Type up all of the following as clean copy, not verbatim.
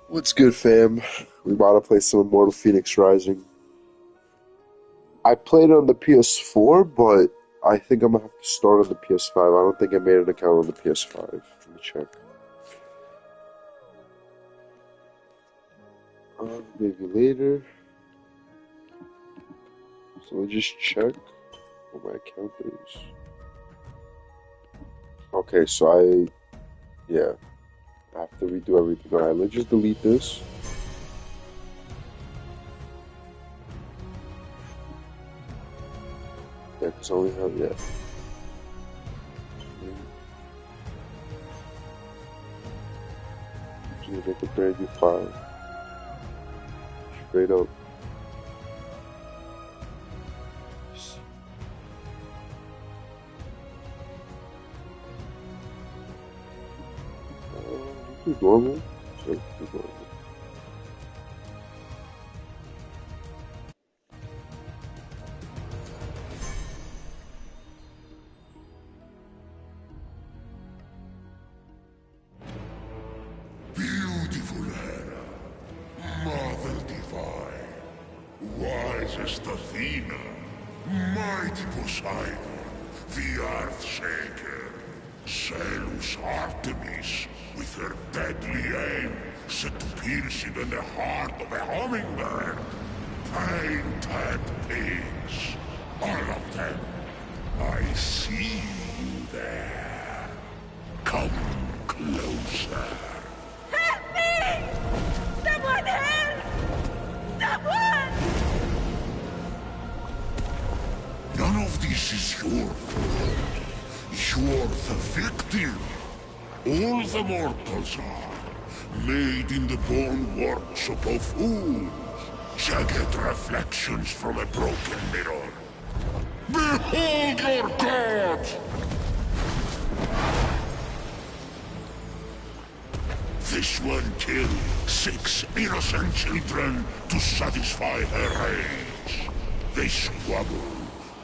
What's good, fam? We about to play some Immortal Fenyx Rising. I played on the PS4, but I think I'm gonna have to start on the PS5. I don't think I made an account on the PS5. Let me check. Maybe later. So let's just check what my account is. Okay, yeah, I have to redo everything. Alright, let's just delete this. Yeah, because I only have, yeah. Just make a brand new file. Straight up. This is normal. So, this is normal. Beautiful Hera, Mother Divine, wisest Athena, mighty Poseidon, the Earth-shaker, zealous Artemis, with her deadly aim set to pierce even the heart of a hummingbird, painted pigs, all of them. I see you there. Come closer. Help me! Someone help! Someone! None of this is your fault. You're the victim. All the mortals are, made in the bone workshop of fools. Jagged reflections from a broken mirror. Behold your god! This one killed 6 innocent children to satisfy her rage. They squabble,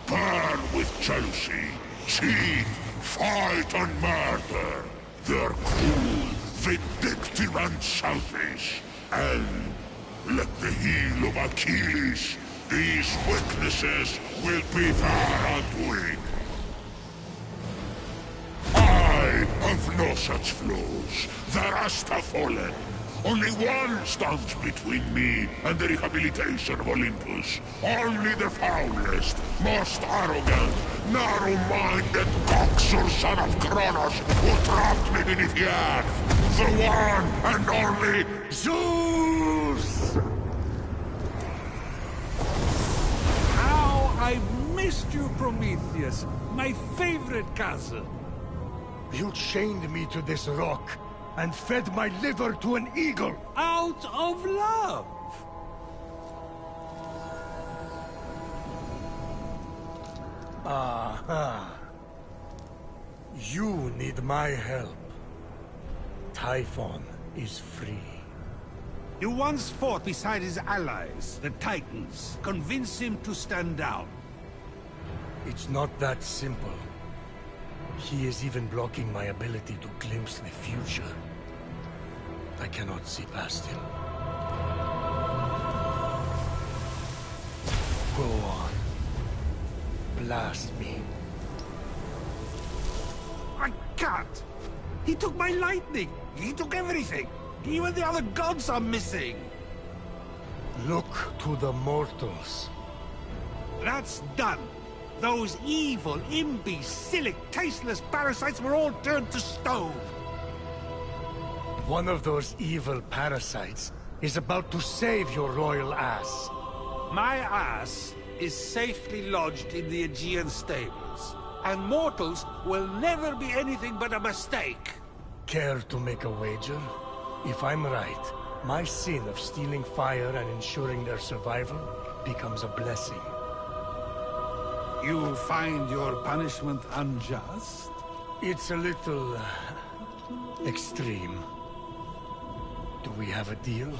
burn with jealousy, cheat, fight and murder. They're cruel, vindictive and selfish. And, like the heel of Achilles, these weaknesses will be their undoing. I have no such flaws. The rest have fallen. Only one stands between me and the rehabilitation of Olympus. Only the foulest, most arrogant, narrow-minded coxer son of Kronos who trapped me beneath the earth. The one and only Zeus! How I've missed you, Prometheus, my favorite cousin. You chained me to this rock and fed my liver to an eagle. Out of love. Aha. You need my help. Typhon is free. You once fought beside his allies, the Titans. Convince him to stand down. It's not that simple. He is even blocking my ability to glimpse the future. I cannot see past him. Go on. Blast me. I can't. He took my lightning. He took everything. Even the other gods are missing. Look to the mortals. That's done. Those evil, imbecilic, tasteless parasites were all turned to stone. One of those evil parasites is about to save your royal ass. My ass is safely lodged in the Aegean stables, and mortals will never be anything but a mistake. Care to make a wager? If I'm right, my sin of stealing fire and ensuring their survival becomes a blessing. You find your punishment unjust? It's a little... extreme. Do we have a deal?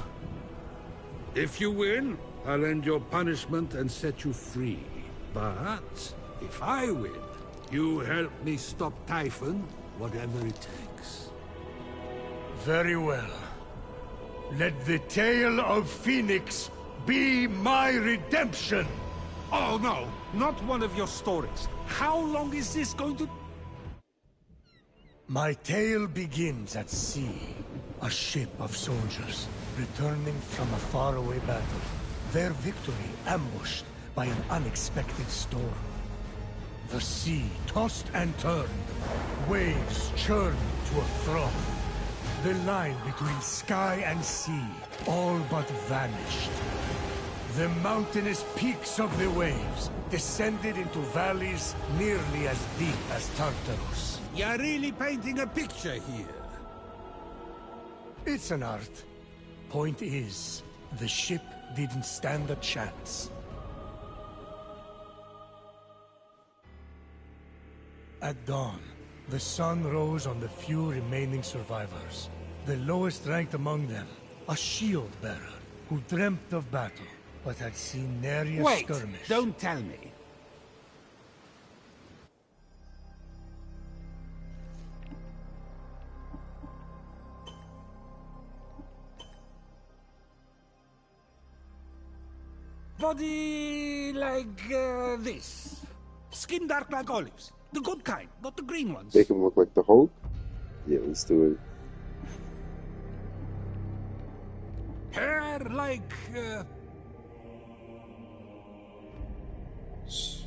If you win, I'll end your punishment and set you free. But if I win, you help me stop Typhon, whatever it takes. Very well. Let the tale of Fenyx be my redemption! Oh no, not one of your stories. How long is this going to... My tale begins at sea. A ship of soldiers, returning from a faraway battle. Their victory ambushed by an unexpected storm. The sea tossed and turned. Waves churned to a froth. The line between sky and sea all but vanished. The mountainous peaks of the waves descended into valleys nearly as deep as Tartarus. You're really painting a picture here. It's an art. Point is, the ship didn't stand a chance. At dawn, the sun rose on the few remaining survivors. The lowest ranked among them, a shield bearer who dreamt of battle, but had seen nary a Wait, skirmish. don't tell me. Body like this. Skin dark like olives. The good kind, not the green ones. Make him look like the Hulk? Yeah, let's do it. Hair like... See.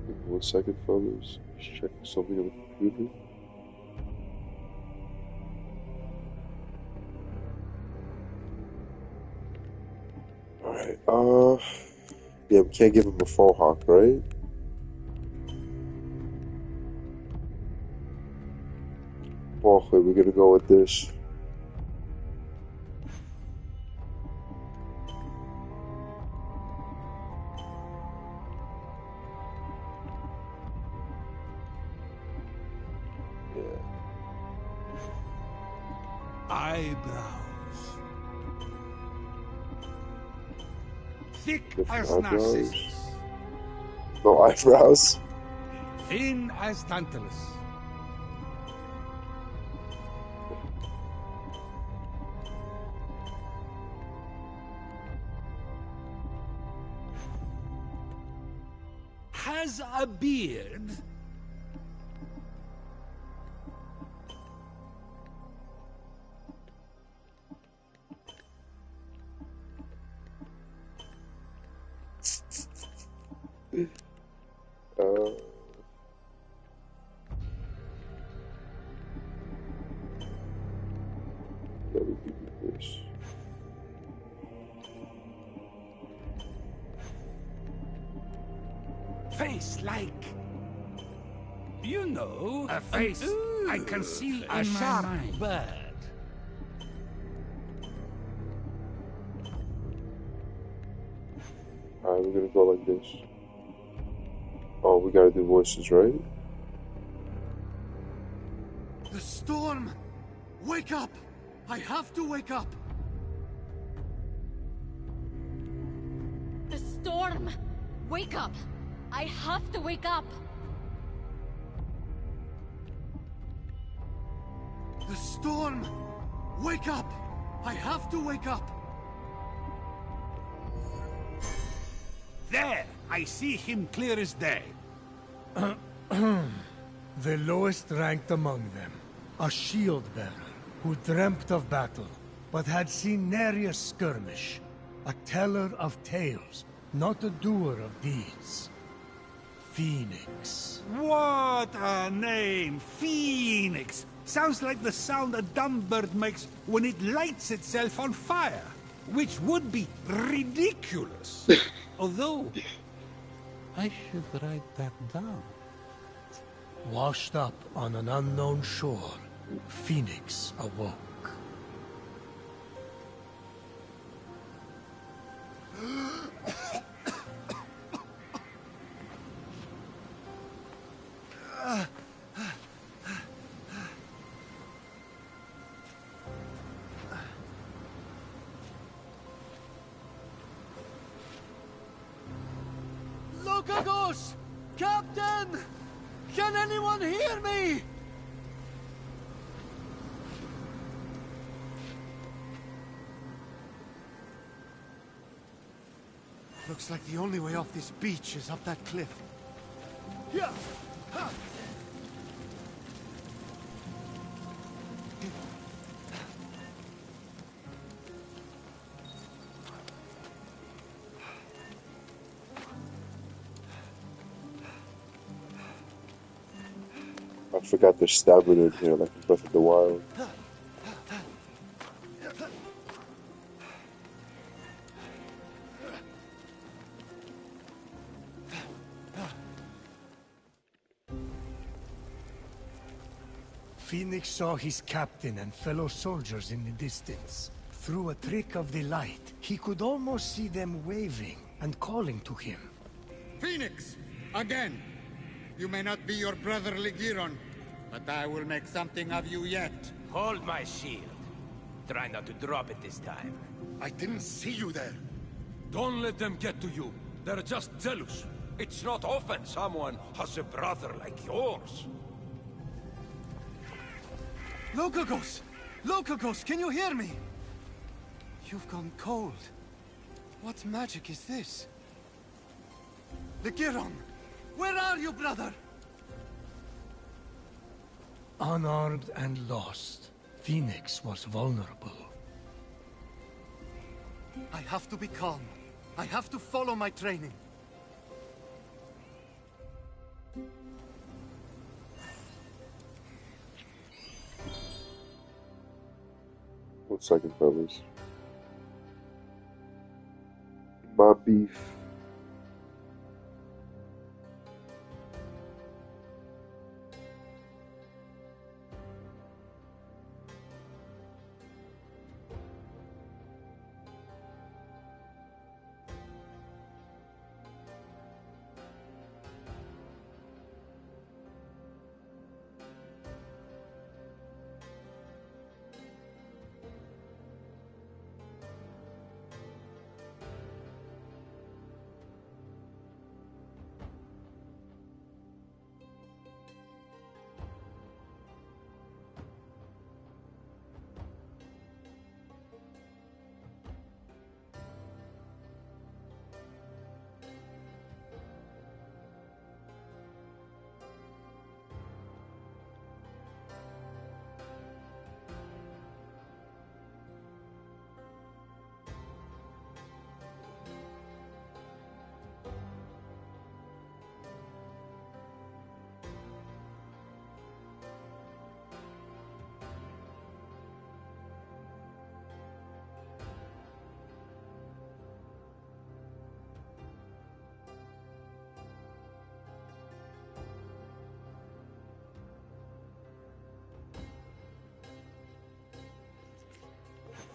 Give me 1 second, fellas. Just check something on the computer. Alright, yeah, we can't give him a faux hawk, right? Okay, we're gonna go with this. Yeah. eyebrows. Thick With as eyebrows? narcissus. No eyebrows? Thin as Tantalus. Has a beard. Yeah, we can do this. Face like... You know, a face I conceal in a my sharp mind. bird. Alright, we're gonna go like this. Oh, we gotta do voices, right? The storm! Wake up! I have to wake up! The storm! Wake up! I have to wake up! The storm! Wake up! I have to wake up! There, I see him clear as day. The lowest ranked among them, a shield bearer who dreamt of battle, but had seen nary a skirmish. A teller of tales, not a doer of deeds. Fenyx. What a name! Phoenix! Sounds like the sound a dumb bird makes when it lights itself on fire. Which would be ridiculous. Although, I should write that down. Washed up on an unknown shore, Fenyx awoke. Lokagos! Captain! Can anyone hear me? Looks like the only way off this beach is up that cliff. Yeah. Ha. I forgot there's stamina in here, like in Breath of the Wild. Fenyx saw his captain and fellow soldiers in the distance. Through a trick of the light, he could almost see them waving and calling to him. Fenyx! Again! You may not be your brother Ligiron, but I will make something of you yet. Hold my shield. Try not to drop it this time. I didn't see you there. Don't let them get to you. They're just jealous. It's not often someone has a brother like yours. Lokagos! Lokagos, can you hear me? You've gone cold. What magic is this? Ligiron! Where are you, brother? Unarmed and lost, Fenyx was vulnerable. I have to be calm. I have to follow my training. 1 second, fellas. My beef.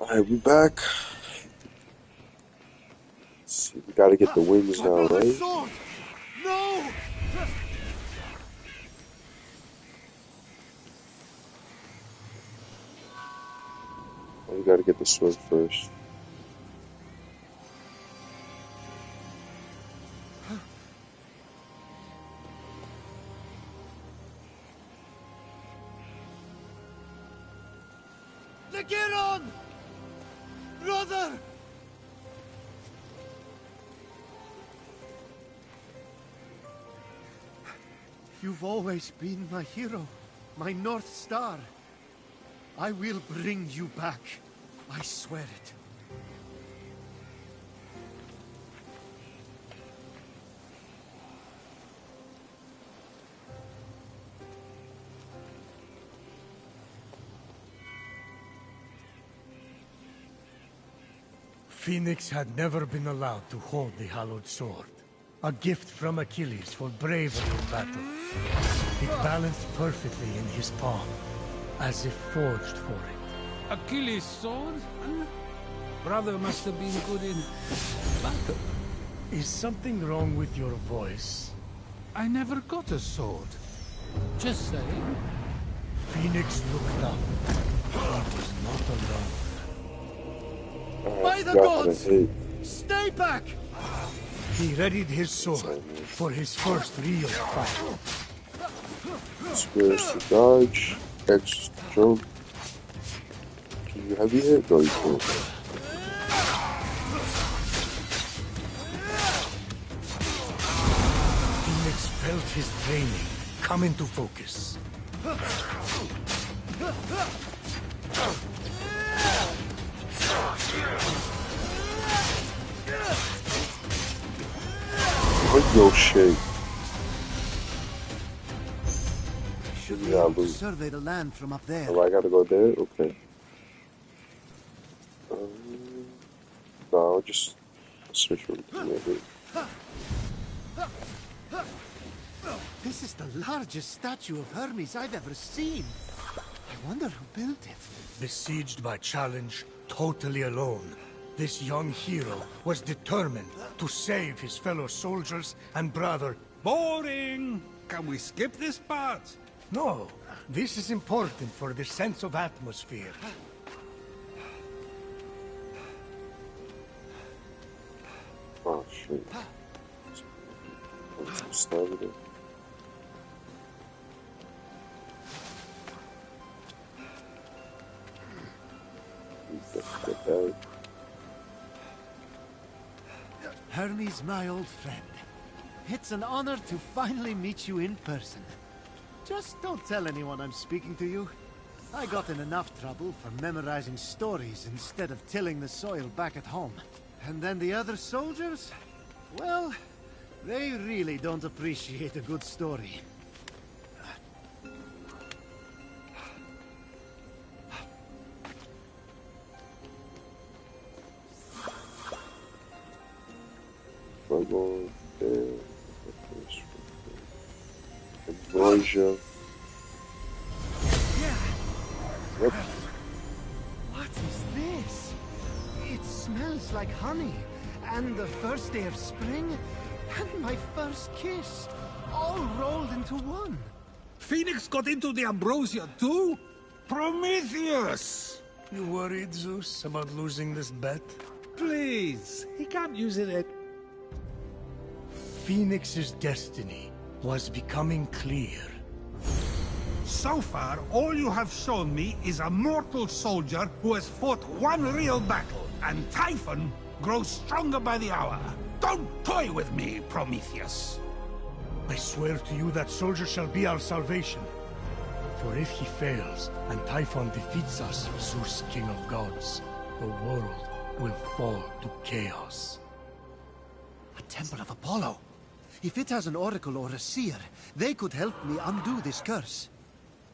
Alright, we back. Let's see, we gotta get the wings now, right? Sword! No! Oh, we gotta get the sword first. Ligiron! Brother! You've always been my hero, my North Star. I will bring you back. I swear it. Fenyx had never been allowed to hold the hallowed sword. A gift from Achilles for bravery in battle. It balanced perfectly in his palm, as if forged for it. Achilles' sword? Brother must have been good in battle. Is something wrong with your voice? I never got a sword. Just saying. Fenyx looked up. He was not alone. Alright, By the forgot how to gods! hit. Stay back! He readied his sword for his first real fight. Squares to dodge. X to jump. Can you heavy hit? No, you can't. Fenyx felt his training come into focus. What no shit. Should be Yeah, able to but survey the land from up there. oh, I gotta go there? Okay. No, I'll just switch from here. This is the largest statue of Hermes I've ever seen. I wonder who built it. Besieged by challenge, totally alone, this young hero was determined to save his fellow soldiers and brother. Boring! Can we skip this part? No, this is important for the sense of atmosphere. Oh shit. Started it. Get that. Hermes, my old friend. It's an honor to finally meet you in person. Just don't tell anyone I'm speaking to you. I got in enough trouble for memorizing stories instead of tilling the soil back at home. And then the other soldiers? Well, they really don't appreciate a good story. Bubble, there. Ambrosia. Yep. What is this? It smells like honey, and the first day of spring, and my first kiss, all rolled into one. Fenyx got into the ambrosia too? Prometheus! You worried, Zeus, about losing this bet? Please, he can't use it. Fenyx's destiny was becoming clear. So far, all you have shown me is a mortal soldier who has fought one real battle, and Typhon grows stronger by the hour. Don't toy with me, Prometheus. I swear to you that soldier shall be our salvation. For if he fails, and Typhon defeats us, Zeus, king of gods, the world will fall to chaos. A temple of Apollo. If it has an oracle or a seer, they could help me undo this curse.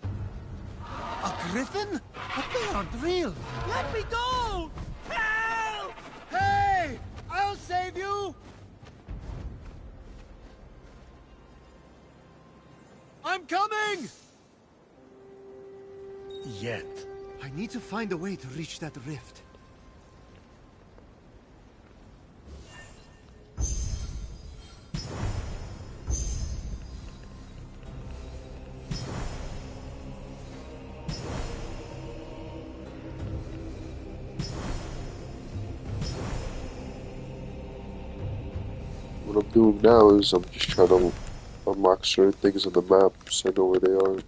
A griffin? But they aren't real. Let me go! Help! Hey! I'll save you! I'm coming! Yet, I need to find a way to reach that rift. What I'm doing now is I'm just trying to unlock certain things on the map so I know where they are.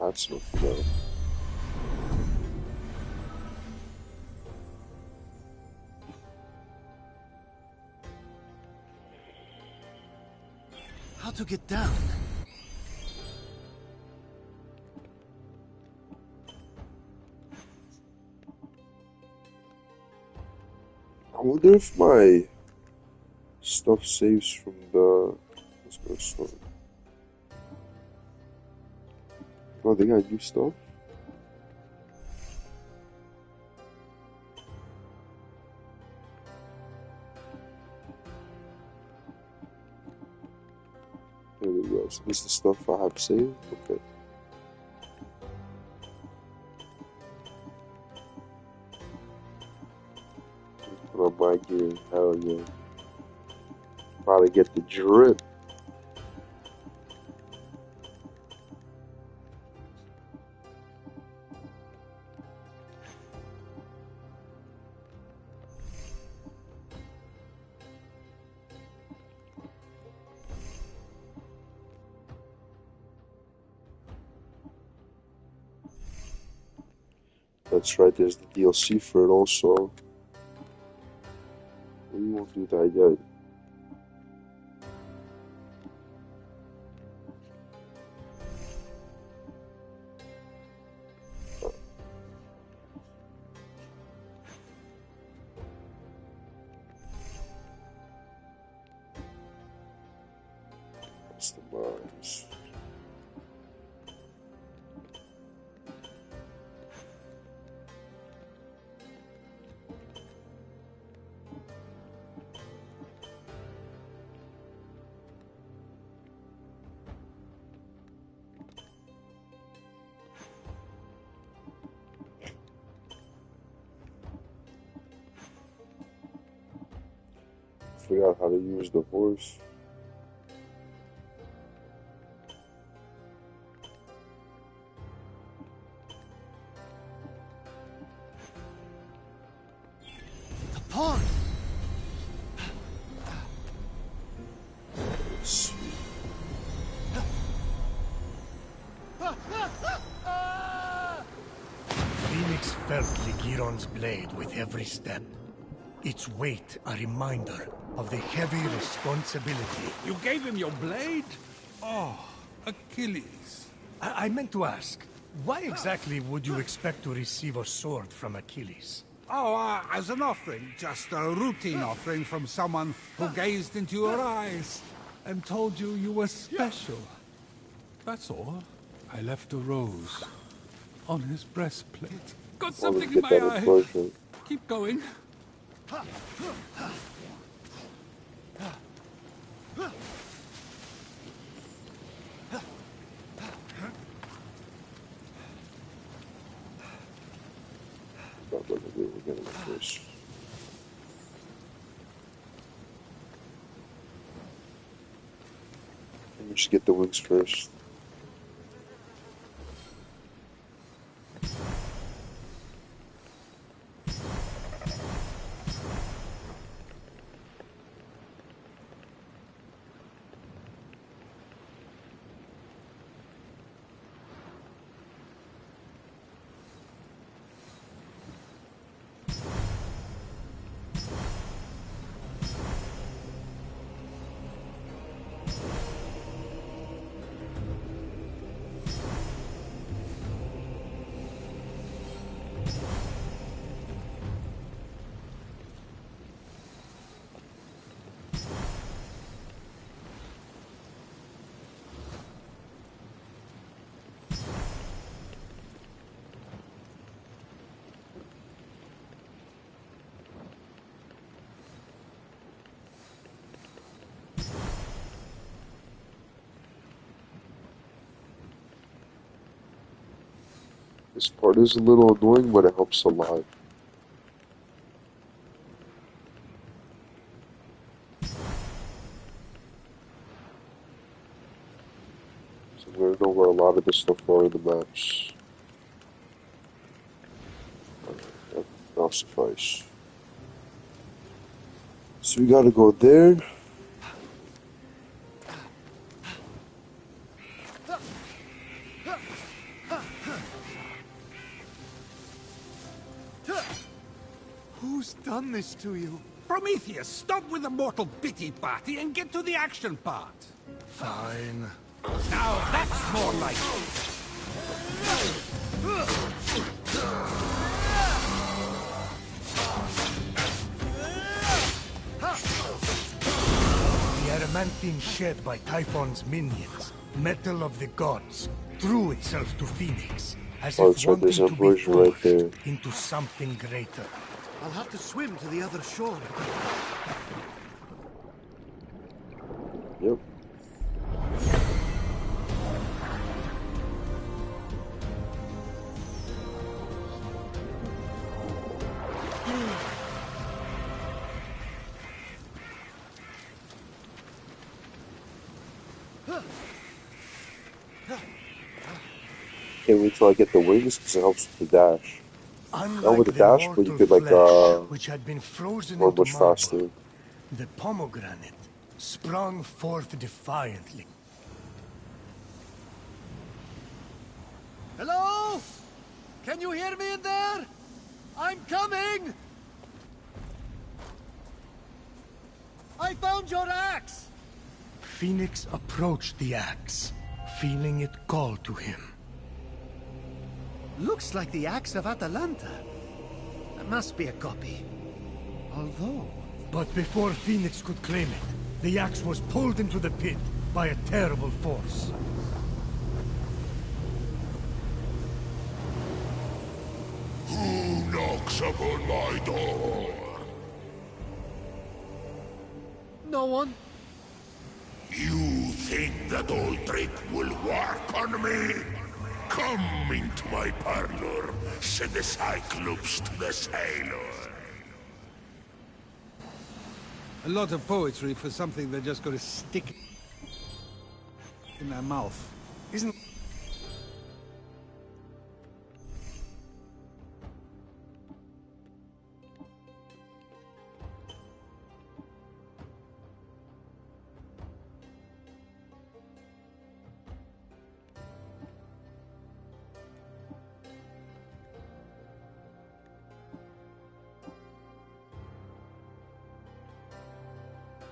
That's enough for now. How to get down? I wonder if my stuff saves from the. Let's go start. Oh, they got new stuff? There we go. So this is the stuff I have saved? Okay. Put on my gear. Hell yeah. About to get the drip. That's right, there's the DLC for it also. We won't do that yet. Customize. Forgot how to use the horse. The pond! Let's see. Fenyx felt Ligiron's blade with every step. Its weight a reminder of the heavy responsibility. You gave him your blade? Oh, Achilles. I meant to ask, why exactly would you expect to receive a sword from Achilles? Oh, as an offering. Just a routine offering from someone who gazed into your eyes and told you you were special. That's all. I left a rose on his breastplate. Got something in my eye. Keep going. Let me just get the wings first. This part is a little annoying, but it helps a lot. So I'm gonna know where a lot of this stuff are in the maps. That'll suffice. So we gotta go there. Who's done this to you? Prometheus, stop with the mortal pity party and get to the action part. Fine. Now that's more like it. The adamantine shed by Typhon's minions, metal of the gods, threw itself to Fenyx, as Oh, if it's right, there's wanting an to be version right forged there. into something greater. I'll have to swim to the other shore. Yep. Can't wait till I get the wings because it helps with the dash. Not with Unlike the the dash, but you mortal could like flesh, which had been frozen run into much marble, faster. the pomegranate sprung forth defiantly. Hello? Can you hear me in there? I'm coming! I found your axe! Fenyx approached the axe, feeling it call to him. Looks like the axe of Atalanta. That must be a copy. Although... But before Fenyx could claim it, the axe was pulled into the pit by a terrible force. Who knocks upon my door? No one? You think that old trick will work on me? Come into my parlor, said the Cyclops to the sailor. A lot of poetry for something they're just going to stick in their mouth. Isn't...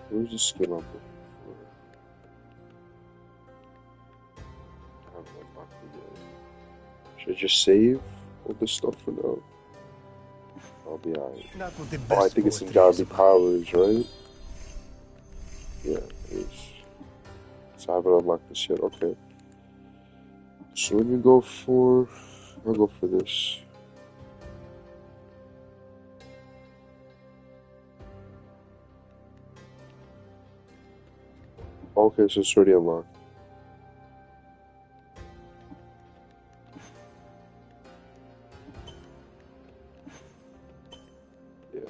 Where's the skill I'm looking for? I haven't unlocked it yet. Should I just save all this stuff for now? I'll be alright. Not what the Oh, I best think it's in poetry Godly is about. Powers, right? Yeah, it is. So I haven't unlocked this yet. Okay. So let me go for... I'll go for this. Okay, so it's already unlocked. Yeah.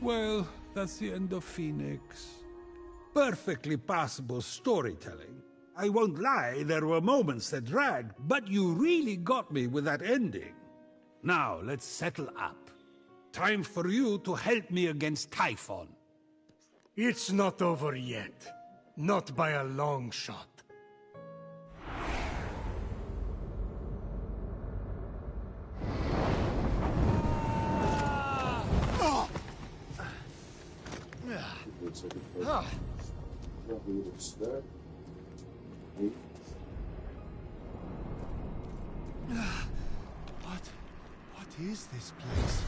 Well, that's the end of Fenyx. Perfectly passable storytelling. I won't lie, there were moments that dragged, but you really got me with that ending. Now, let's settle up. Time for you to help me against Typhon. It's not over yet. Not by a long shot. What is this place?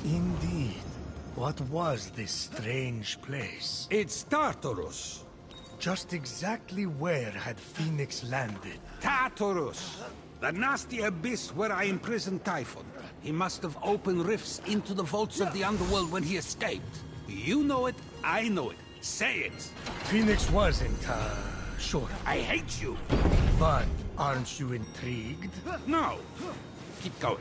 Indeed. What was this strange place? It's Tartarus. Just exactly where had Fenyx landed? Tartarus! The nasty abyss where I imprisoned Typhon. He must have opened rifts into the vaults of the underworld when he escaped. You know it, I know it. Say it! Fenyx wasn't, sure. I hate you! But aren't you intrigued? No! Keep going.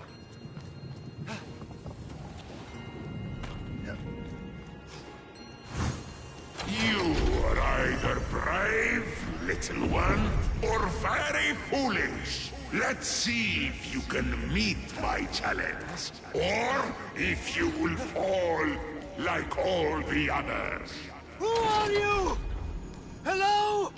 You are either brave, little one, or very foolish. Let's see if you can meet my challenge, or if you will fall like all the others. Who are you? Hello?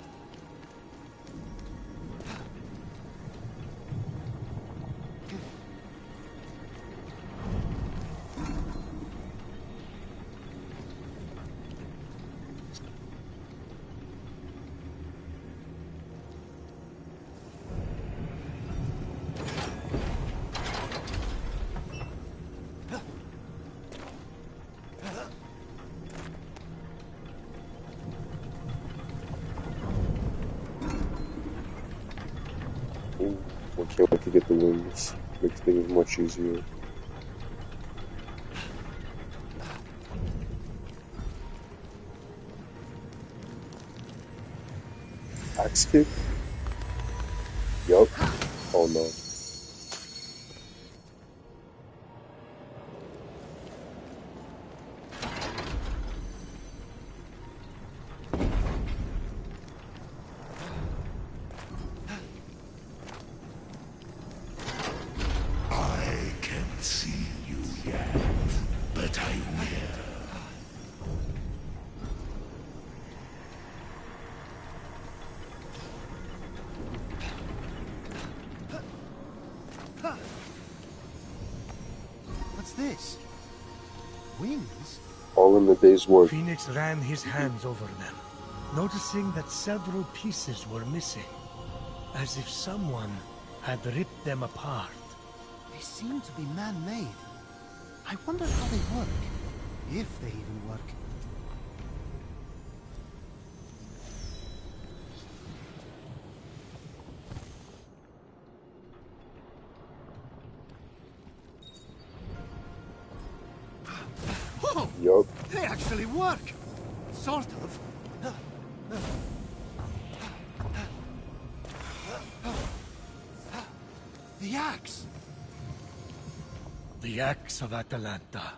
I can't wait to get the wings. Makes things much easier. Axe kick? Yup. Oh no. I can't see you yet, but I will. What's this? Wings? All in the day's work. Fenyx ran his hands over them, noticing that several pieces were missing, as if someone had ripped them apart. They seem to be man-made. I wonder how they work. If they even work. Whoa! Yup. They actually work! Sort of. The axe! The axe of Atalanta,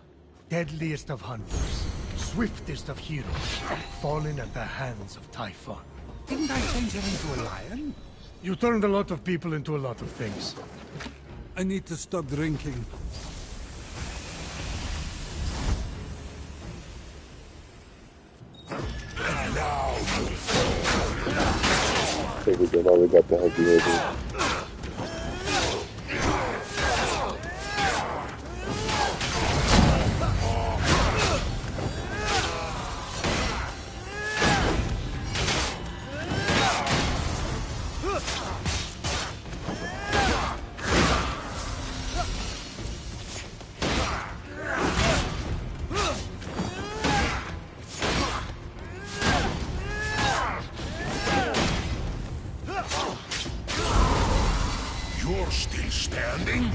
deadliest of hunters, swiftest of heroes, fallen at the hands of Typhon. Didn't I change her into a lion? You turned a lot of people into a lot of things. I need to stop drinking. I think we did all we got the heavy hitter. You're still standing?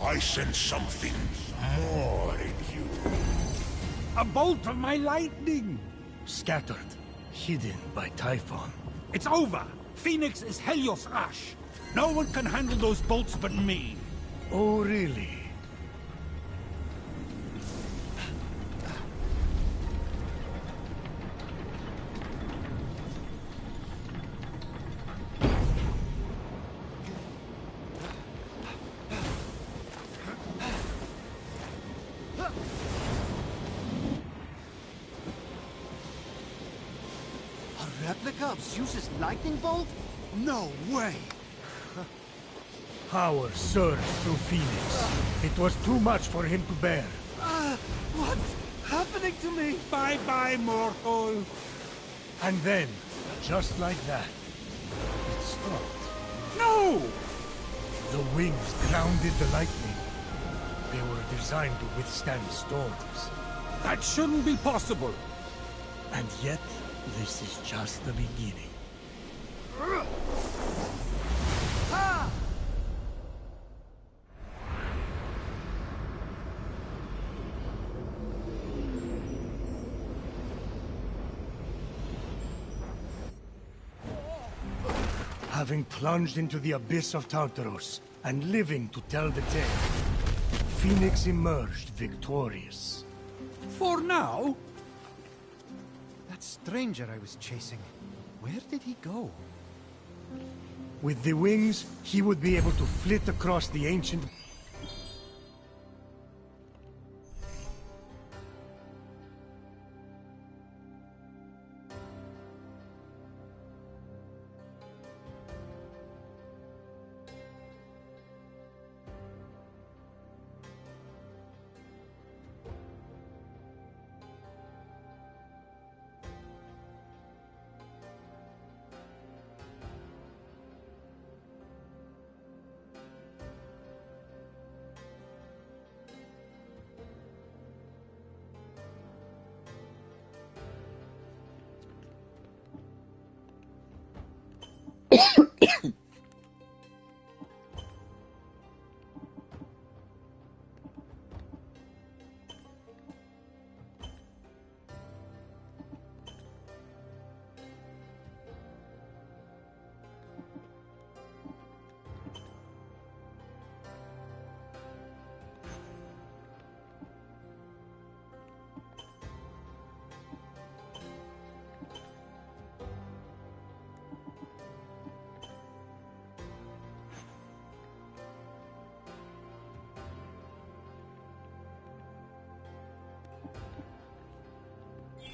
I sense something more in you. A bolt of my lightning! Scattered, hidden by Typhon. It's over! Fenyx is Helios Ash! No one can handle those bolts but me! Oh, really? A replica of Zeus's lightning bolt? No way! Power surged through Fenyx. It was too much for him to bear. What's happening to me? Bye-bye, mortal! And then, just like that, it stopped. No! The wings grounded the lightning. They were designed to withstand storms. That shouldn't be possible! And yet, this is just the beginning. having plunged into the abyss of Tartaros and living to tell the tale, Fenyx emerged victorious. For now? That stranger I was chasing, where did he go? With the wings, he would be able to flit across the ancient...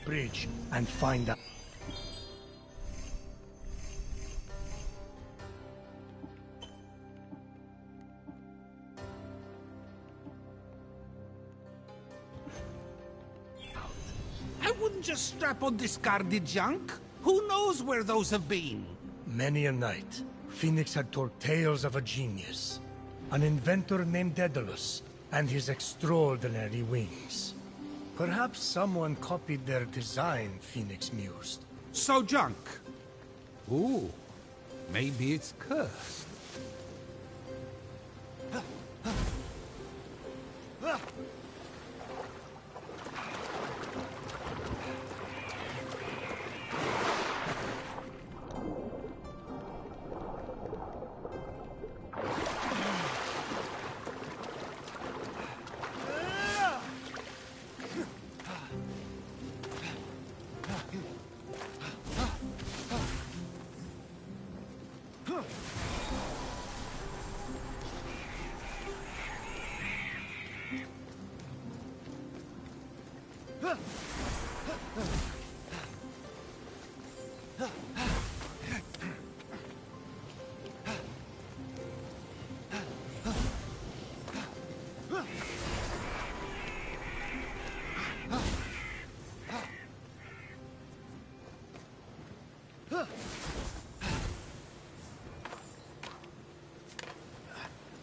bridge and find out. I wouldn't just strap on discarded junk. Who knows where those have been? Many a night, Fenyx had told tales of a genius, an inventor named Daedalus, and his extraordinary wings. Perhaps someone copied their design, Fenyx mused. So junk. Ooh, maybe it's cursed.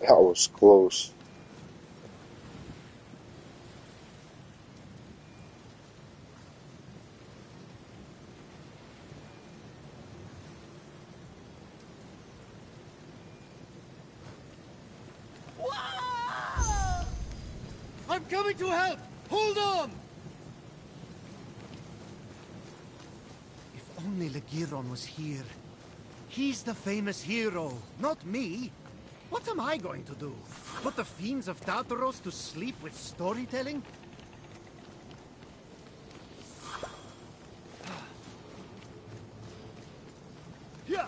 That was close. I'm coming to help! Hold on! If only Legiron was here. He's the famous hero, not me. What am I going to do? Put the fiends of Tartaros to sleep with storytelling? Yeah.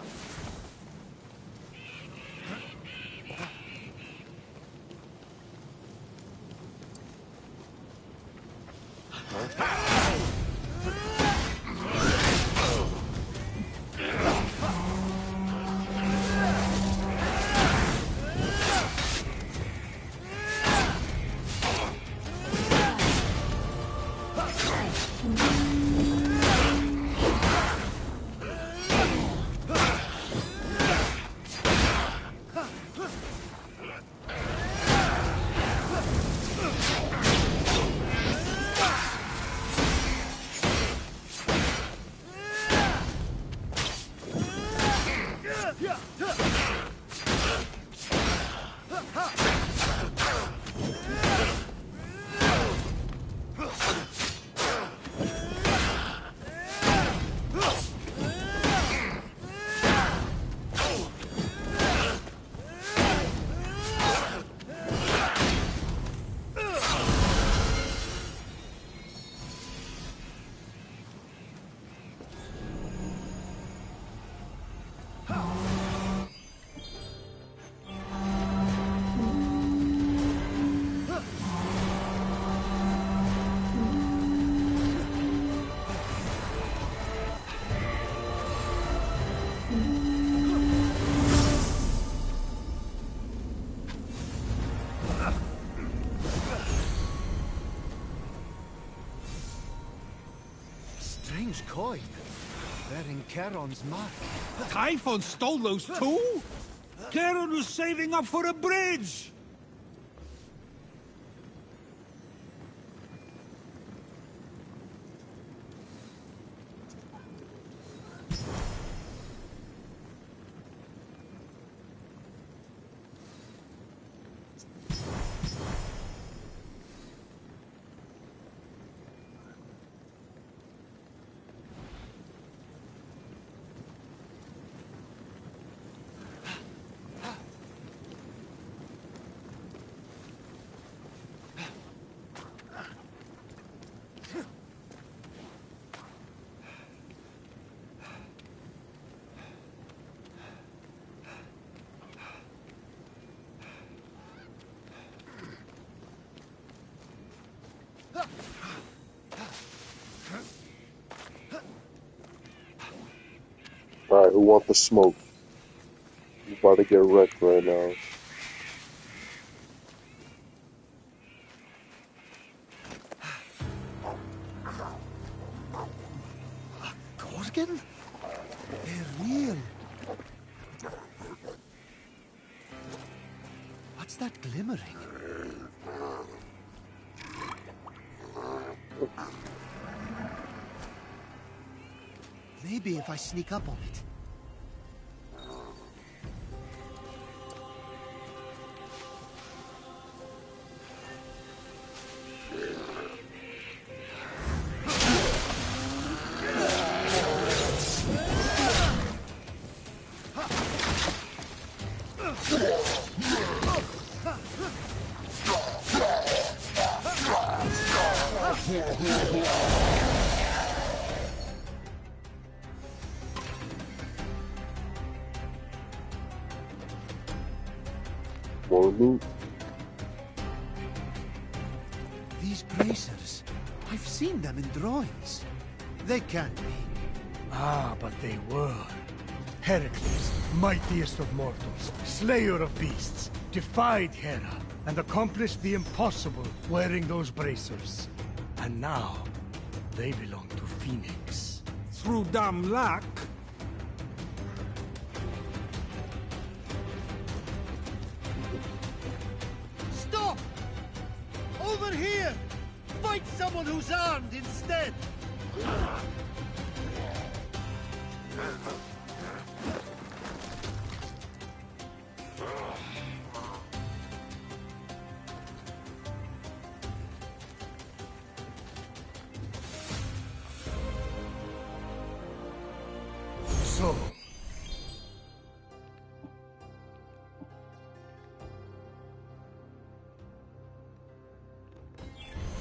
destroyed, bearing Charon's mark. Typhon stole those too? Charon was saving up for a bridge! Alright, who want the smoke? I'm about to get wrecked right now. Gorgon? They're real. What's that glimmering? Maybe if I sneak up on it. More loot. These bracers, I've seen them in drawings. They can't be. Ah, but they were. Heracles, mightiest of mortals, slayer of beasts, defied Hera and accomplished the impossible wearing those bracers. And now, they belong to Fenyx. Through dumb luck. Stop! Over here! Fight someone who's armed instead! So,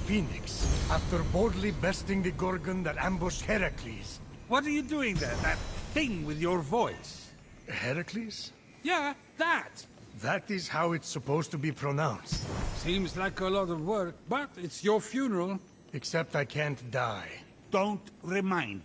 Fenyx, after boldly besting the Gorgon that ambushed Heracles. What are you doing there? That thing with your voice? Heracles? Yeah, that! That is how it's supposed to be pronounced. Seems like a lot of work, but it's your funeral. Except I can't die. Don't remind me.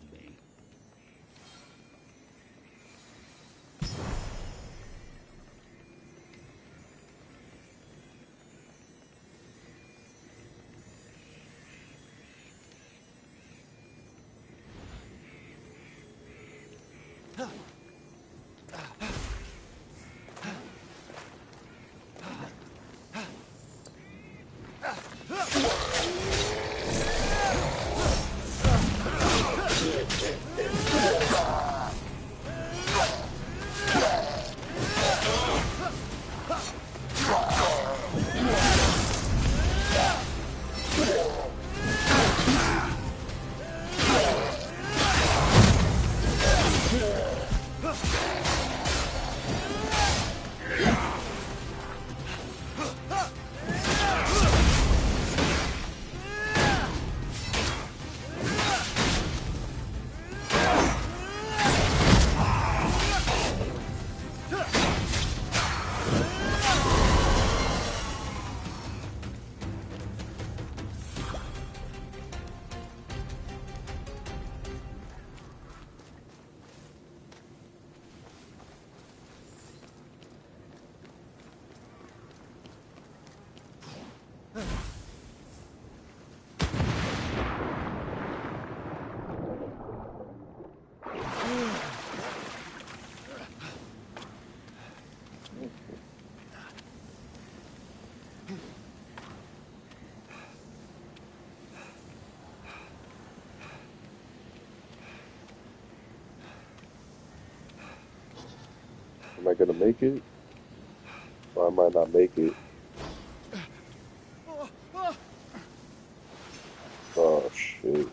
Am I gonna make it? Or I might not make it. Oh shit.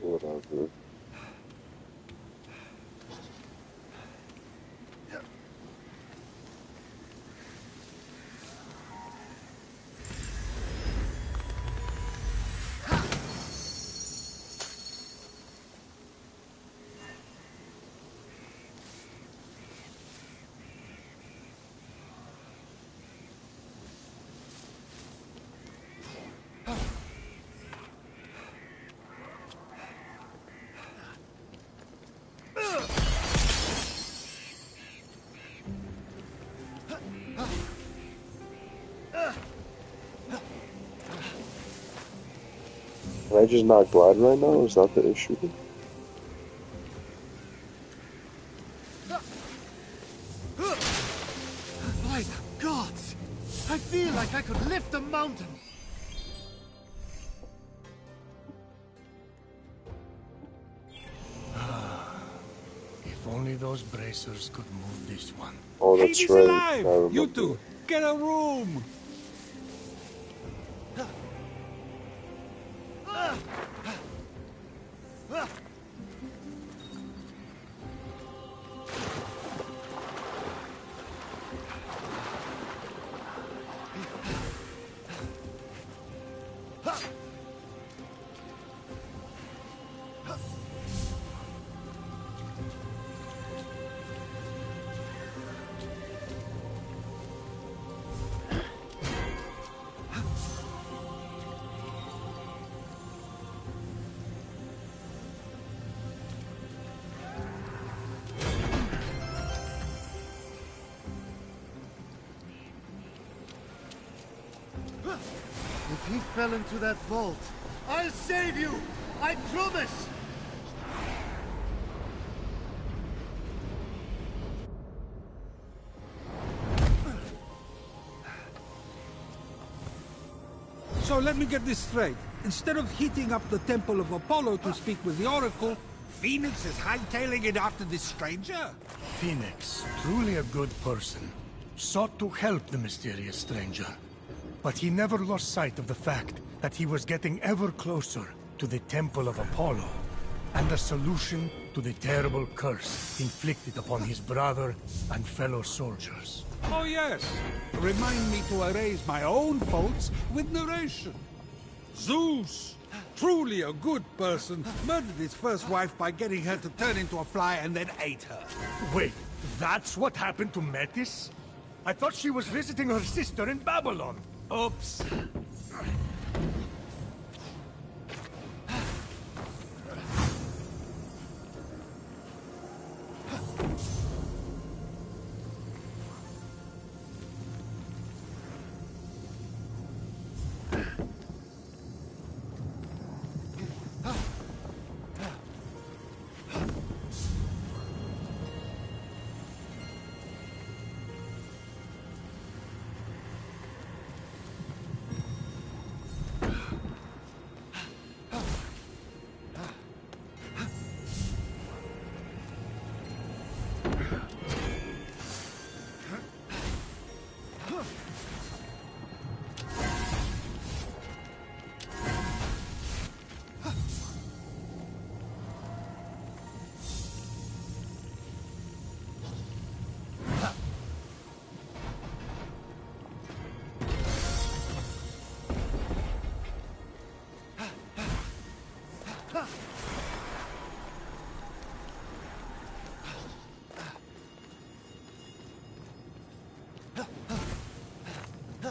Whatever. Can I just not glide right now? Is that the issue? By the gods! I feel like I could lift a mountain! If only those bracers could move this one. Oh, that's Hades right. alive! I remember. You two, get a room! If he fell into that vault, I'll save you! I promise! So let me get this straight. Instead of heating up the Temple of Apollo to speak with the Oracle, Fenyx is hightailing it after this stranger? Fenyx, truly a good person, sought to help the mysterious stranger. But he never lost sight of the fact that he was getting ever closer to the Temple of Apollo, and a solution to the terrible curse inflicted upon his brother and fellow soldiers. Oh yes. Remind me to erase my own faults with narration. Zeus, truly a good person, murdered his first wife by getting her to turn into a fly and then ate her. Wait, that's what happened to Metis? I thought she was visiting her sister in Babylon. Oops.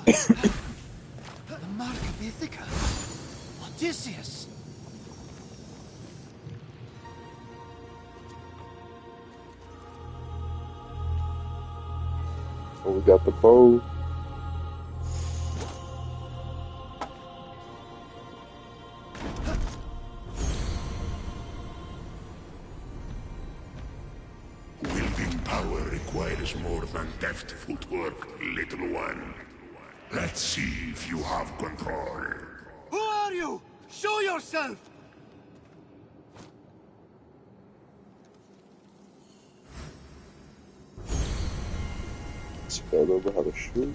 The Mark of Ithaca! Odysseus! Oh, we got the bow. power requires more than deft footwork, little one. Let's see if you have control. Who are you? Show yourself! I remember how to shoot.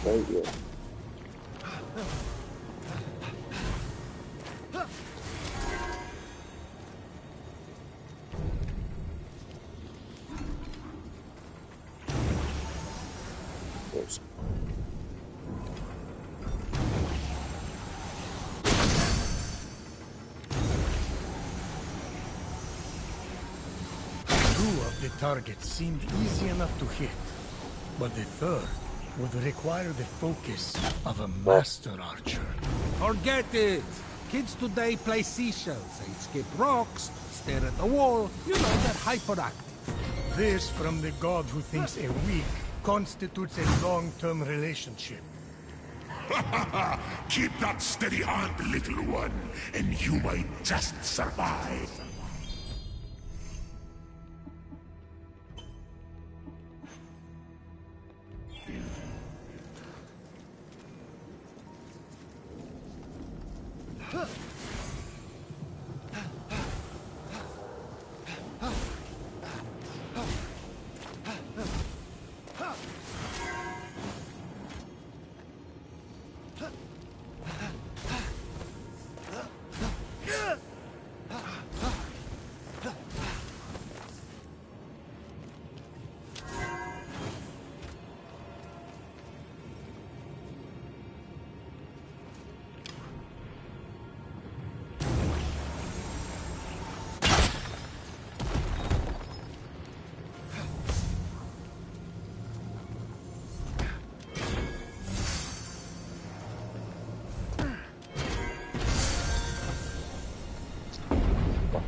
Right, yeah. There's Two of the targets seemed easy enough to hit, but the third would require the focus of a master archer. Forget it! Kids today play seashells. They skip rocks, stare at the wall. You know, they're hyperactive. This from the god who thinks a week constitutes a long-term relationship. Keep that steady hand, little one, and you might just survive.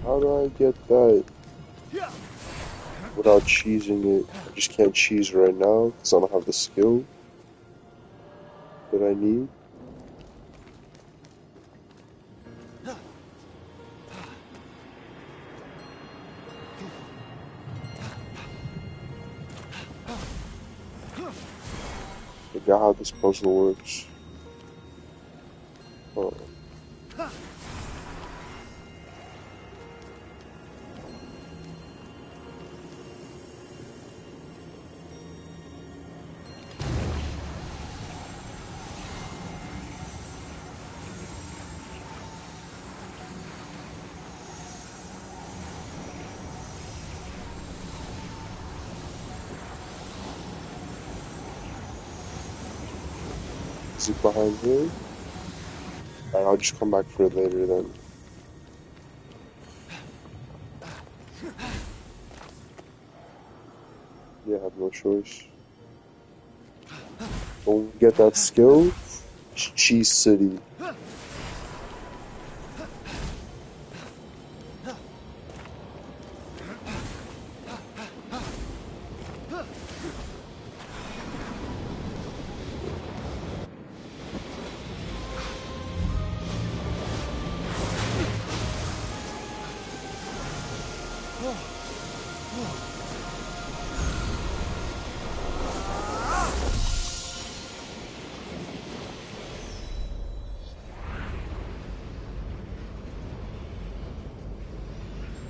how do I get that without cheesing it? I just can't cheese right now because I don't have the skill that I need. Forgot how this puzzle works. Oh. Is it behind here? Alright, I'll just come back for it later then. Yeah, I have no choice. Don't get that skill? Cheese City.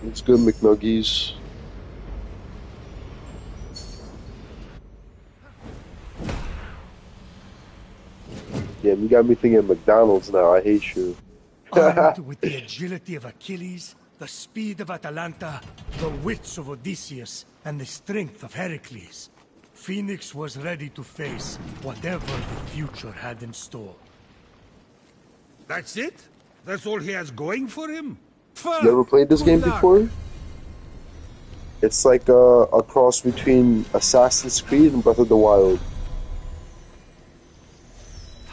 It's good, McNuggies. Yeah, you got me thinking McDonald's now. I hate you. Armed with the agility of Achilles, the speed of Atalanta, the wits of Odysseus, and the strength of Heracles, Fenyx was ready to face whatever the future had in store. That's it? That's all he has going for him? You ever played this game before? It's like a cross between Assassin's Creed and Breath of the Wild.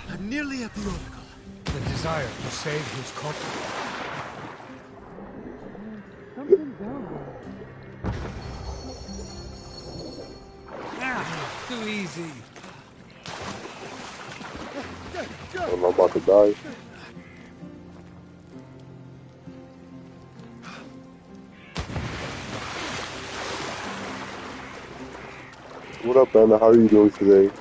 I'm nearly at the oracle. The desire to save his country. Something down there. Ah, too easy. I'm about to die. What up, Anna? How are you doing today?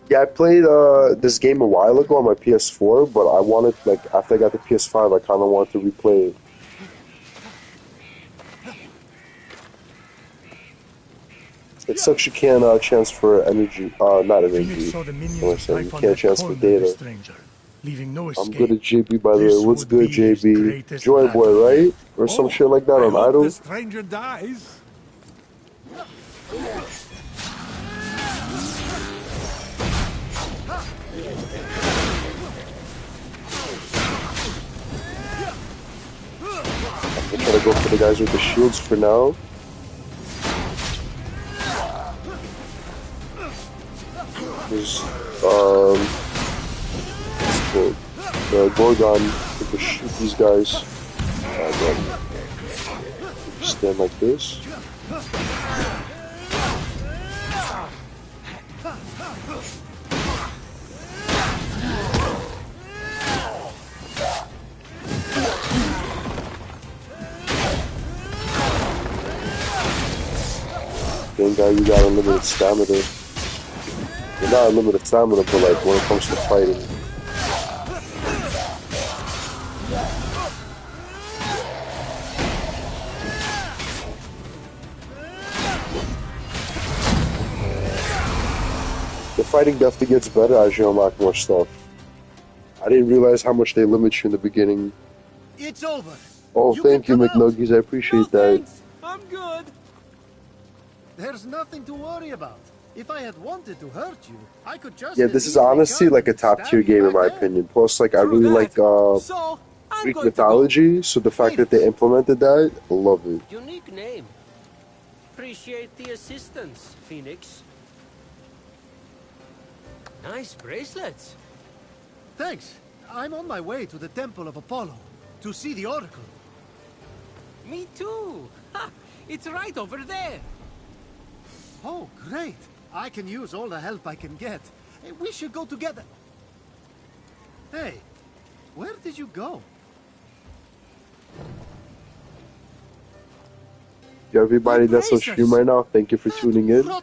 Yeah, I played this game a while ago on my PS4, but I wanted, like, after I got the PS5, I kind of wanted to replay it. It sucks you can't transfer energy, not Phoenix energy. saw the What am minions I of saying? You Typhon can't that transfer cornered the data. stranger, leaving no I'm good at escape. JB, by the way. This What's would good, be his JB? greatest Joy Boy, battle yet. right? Or some shit like that I on hope the Idle? stranger dies. I'm gonna try to go for the guys with the shields for now. There's, the Gorgon to shoot these guys. Stand like this. Then guy, you got unlimited stamina. You're not unlimited stamina, but like when it comes to fighting. The fighting definitely gets better as you unlock more stuff. I didn't realize how much they limit you in the beginning. It's over. Oh, thank you, McNuggies. I appreciate that. I'm good. There's nothing to worry about. If I had wanted to hurt you, I could just Yeah, this is honestly like a top tier game in my opinion. Plus, like I really like Greek mythology, so the fact that they implemented that, I love it. Unique name. Appreciate the assistance, Fenyx. Nice bracelets. Thanks. I'm on my way to the Temple of Apollo to see the Oracle. Me too. Ha! It's right over there. Oh, great. I can use all the help I can get. Hey, we should go together. Hey, where did you go? To everybody that's on stream right now, thank you for tuning in. I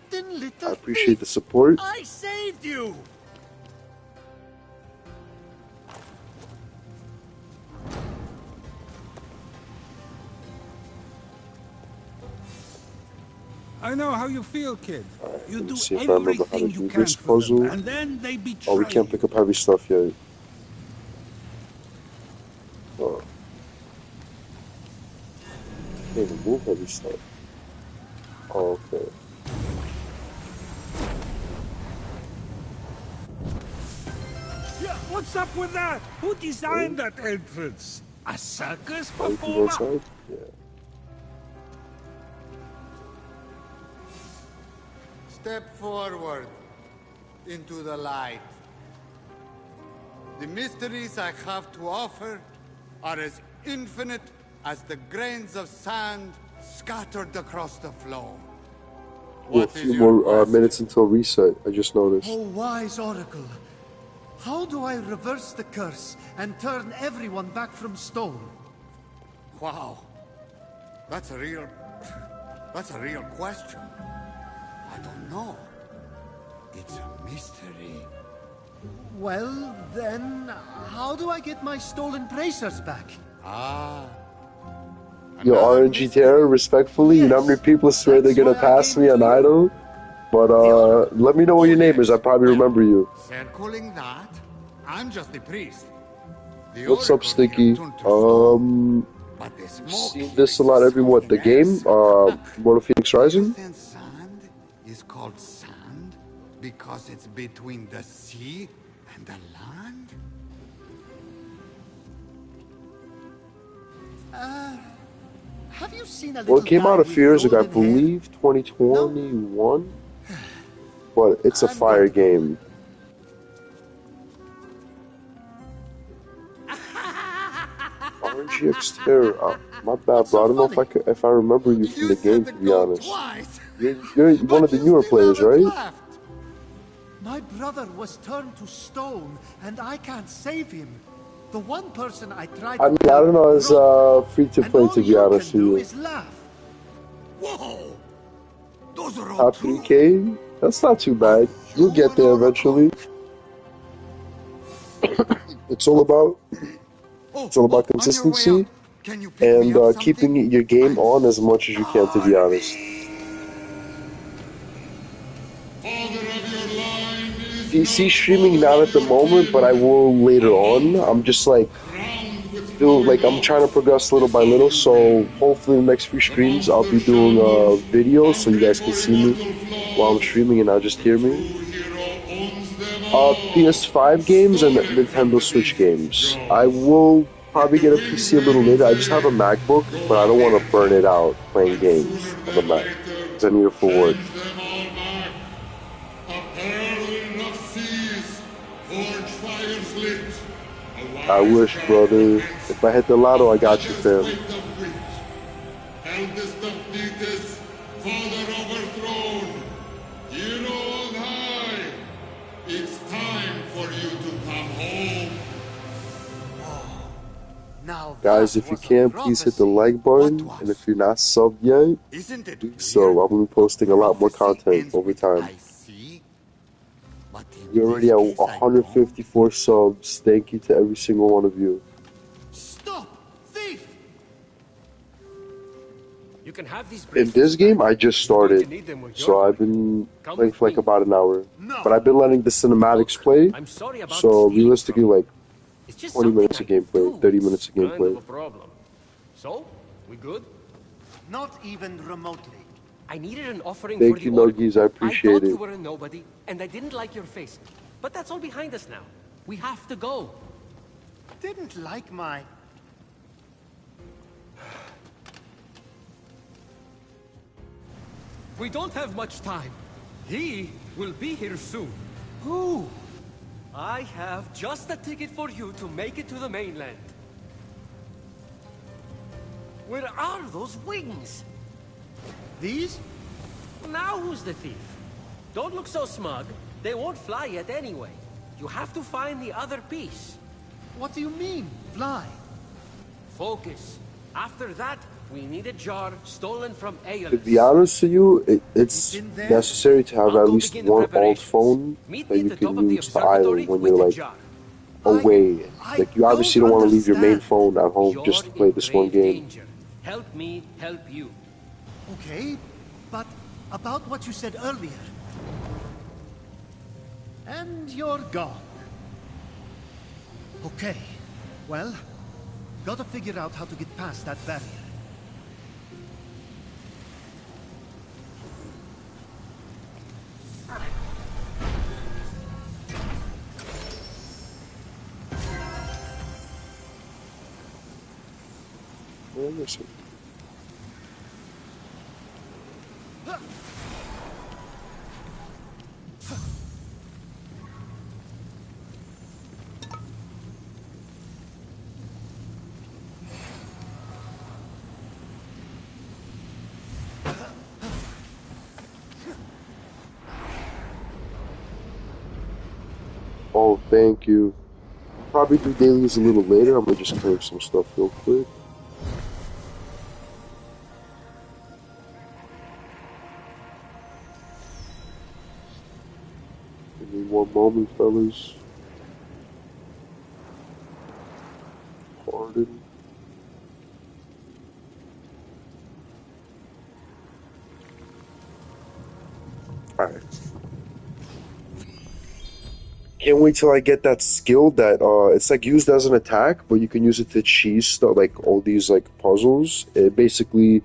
appreciate the support. I saved you! I know how you feel, kid. You do See if I remember how to everything you do can this for puzzle. them, and then they betray Oh, we can't pick up heavy stuff yet. Oh. Can't even move heavy stuff. Oh, okay. Yeah, what's up with that? Who designed that entrance? A circus Oh, we can go performer? inside? Yeah. Step forward into the light. The mysteries I have to offer are as infinite as the grains of sand scattered across the floor. Yeah, a few more minutes until reset, I just noticed. Oh, wise Oracle. How do I reverse the curse and turn everyone back from stone? Wow. That's a real question. I don't know. It's a mystery. Well, then, how do I get my stolen bracers back? Ah. Yo, RNG Terror, respectfully, you know how many people swear they're gonna pass me on Idol? But, let me know what your name is, I probably remember you. Circling that, I'm just the priest. The What's up, Oracle Sticky? here turned to stone, but the I've smoke seen this a is lot every, what, the something game? else. Immortal Fenyx Rising? Earth and sand is called sand because it's between the sea and the land? Have you seen a little Well, it came guy out a with few years ago, I golden hair? believe, 2021? But it's a fire game. RGX Terror. My bad, What's bro. I so don't know funny? if I remember you from You the game, said to the be code honest. twice, You're one of the but newer you still players, haven't right? left. My brother was turned to stone, and I can't save him. The one person I tried I to mean, I help don't know. It's broke me, free to and play, all to be you honest can with do you. is laugh. Whoa! Those are all Top true. 3K? That's not too bad. You'll You get an there oracle? eventually. It's all about On your way up. consistency Can you pick me and up keeping something? your game I'm on as much as you can, to be honest. Father of your line is PC not streaming father not of at the your moment, but I kin. will later A on. hunter, I'm just like crowned with doing flowing like I'm trying to locks, progress little is by how little. you So reign. hopefully in the next few The streams I'll monster be doing shambles, videos so you hungry guys can for see me immortal while I'm flaws. streaming and not just The hear true me. hero owns them all. PS5 games and Stolen from Nintendo the Switch thief's games. I jaws. will If probably the get a wind PC a little ravens later. I just have a say, MacBook, go but I don't want to burn American, it out playing and games sooner on the than Mac later, because I need it for work. change them all back. A pearl in rough seas, forge fires lit. A I wise wish, guard brother. forgets If I hit the a lotto, I got you, feather's fam. weight of wit. Eldest of Thetis, father overthrown, hero on high. It's time for you to come home. Now Guys, that if you was a can, please hit the prophecy. like What button. And was? if you're not subbed yet, Isn't it do weird? so. I'm going to be A posting a lot more prophecy content ends over with time. I see. But We're in already this at case, I don't. 154 subs. Thank you to every single one of you. Stop! Thief! You can have these In bracelets this game, back. I just You're going to started, need them when you're so I've going. been Come playing with for like me. about an hour. No! But I've been letting the cinematics Look, play, I'm sorry about so stealing realistically, from you. like It's just 20 something minutes of I gameplay, do. 30 minutes of It's kind of gameplay. a problem. So, we good? Not even remotely. I needed an offering for Thank the you, Oracle. Nuggies. I I appreciate thought you it. were a nobody, and I didn't like your face. But that's all behind us now. We have to go. Didn't like my... We don't have much time. He will be here soon. Who? I have just a ticket for you to make it to the mainland. Where are those wings? These? Now who's the thief? Don't look so smug. They won't fly yet anyway. You have to find the other piece. What do you mean, fly? Focus. After that, we need a jar stolen from Aeolus. To be honest with you, it's in there? necessary to have I'll at go least begin the one alt preparations. phone Meet that me at you the can top of the use to idle observatory when with you're the like jar. away. I Like you obviously don't want to leave your main understand. phone at home You're just to play in this one grave game. danger. Help me help you. Okay, but about what you said earlier. And you're gone. Okay, well, gotta figure out how to get past that barrier. Well, listen. Oh, thank you. Probably do dailies a little later. I'm gonna just claim some stuff real quick. Give me one moment, fellas. Pardon. Alright. Can't wait till I get that skill that it's like used as an attack, but you can use it to cheese stuff like all these like puzzles. It basically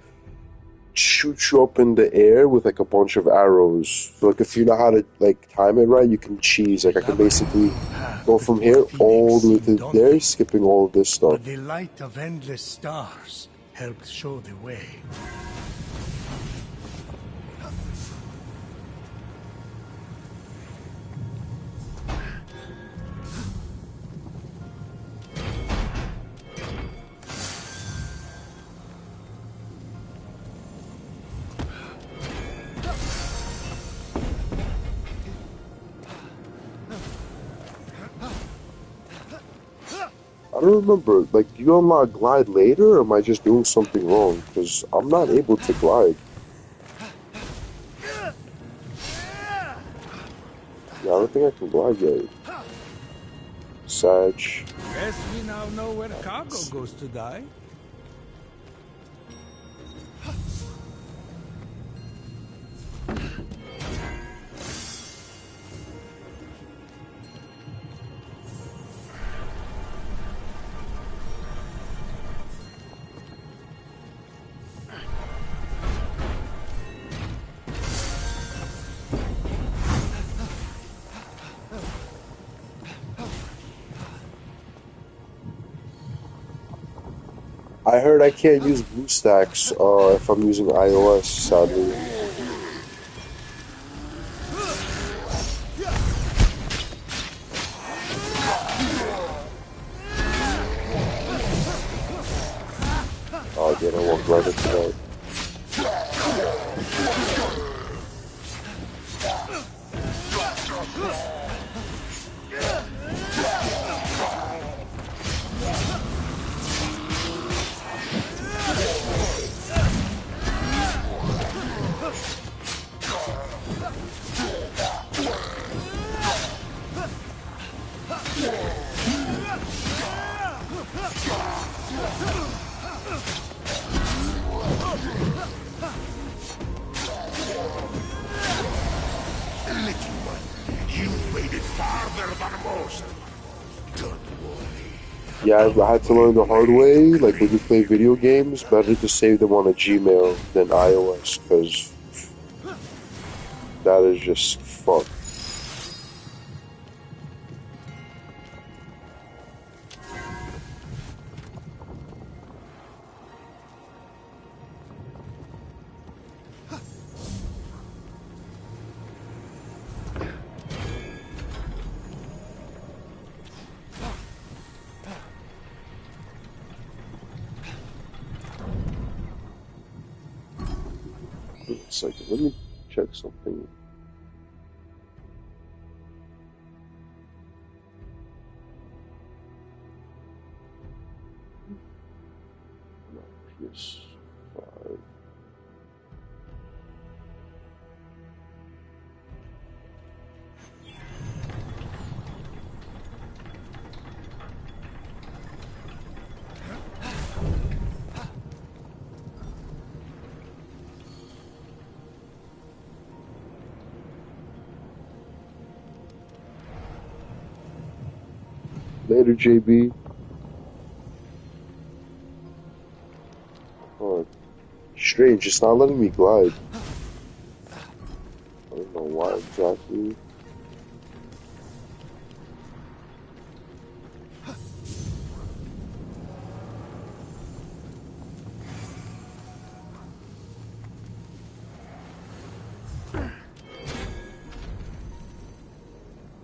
shoots you up in the air with like a bunch of arrows. So like if you know how to like time it right, you can cheese. Like I can basically go from here all the way to there, skipping all of this stuff. But the light of endless stars helped show the way. I don't remember. Like, do you unlock glide later, or am I just doing something wrong? Because I'm not able to glide. Yeah, I don't think I can glide yet. Sag. Guess we now know where cargo goes to die. I heard I can't use BlueStacks if I'm using iOS, sadly. Oh, again, I walked right into that. Yeah, I had to learn the hard way. Like when you play video games, better to save them on a Gmail than iOS, because that is just fucked. Wait a second, let me check something. PS5. Later, JB. Oh, strange, it's not letting me glide. I don't know why exactly.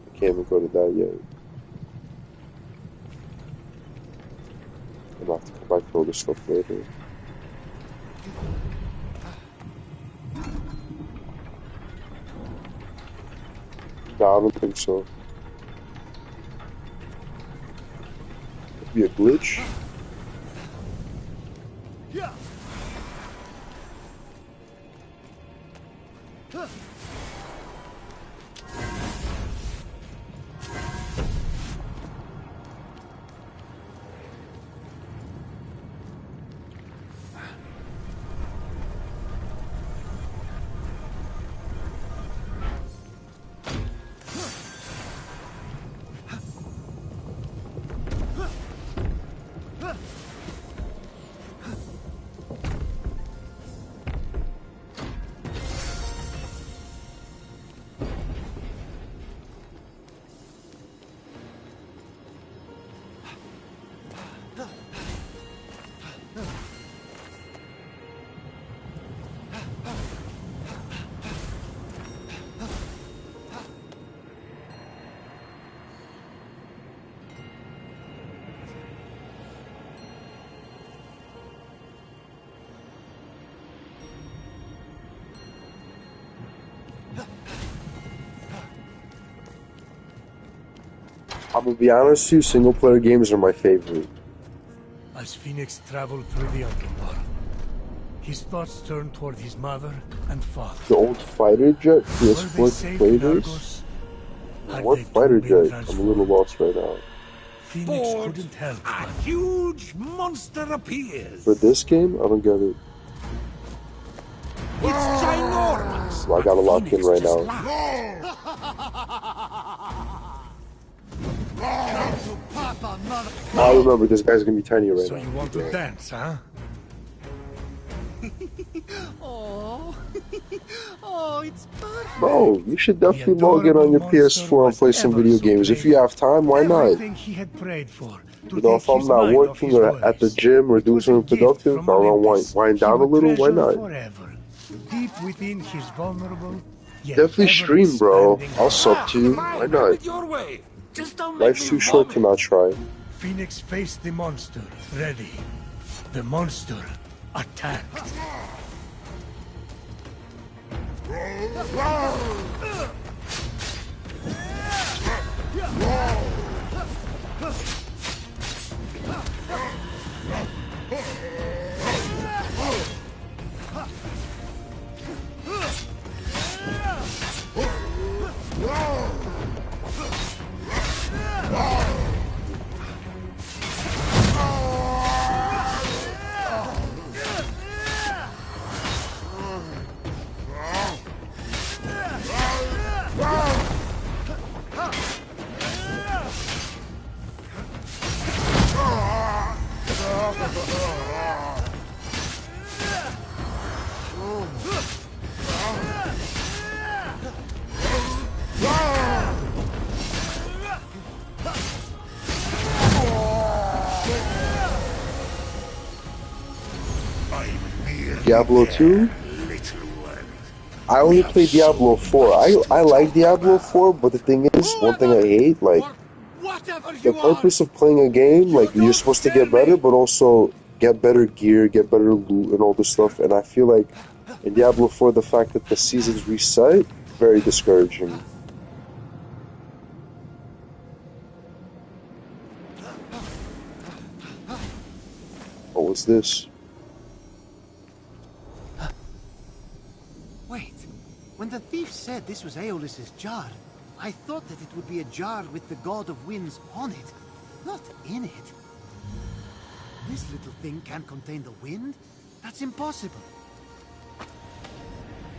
I can't even go to that yet. I'm gonna have to come back to all this stuff later. No, I don't think so. Could be a glitch. I'm gonna be honest with you, single player games are my favorite. As Fenyx traveled through the underworld, his thoughts turned toward his mother and father. The old fighter jet Were they PS4 to safe play in this? Argos? Had What they fighter too been jet? I'm a little transformed? lost right now. Fenyx Ford, couldn't help a but huge monster appears. For this game, I don't get it. It's ginormous. Well, I gotta but lock in Fenyx right just now. Papa, mother. I remember this guy's gonna be tiny right So now. you want to dance, huh? Oh, oh, it's perfect. Bro, you should The definitely log in on adorable your monster PS4 and was play some ever video so games. If you playful. have time, why not? Everything he had prayed for to You know, take if I'm his not mind off working his or at the worries. gym or It doing was a something gift productive, from or I want Olympus to wind he down a would little, why treasure not? forever, deep within his vulnerable yet Definitely ever stream, bro. expanding I'll heart. sub to you. Why Fine, have not? it your way. Just don't make Life's me too short to vomit. not try. Fenyx faced the monster, ready. The monster attacked. Diablo 2? I only played Diablo 4. I like Diablo 4, but the thing is, one thing I hate, like, Whatever the you are, purpose of playing a game, you like, you're don't supposed to scare get better, me. but also get better gear, get better loot, and all this stuff, and I feel like in Diablo 4, the fact that the seasons reset, very discouraging. What was this? Wait, when the thief said this was Aeolus's jar, I thought that it would be a jar with the god of winds on it, not in it. This little thing can't contain the wind? That's impossible.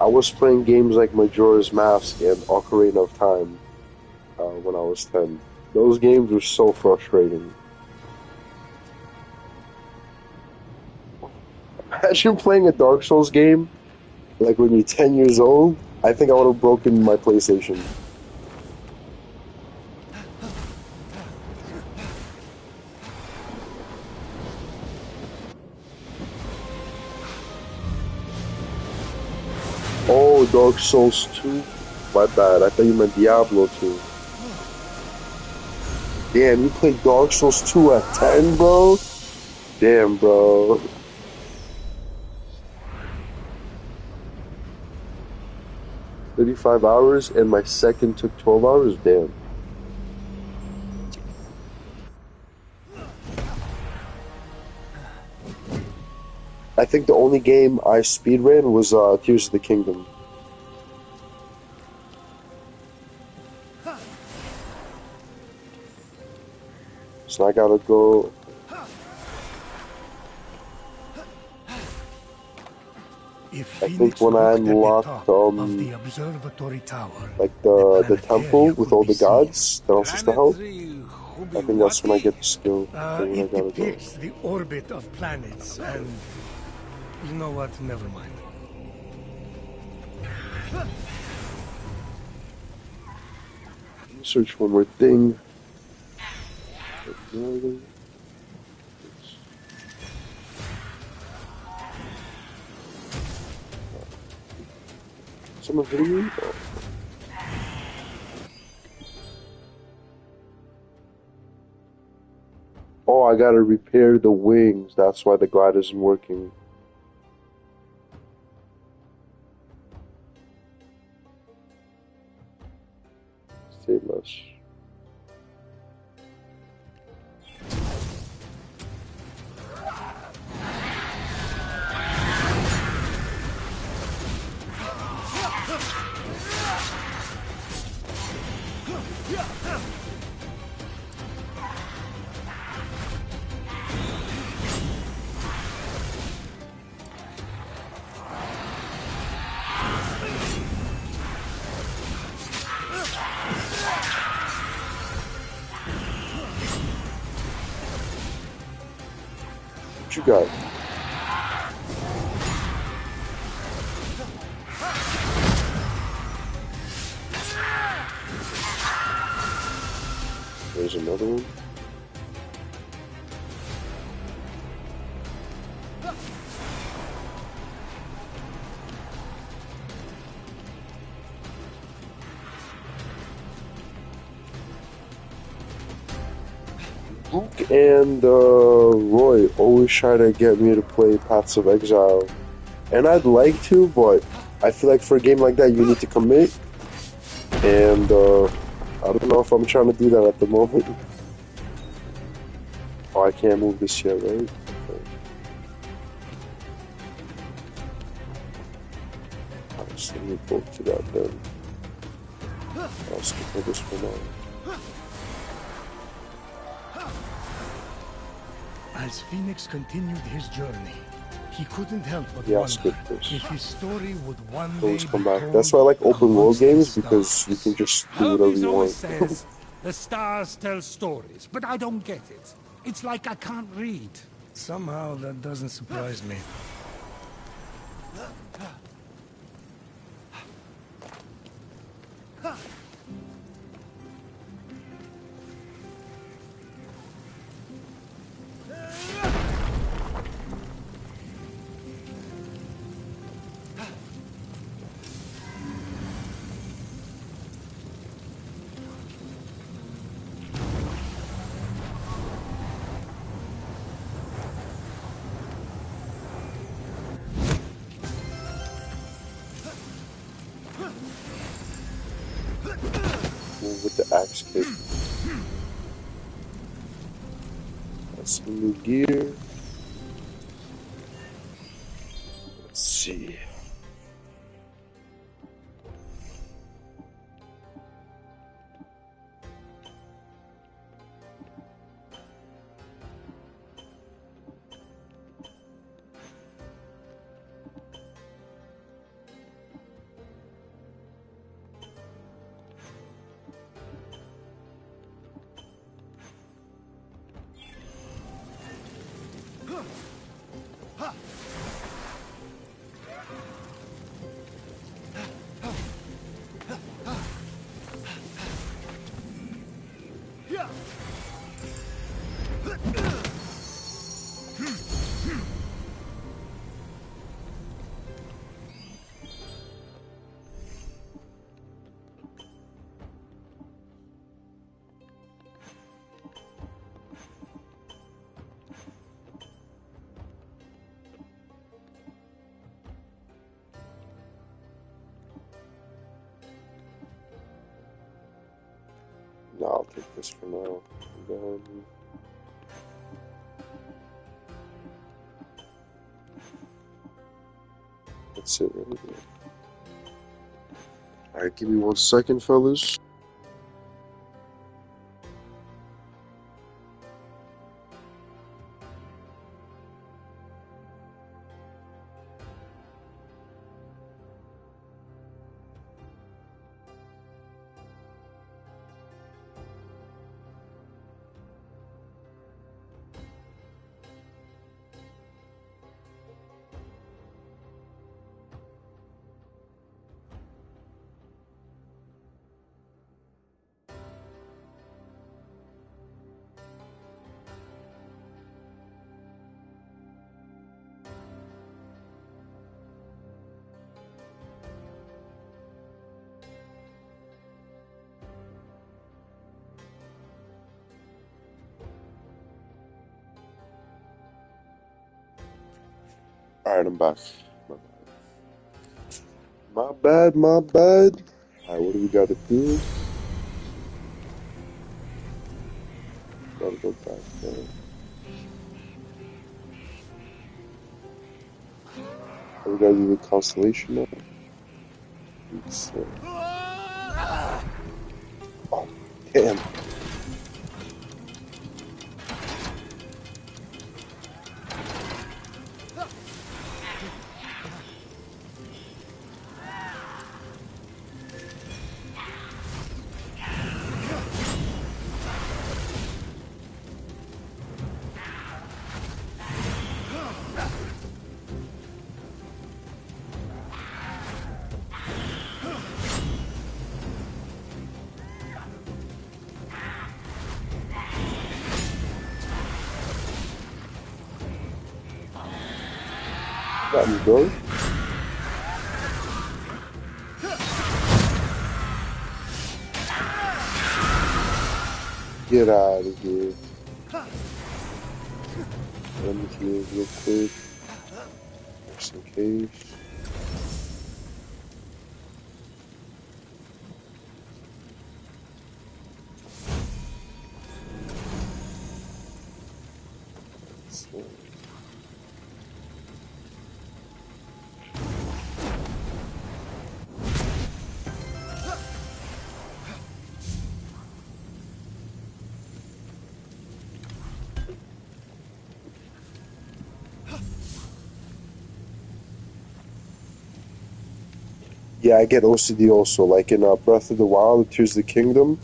I was playing games like Majora's Mask and Ocarina of Time when I was 10. Those games were so frustrating. Imagine playing a Dark Souls game like when you're 10 years old. I think I would have broken my PlayStation. Oh, Dark Souls 2? My bad, I thought you meant Diablo 2. Damn, you played Dark Souls 2 at 10, bro? Damn, bro. 35 hours, and my second took 12 hours? Damn. I think the only game I speedran was Tears of the Kingdom. So I gotta go. If I think Fenyx when I looked at the unlocked top of the observatory tower, like the temple planetarium with could all be the gods that I'm supposed to help, I think that's when I get the skill. Then I it gotta go. depicts the orbit of planets, and you know what? Never mind. Let me search one more thing. Someone hitting me? Oh. Oh, I gotta repair the wings. That's why the glide isn't working. Say less. What you got? There's another one. Luke and Roy always try to get me to play Paths of Exile. And I'd like to, but I feel like for a game like that you need to commit. And I don't know if I'm trying to do that at the moment. Oh, I can't move this yet, right? Okay. Alright, so let me go to that then. I'll skip this for now. As Fenyx continued his journey, he couldn't help but Yeah, wonder skip this. if his story would one Always day come be back. told That's why I like open world amongst the games, because you stars. can just do whatever Hermes you always want. says the stars tell stories, but I don't get it. It's like I can't read. Somehow that doesn't surprise me. Move with the axe kick. That's some new gear. Let's see. No, I'll take this for now. And then... That's it, right? Alright, give me 1 second, fellas. Alright, I'm back. My bad, my bad. Alright, what do we gotta do? Gotta go back there. We gotta do the constellation now. Oh, damn. Got me, bro. Get out of here. Let me heal real quick. Just in case. So. Yeah, I get OCD also. Like in Breath of the Wild, Tears of the Kingdom,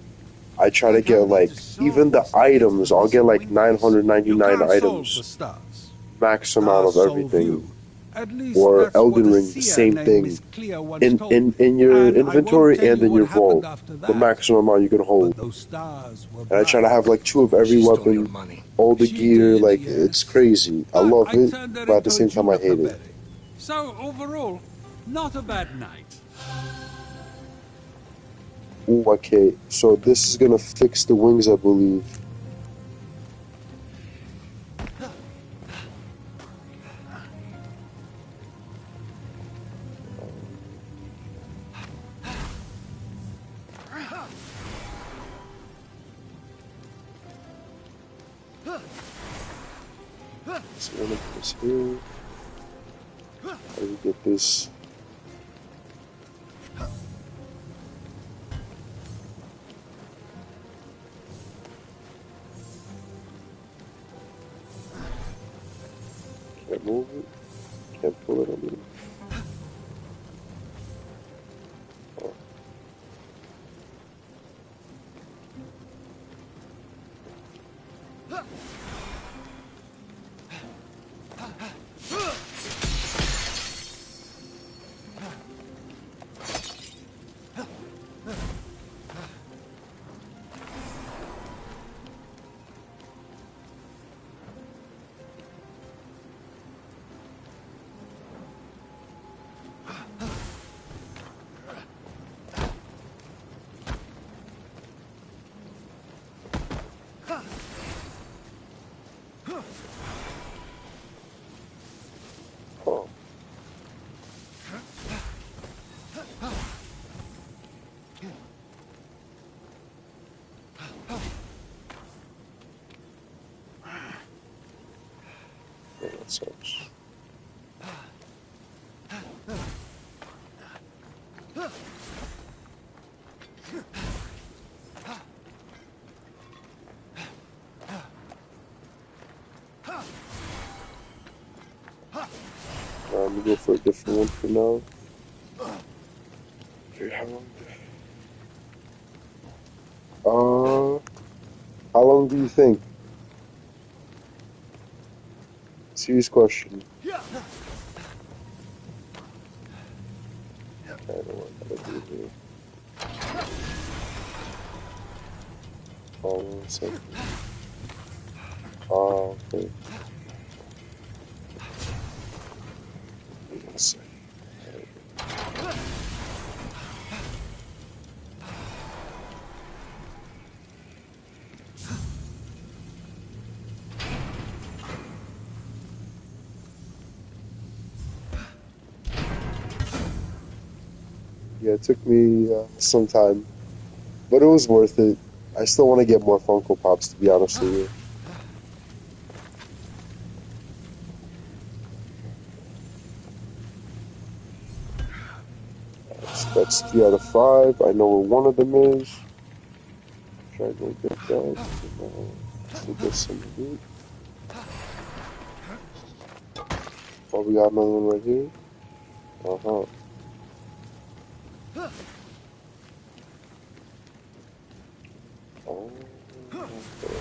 I try to get like even the items. I'll get like 999 items, max amount of everything. At least Or that's what Elden a Ring, the seer same named thing. Miss Clea once In told in me. in your And I won't inventory tell and you in what your happened vault, after the that. maximum amount you can hold. But those stars were And I try to bright. have like 2 of every She stole your weapon, money. all the She gear. did, Like it's yes. crazy. I But love I it, turned her but at the into a same time I juniper hate it. berry. So overall, not a bad night. Ooh, okay, so this is gonna fix the wings, I believe. So I'm gonna put this here. How do we get this? Can't move it. Can't pull it. I mean, oh. Oh. Yeah, that sucks. Let me go for a different one for now. Okay, how long do you think? Serious question. I don't know what I gotta do here. Oh, 1 second. Oh, okay. 1 second. Yeah, it took me some time, but it was worth it. I still want to get more Funko Pops, to be honest with you. So that's 3 out of 5. I know where one of them is. Try to go get that. To get some loot. Oh, we got another one right here. Uh-huh. Oh, okay.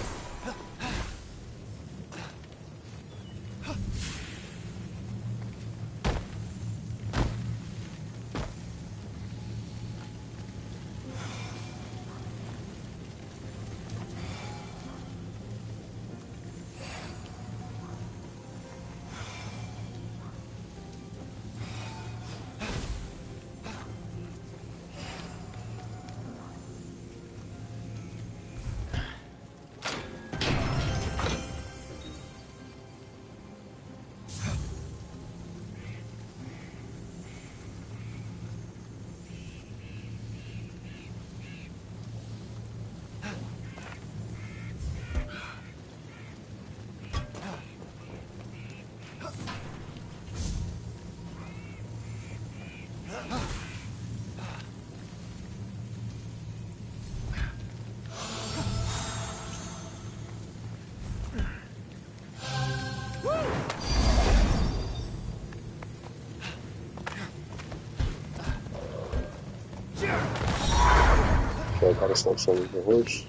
Okay, I gotta start selling the horse.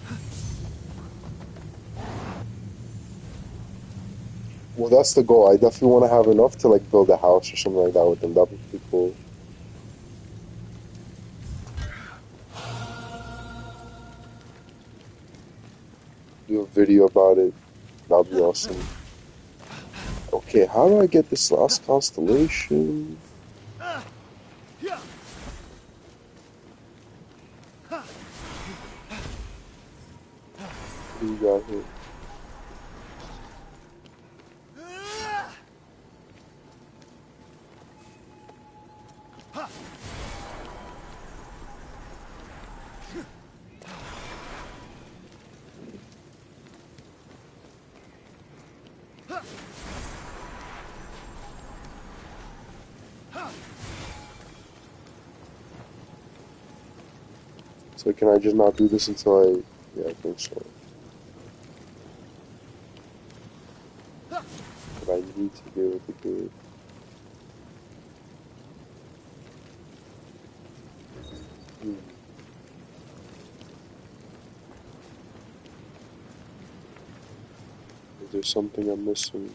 Well, that's the goal. I definitely want to have enough to like build a house or something like that with them. That'd be pretty cool. Do a video about it. That'd be awesome. Okay, how do I get this last constellation? What do you got here? So can I just not do this until I... Yeah, I think so. But I need to be able to do it. Is there something I'm missing?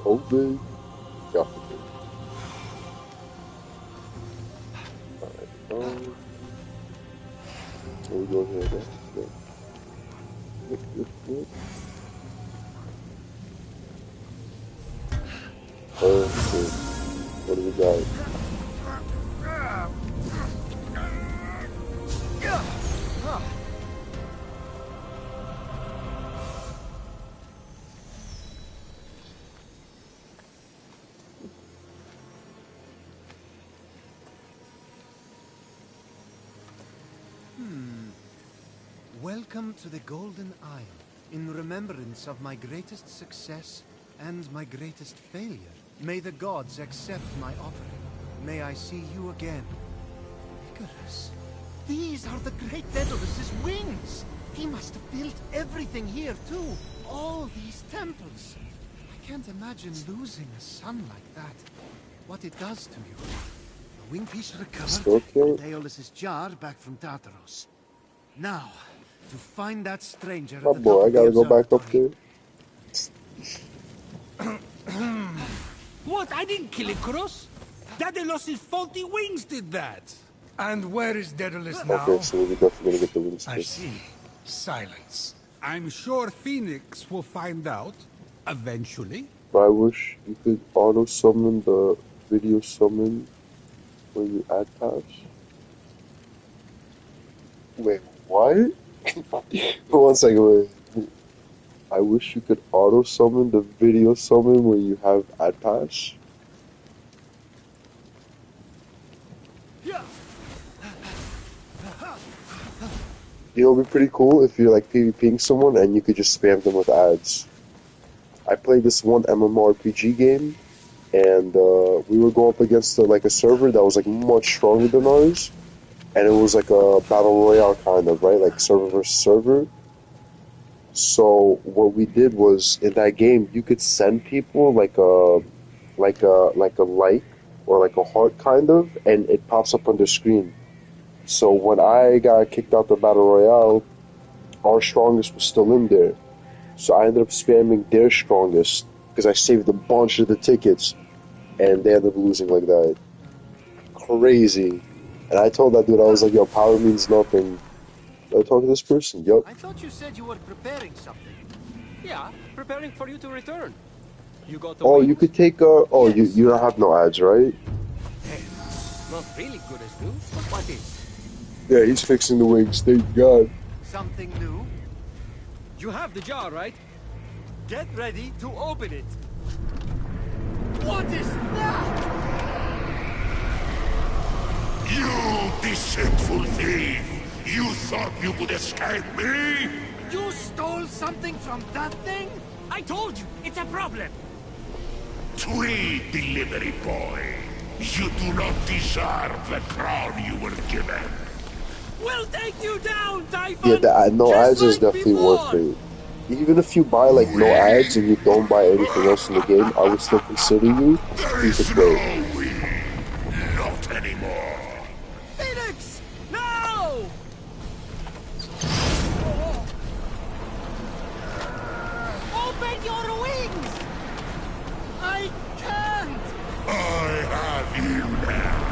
Open. Yeah. Alright, what we go here? Good. Okay. What do we got? Welcome to the Golden Isle, in remembrance of my greatest success and my greatest failure. May the gods accept my offering. May I see you again. Icarus, these are the great Daedalus's wings! He must have built everything here too. All these temples. I can't imagine losing a son like that. What it does to you. The wing piece recovered, and Daedalus's jar back from Tartaros. Now, to find that stranger at Oh the boy, top I of the gotta go back up there. What? I didn't kill Icarus. Daedalus' faulty wings did that. And where is Daedalus now? Okay, so we're definitely gonna get the wings I first. see. Silence. I'm sure Fenyx will find out eventually. But I wish you could auto summon the video summon when you add tabs. Wait, what? 1 second, wait. I wish you could auto summon the video summon when you have ad pass. You know, it'd be pretty cool if you're like PvPing someone and you could just spam them with ads. I played this one MMORPG game, and we were going up against like a server that was like much stronger than ours. and it was like a battle royale kind of, right? Like server versus server. So what we did was in that game you could send people like a like or like a heart kind of, and it pops up on the screen. So when I got kicked out the battle royale, our strongest was still in there. So I ended up spamming their strongest because I saved a bunch of the tickets, and they ended up losing like that. Crazy. And I told that dude, I was like, yo, power means nothing. I talked to this person, yup. I thought you said you were preparing something. Yeah, preparing for you to return. You got the Oh, you wings? could take oh, Yes. you don't have no ads, right? Hey, not really good as new, but what is? Yeah, he's fixing the wings, thank God. Something new? You have the jar, right? Get ready to open it. What is that? You deceitful thief! You thought you could escape me? You stole something from that thing? I told you, it's a problem. Tweed delivery boy! You do not deserve the crown you were given. We'll take you down, Yeah, Typhon! the no Just ads is like definitely worth before. it. Even if you buy like no ads and you don't buy anything else in the game, I would still consider you There free to is play. no we. Not anymore. Fenyx! No! Open your wings! I can't! I have you now.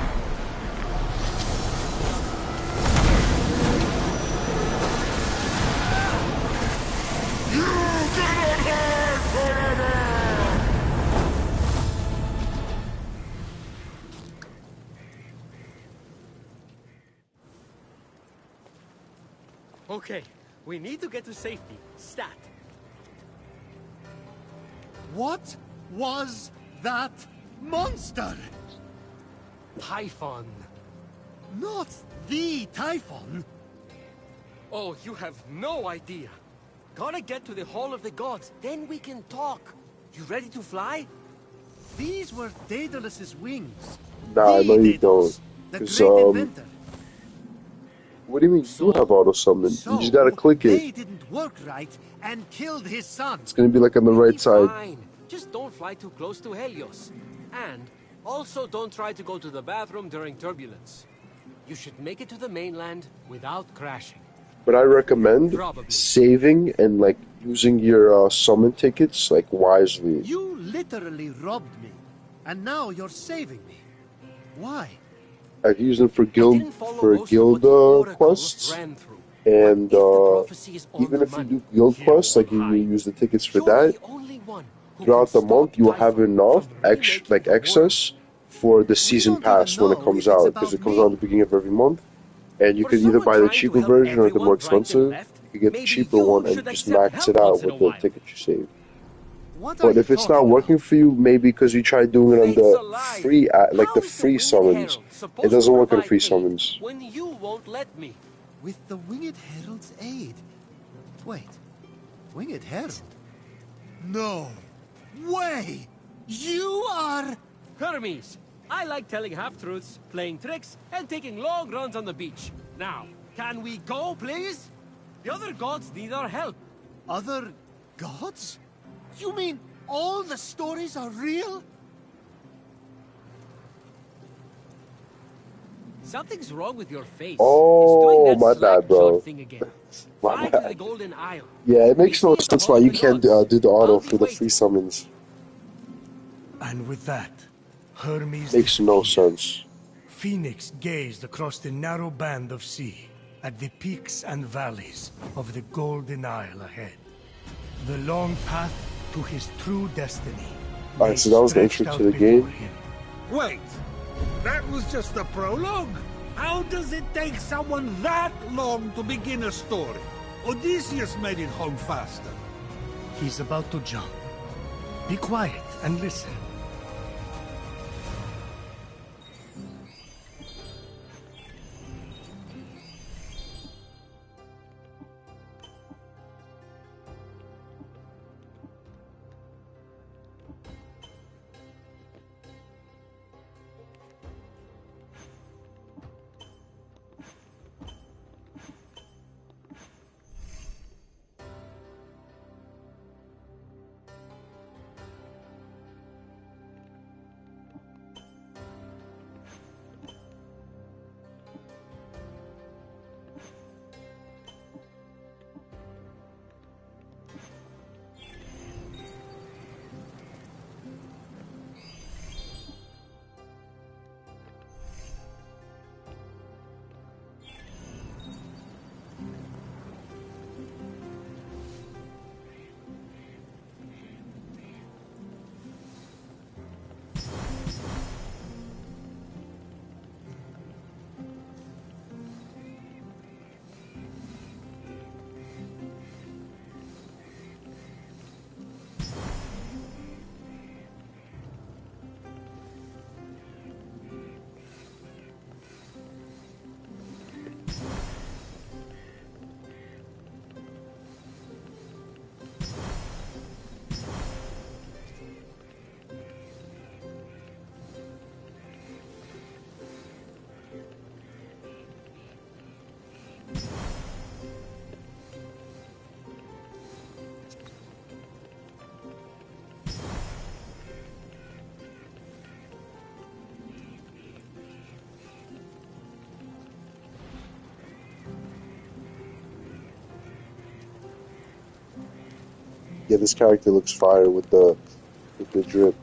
You cannot hide forever! Okay, we need to get to safety. Stat. What was that monster? Typhon. Not the Typhon. Oh, you have no idea. Gotta get to the Hall of the Gods, then we can talk. You ready to fly? These were Daedalus's wings. Nah, I know you Daedalus, don't. the Cause great inventor. what do you mean you do have auto summon? You just gotta click it. They didn't work right and killed his son. It's gonna be like on the You'll right be side. fine. Just don't fly too close to Helios. And also don't try to go to the bathroom during turbulence. You should make it to the mainland without crashing. But I recommend Probably. saving and like using your summon tickets like wisely. You literally robbed me. And now you're saving me. Why? I've used them for I guild didn't follow most of what guild the Oracle quests, ran through. and But if the prophecy is on even the if you money, do guild here quests, like you high, use the tickets for you're that. the only one who Throughout can the month, stop you will have Typhon enough from ex remaking like the world. excess for the We season don't even pass when it know comes if it's out, because about it comes out at me. the beginning of every month. And you For could either someone buy the trying to cheaper help version or the more everyone right and expensive. left, You could get the maybe cheaper you one and should just accept max help it out once in a with the while. tickets you save. What are But you if it's not talking working about? for you, maybe because you tried doing it on Fate's the alive. free, like the How is the free Winged summons, Herald it supposed to doesn't work on provide free aid summons. when you won't let me? With the Winged Herald's aid. Wait. Winged Herald? No. Way! You are... Hermes, I like telling half-truths, playing tricks, and taking long runs on the beach. Now, can we go, please? The other gods need our help. Other gods? You mean all the stories are real? Something's wrong with your face. Oh, it's doing that my slack bad, bro. jog thing again. My Fly to the bad. Golden Isle. Yeah, it makes Meet me no at the sense Hall why of you the can't Gods. do the auto I'll be for the free waiting. summons. And with that, Hermes Makes no disappeared. sense. Fenyx gazed across the narrow band of sea, at the peaks and valleys of the Golden Isle ahead. The long path to his true destiny lay Alright, so that was the stretched intro out to the before game. him. Wait, that was just the prologue? How does it take someone that long to begin a story? Odysseus made it home faster. He's about to jump. Be quiet and listen. Yeah, this character looks fire with the drip.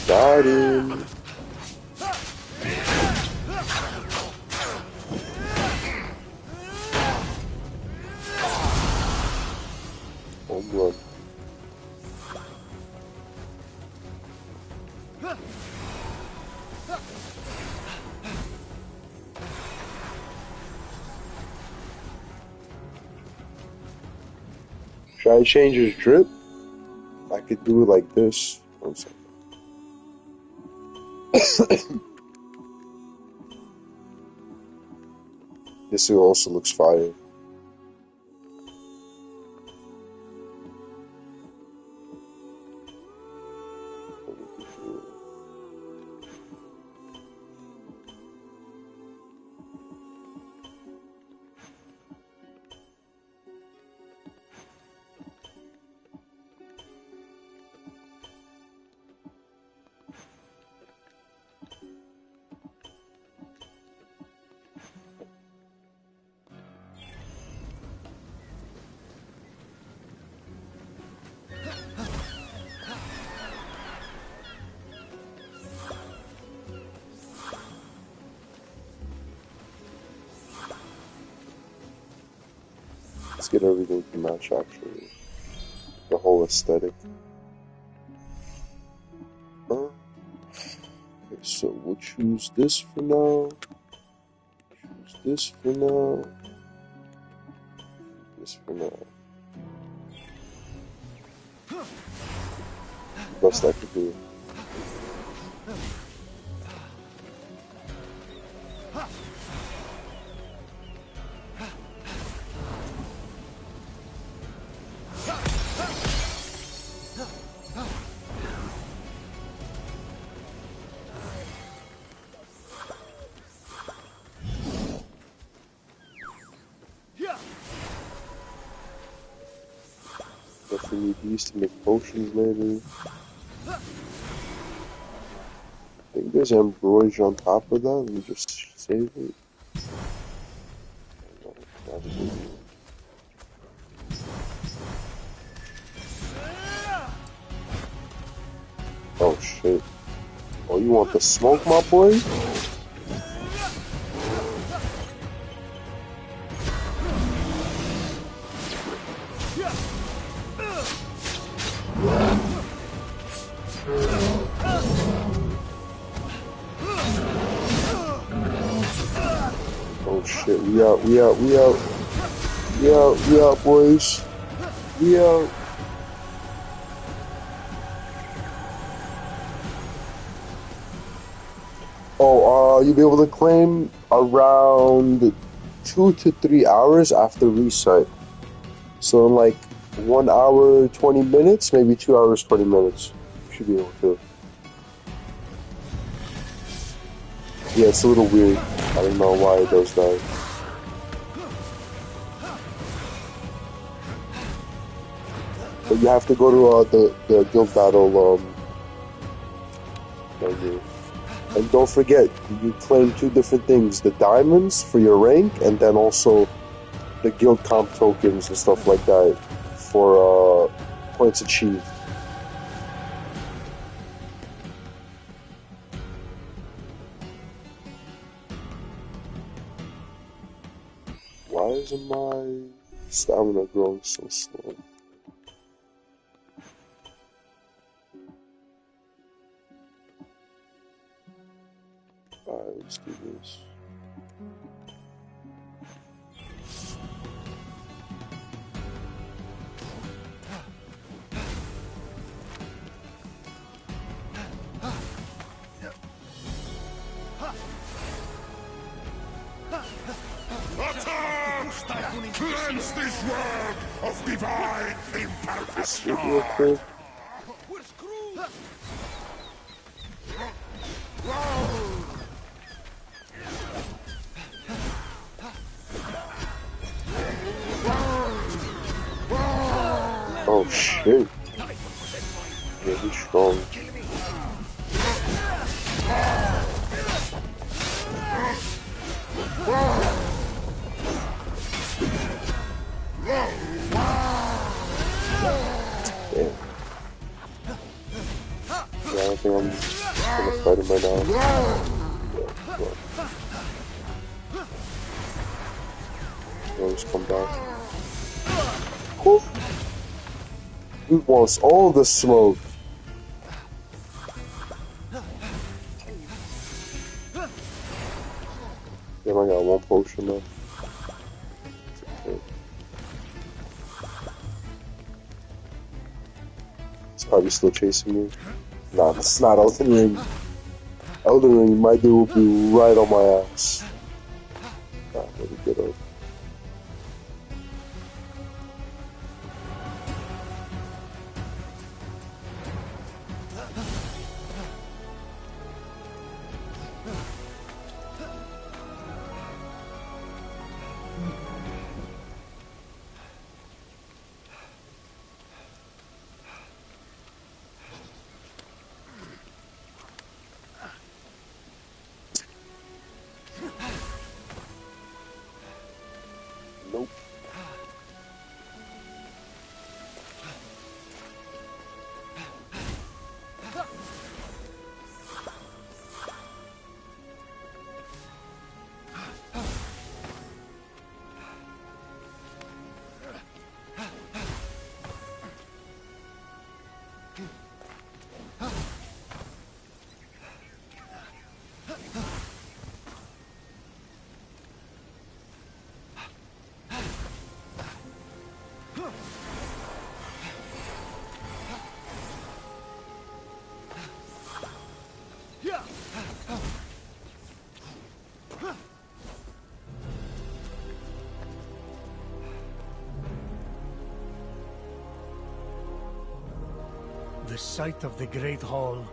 Got him. Home run. Should I change his drip? I could do it like this. One second. This also looks fire. Let's get everything to match actually. The whole aesthetic. Okay, so we'll choose this for now. Choose this for now. This for now. Best I could do. Definitely need these to make potions later. I think there's embroidery on top of that. Let me just save it. Oh shit. Oh, you want the smoke, my boy? Oh shit, we out, boys. We out. Oh, you'll be able to claim around 2 to 3 hours after reset. So in like 1 hour, 20 minutes, maybe 2 hours, 20 minutes. You should be able to. Yeah, it's a little weird. I don't know why it does that. But you have to go to the guild battle menu. And don't forget, you claim 2 different things. The diamonds for your rank, and then also the guild comp tokens and stuff like that for points achieved. Why isn't my stamina growing so slow? Alright, let's do this. Cleanse this world of divine imperfection! Real quick. We're screwed! Oh shit. Really strong. Damn. Yeah, I think I'm gonna fight him right now. I'll just come back. Whew. He wants all the smoke. Damn, I got one potion left. Okay. It's probably still chasing me. Nah, it's not Elden Ring. Elden Ring, my dude will be right on my ass. Nah, let me get up. Nope. The sight of the Great Hall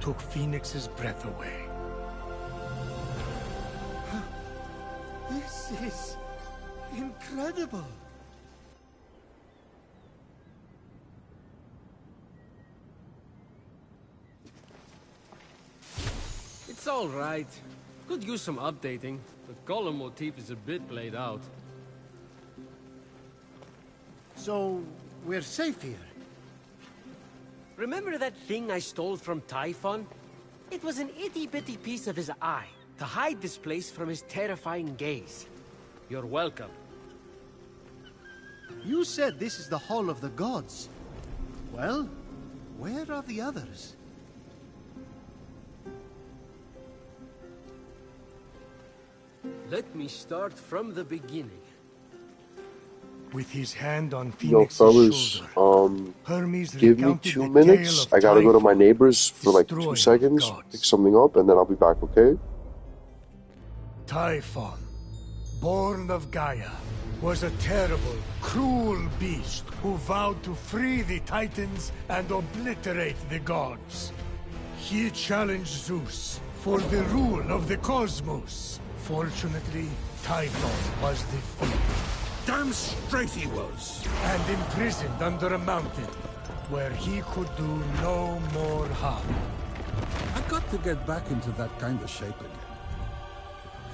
took Fenyx's breath away. This is incredible. It's all right. Could use some updating. The column motif is a bit played out. So, we're safe here. Remember that thing I stole from Typhon? It was an itty-bitty piece of his eye, to hide this place from his terrifying gaze. You're welcome. You said this is the Hall of the Gods. Well, where are the others? Let me start from the beginning. With his hand on Yo, Fenyx's fellas, shoulder, Hermes give me recounted 2 the minutes. tale of I gotta go to my Typhon, neighbor's for like 2 destroyer of seconds, gods. pick something up, and then I'll be back, okay? Typhon, born of Gaia, was a terrible, cruel beast who vowed to free the Titans and obliterate the gods. He challenged Zeus for the rule of the cosmos. Fortunately, Typhon was defeated. Damn straight he was. And imprisoned under a mountain, where he could do no more harm. I got to get back into that kind of shape again.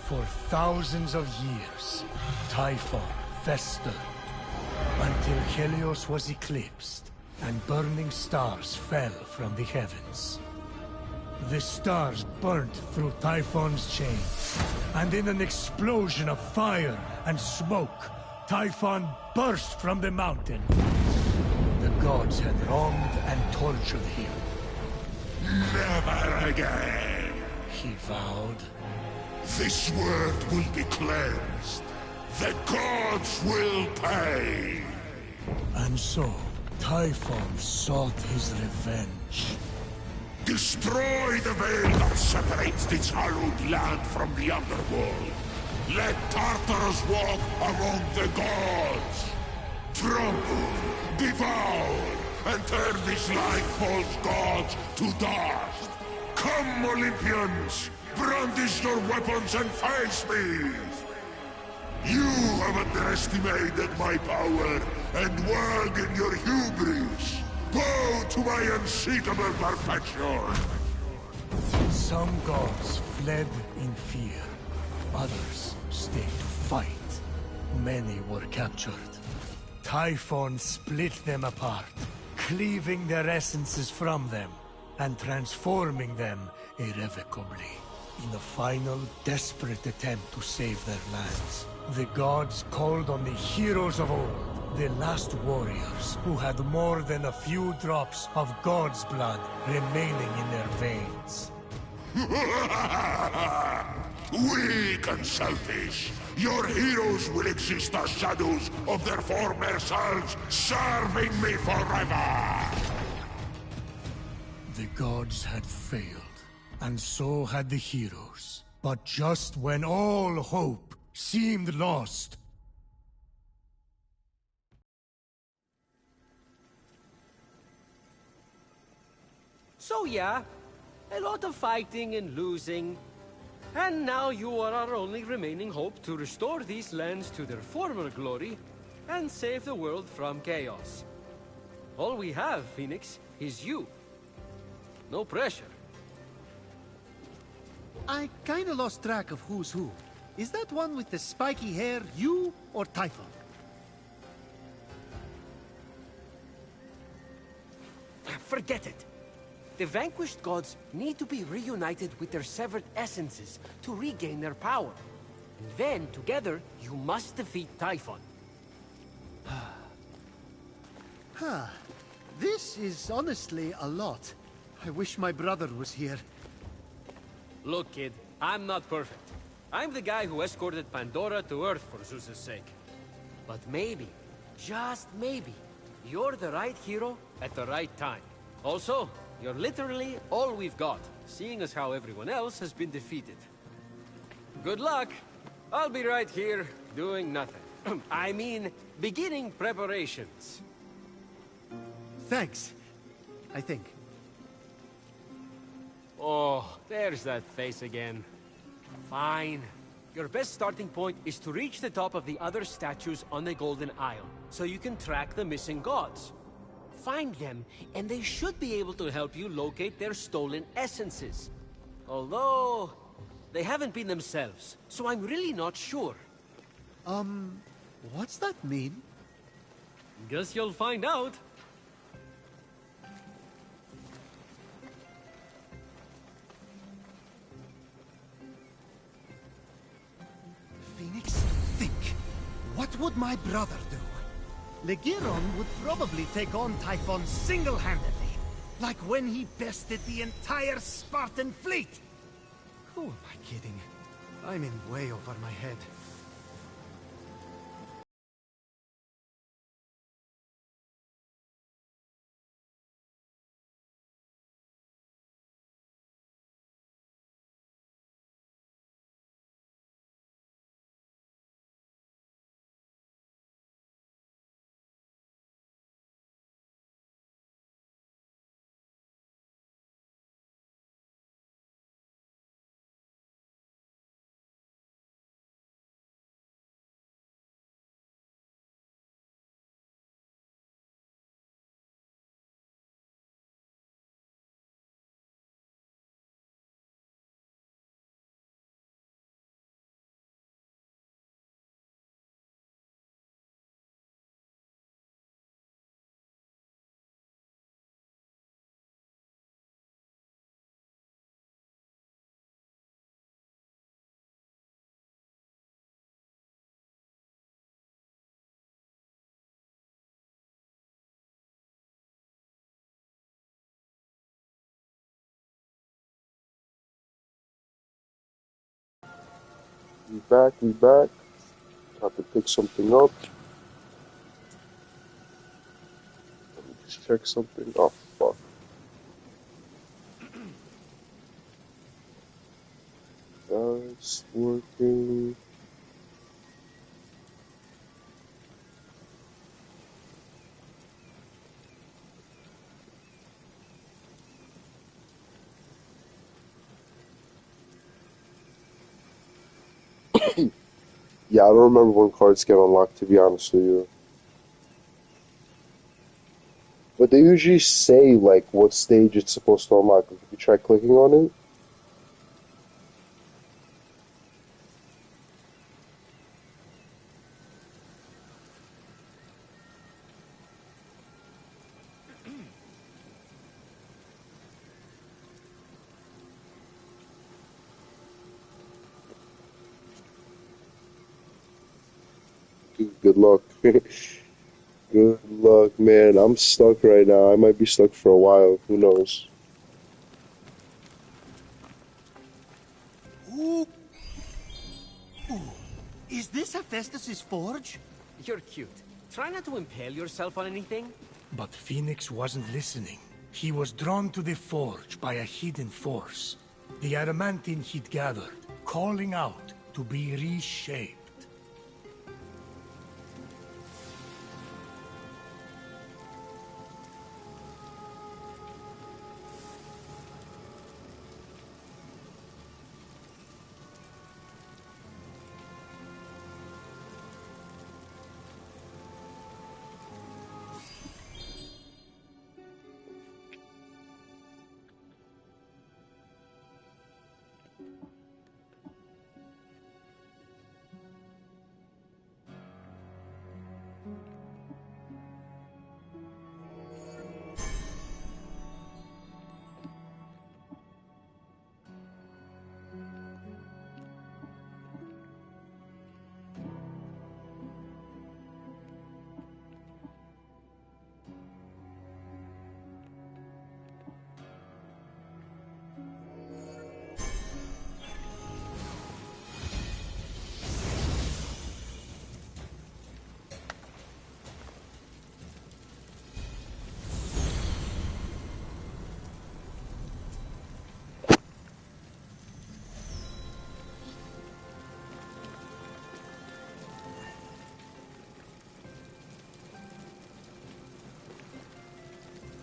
For thousands of years, Typhon festered, until Helios was eclipsed, and burning stars fell from the heavens. The stars burnt through Typhon's chain, and in an explosion of fire and smoke, Typhon burst from the mountain. The gods had wronged and tortured him. Never again! He vowed. This world will be cleansed. The gods will pay! And so, Typhon sought his revenge. Destroy the veil that separates this hallowed land from the underworld. Let Tartarus walk among the gods. Trample, devour, and turn these life false gods to dust. Come, Olympians! Brandish your weapons and face me! You have underestimated my power and work in your hubris. Bow to my unseatable perfection! Some gods fled in fear. Others stayed to fight. Many were captured. Typhon split them apart, cleaving their essences from them, and transforming them irrevocably. In a final, desperate attempt to save their lands, the gods called on the heroes of old, the last warriors who had more than a few drops of God's blood remaining in their veins. Weak and selfish, your heroes will exist as shadows of their former selves, serving me forever! The gods had failed, and so had the heroes. But just when all hope seemed lost, So yeah, a lot of fighting and losing. And now you are our only remaining hope to restore these lands to their former glory and save the world from chaos. All we have, Fenyx, is you. No pressure. I kinda lost track of who's who. Is that one with the spiky hair you or Typhon? Forget it. The vanquished gods need to be reunited with their severed essences to regain their power. And then, together, you must defeat Typhon. Huh. This is honestly a lot. I wish my brother was here. Look, kid, I'm not perfect. I'm the guy who escorted Pandora to Earth for Zeus's sake. But maybe, just maybe, you're the right hero at the right time. Also, you're literally all we've got, seeing as how everyone else has been defeated. Good luck. I'll be right here, doing nothing. I mean, beginning preparations. Thanks. I think. Oh, there's that face again. Fine. Your best starting point is to reach the top of the other statues on the Golden Isle, so you can track the missing gods. Find them, and they should be able to help you locate their stolen essences. Although, they haven't been themselves, so I'm really not sure. What's that mean? Guess you'll find out. Fenyx, think. What would my brother do? Legiron would probably take on Typhon single-handedly, like when he bested the entire Spartan fleet. Who am I kidding? I'm in way over my head. We back, we back. Have to pick something up. Let me just check something. Oh, fuck. That's working. Yeah, I don't remember when cards get unlocked, to be honest with you. But they usually say, like, what stage it's supposed to unlock. If you try clicking on it, good luck. Good luck, man. I'm stuck right now. I might be stuck for a while. Who knows? Ooh. Is this Hephaestus's forge? You're cute. Try not to impale yourself on anything. But Fenyx wasn't listening. He was drawn to the forge by a hidden force. The adamantine he'd gathered, calling out to be reshaped.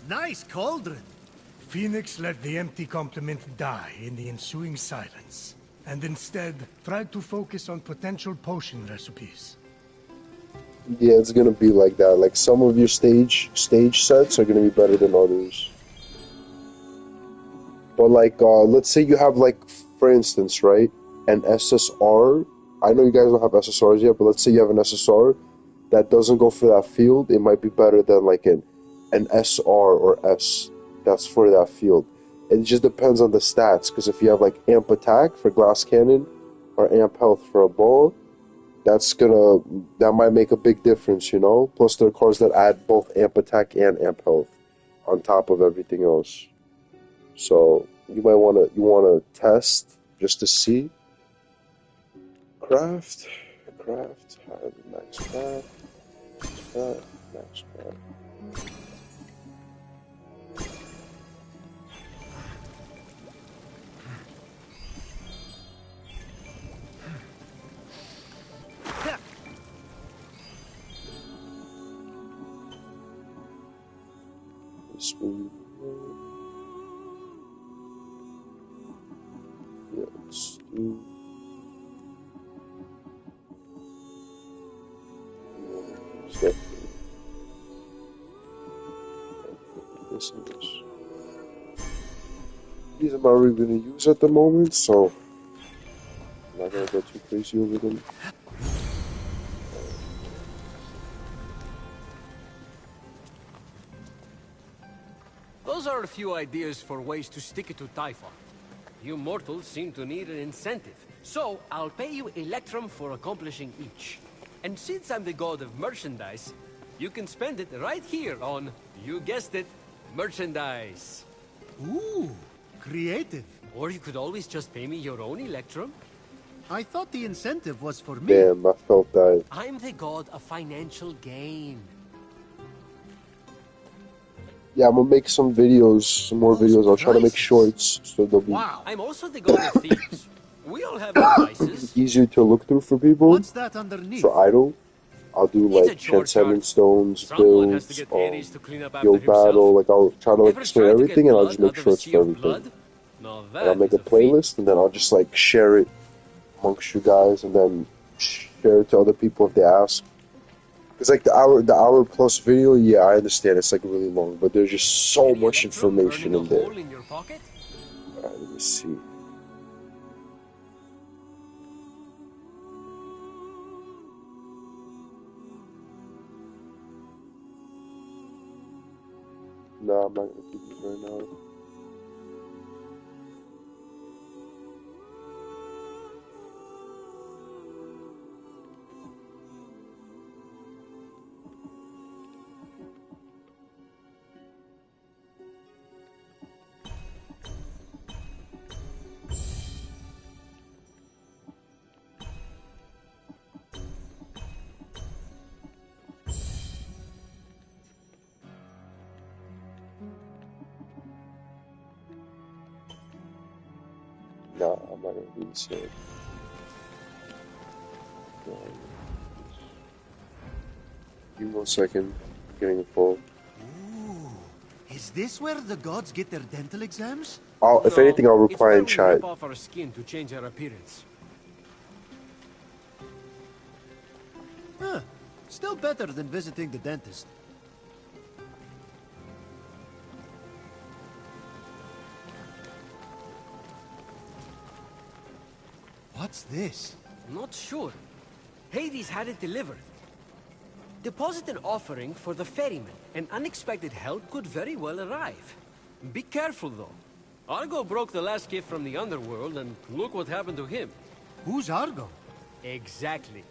Nice cauldron. Fenyx let the empty compliment die in the ensuing silence, and instead tried to focus on potential potion recipes. Yeah, it's gonna be like that. Like, some of your stage sets are gonna be better than others. But like, let's say you have, like, for instance, right, an SSR. I know you guys don't have SSRs yet, but let's say you have an SSR that doesn't go for that field. It might be better than like an SR or S that's for that field. It just depends on the stats. Because if you have like amp attack for glass cannon or amp health for a bow, that might make a big difference, you know. Plus, there are cards that add both amp attack and amp health on top of everything else. So you wanna test just to see. Craft, max craft, max craft. This one, yeah, let's do. Step this and this. These I'm not really gonna use at the moment, so I'm not gonna go too crazy over them. Those are a few ideas for ways to stick it to Typhon. You mortals seem to need an incentive, so I'll pay you Electrum for accomplishing each. And since I'm the god of merchandise, you can spend it right here on, you guessed it, merchandise. Ooh, creative. Or you could always just pay me your own Electrum. I thought the incentive was for me. Damn, I felt that. I'm the god of financial gain. Yeah, I'm gonna make some videos, some more Those videos. I'll try to make prices. shorts so they'll be Wow. I'm also the god of thieves. We all have our vices. easier to look through for people. What's that underneath? For idle, I'll do It's like a chore transcendent chart. stones, Someone has to builds, get Ares to clean up after guild himself. battle. Like I'll try to like Ever explain tried to everything, get and I'll blood just make out of a shorts sea for of everything. blood? No, Like I'll that make is a a feat. playlist, and then I'll just like share it amongst you guys, and then share it to other people if they ask. It's like the hour plus video. Yeah, I understand it's like really long, but there's just so Any much electrum information burning in a there. hole in your pocket? Alright, let me see. No, I'm not gonna keep this right now. No, I'm not gonna do this yet. No. Give me 1 second. I'm getting a phone. Ooh. Is this where the gods get their dental exams? If No, anything, I'll it's reply where in we chat. rip off our skin to change our appearance. Huh. Still better than visiting the dentist. What's this? Not sure. Hades had it delivered. Deposit an offering for the ferryman. An unexpected help could very well arrive. Be careful, though. Argo broke the last gift from the underworld, and look what happened to him. Who's Argo? Exactly.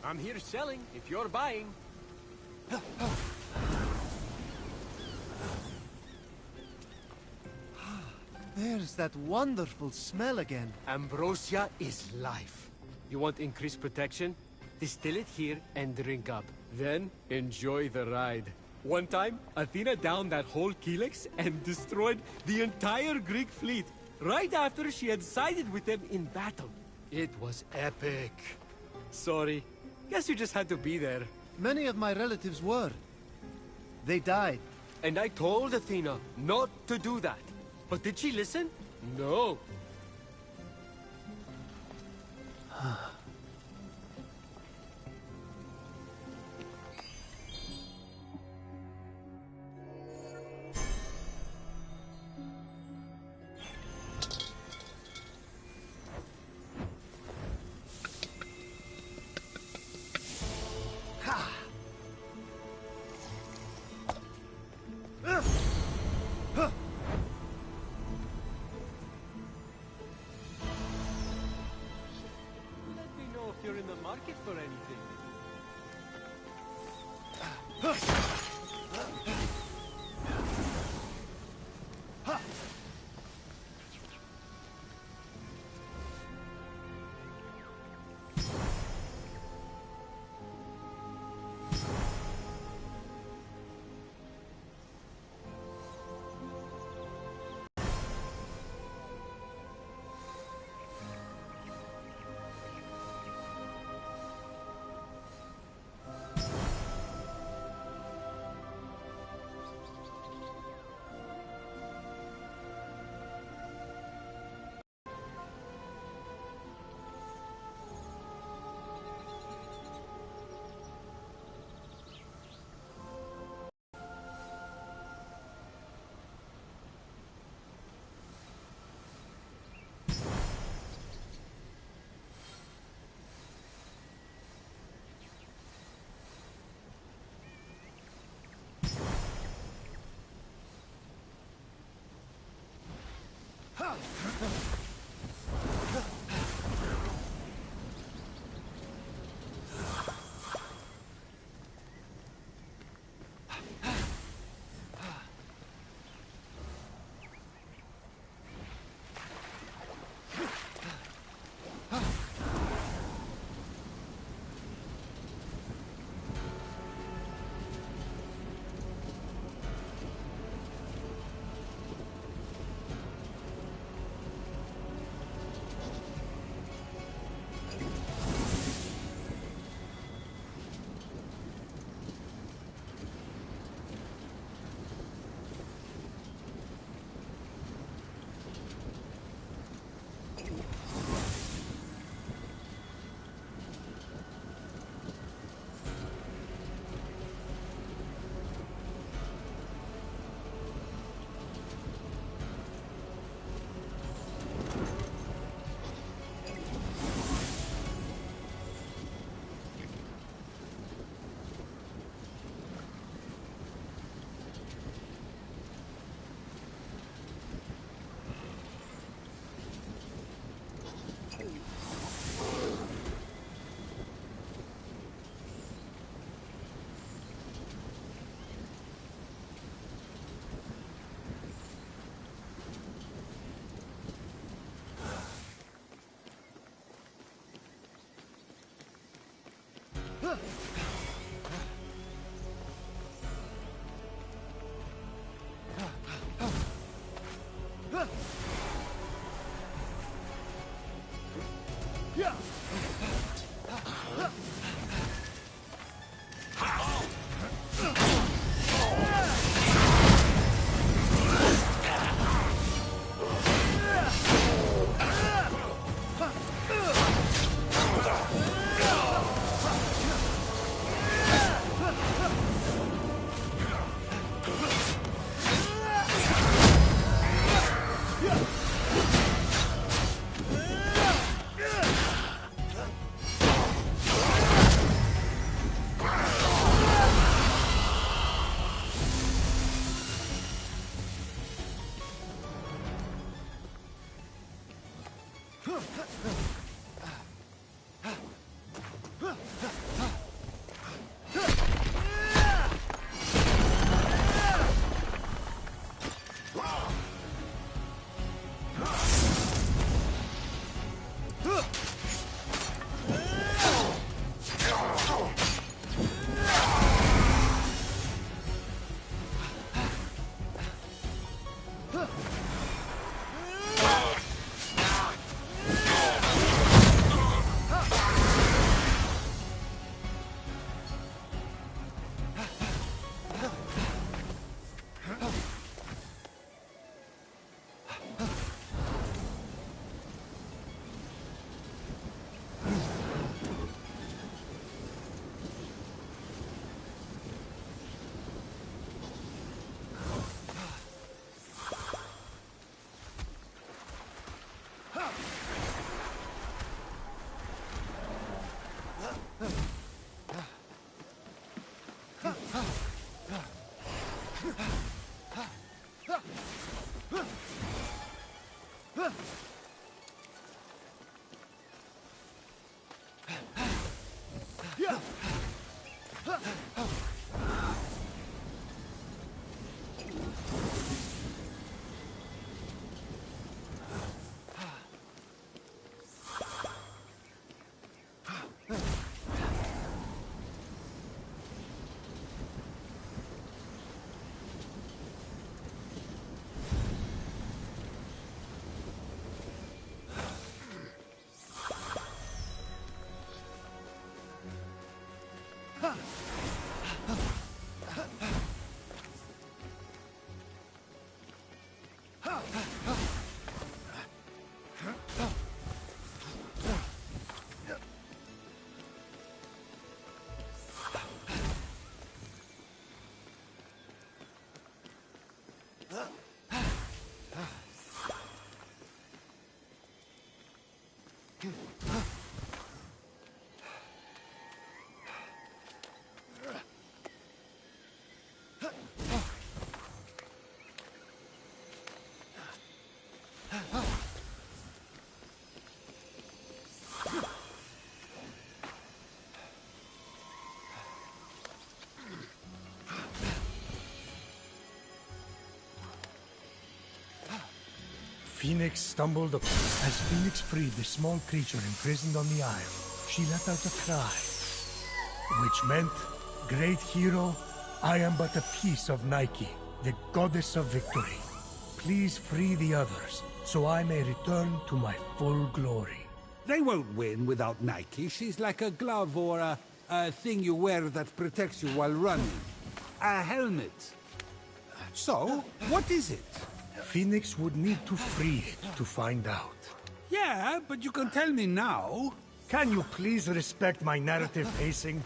I'm here selling, if you're buying. There's that wonderful smell again. Ambrosia is life. You want increased protection? Distill it here and drink up. Then, enjoy the ride. One time, Athena downed that whole Helix and destroyed the entire Greek fleet, right after she had sided with them in battle. It was epic. Sorry. Guess you just had to be there. Many of my relatives were. They died. And I told Athena not to do that. But did she listen? No. You're in the market for anything. Fenyx stumbled upon. As Fenyx freed the small creature imprisoned on the isle, she let out a cry, which meant, "Great hero, I am but a piece of Nike, the goddess of victory. Please free the others, so I may return to my full glory." They won't win without Nike. She's like a glove or a thing you wear that protects you while running. A helmet. So, what is it? Fenyx would need to free it to find out. Yeah, but you can tell me now. Can you please respect my narrative pacing?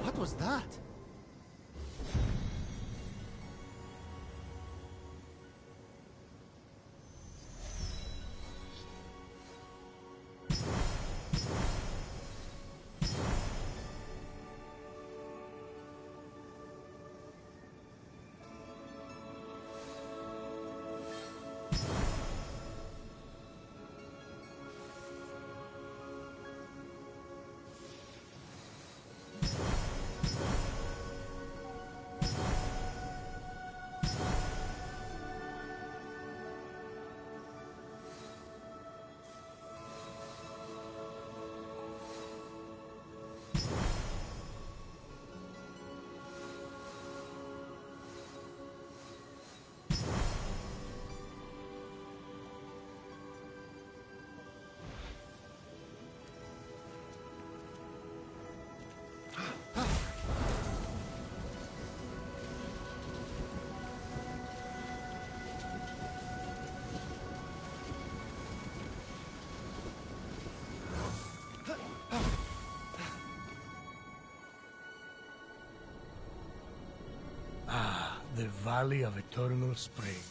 What was that? The Valley of Eternal Spring.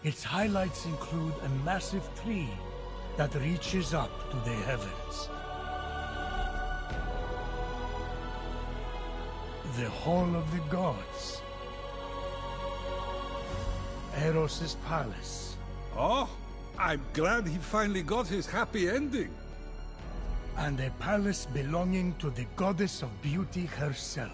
Its highlights include a massive tree that reaches up to the heavens. The Hall of the Gods. Eros' palace. Oh, I'm glad he finally got his happy ending. And a palace belonging to the goddess of beauty herself.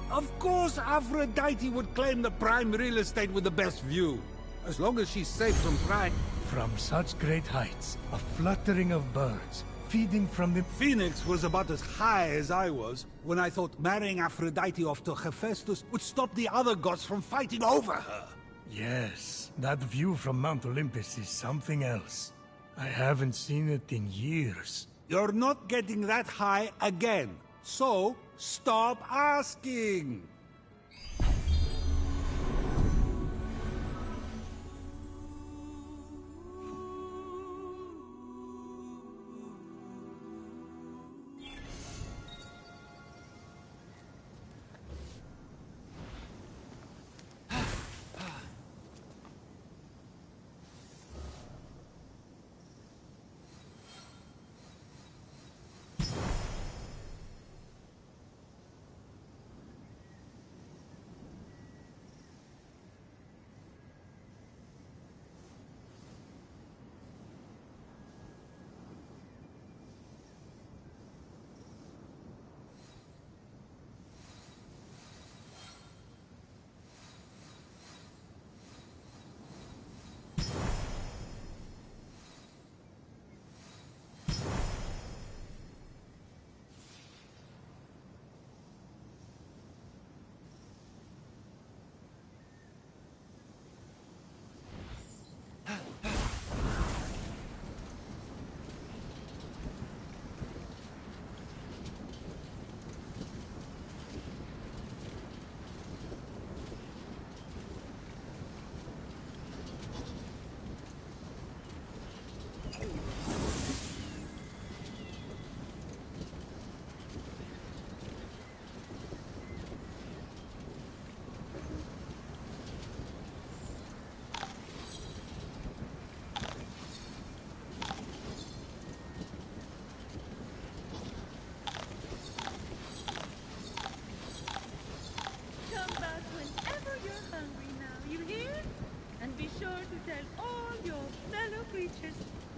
Of course Aphrodite would claim the prime real estate with the best view. As long as she's safe from prying. From such great heights, a fluttering of birds, feeding from the... Fenyx was about as high as I was when I thought marrying Aphrodite off to Hephaestus would stop the other gods from fighting over her. Yes, that view from Mount Olympus is something else. I haven't seen it in years. You're not getting that high again, so stop asking!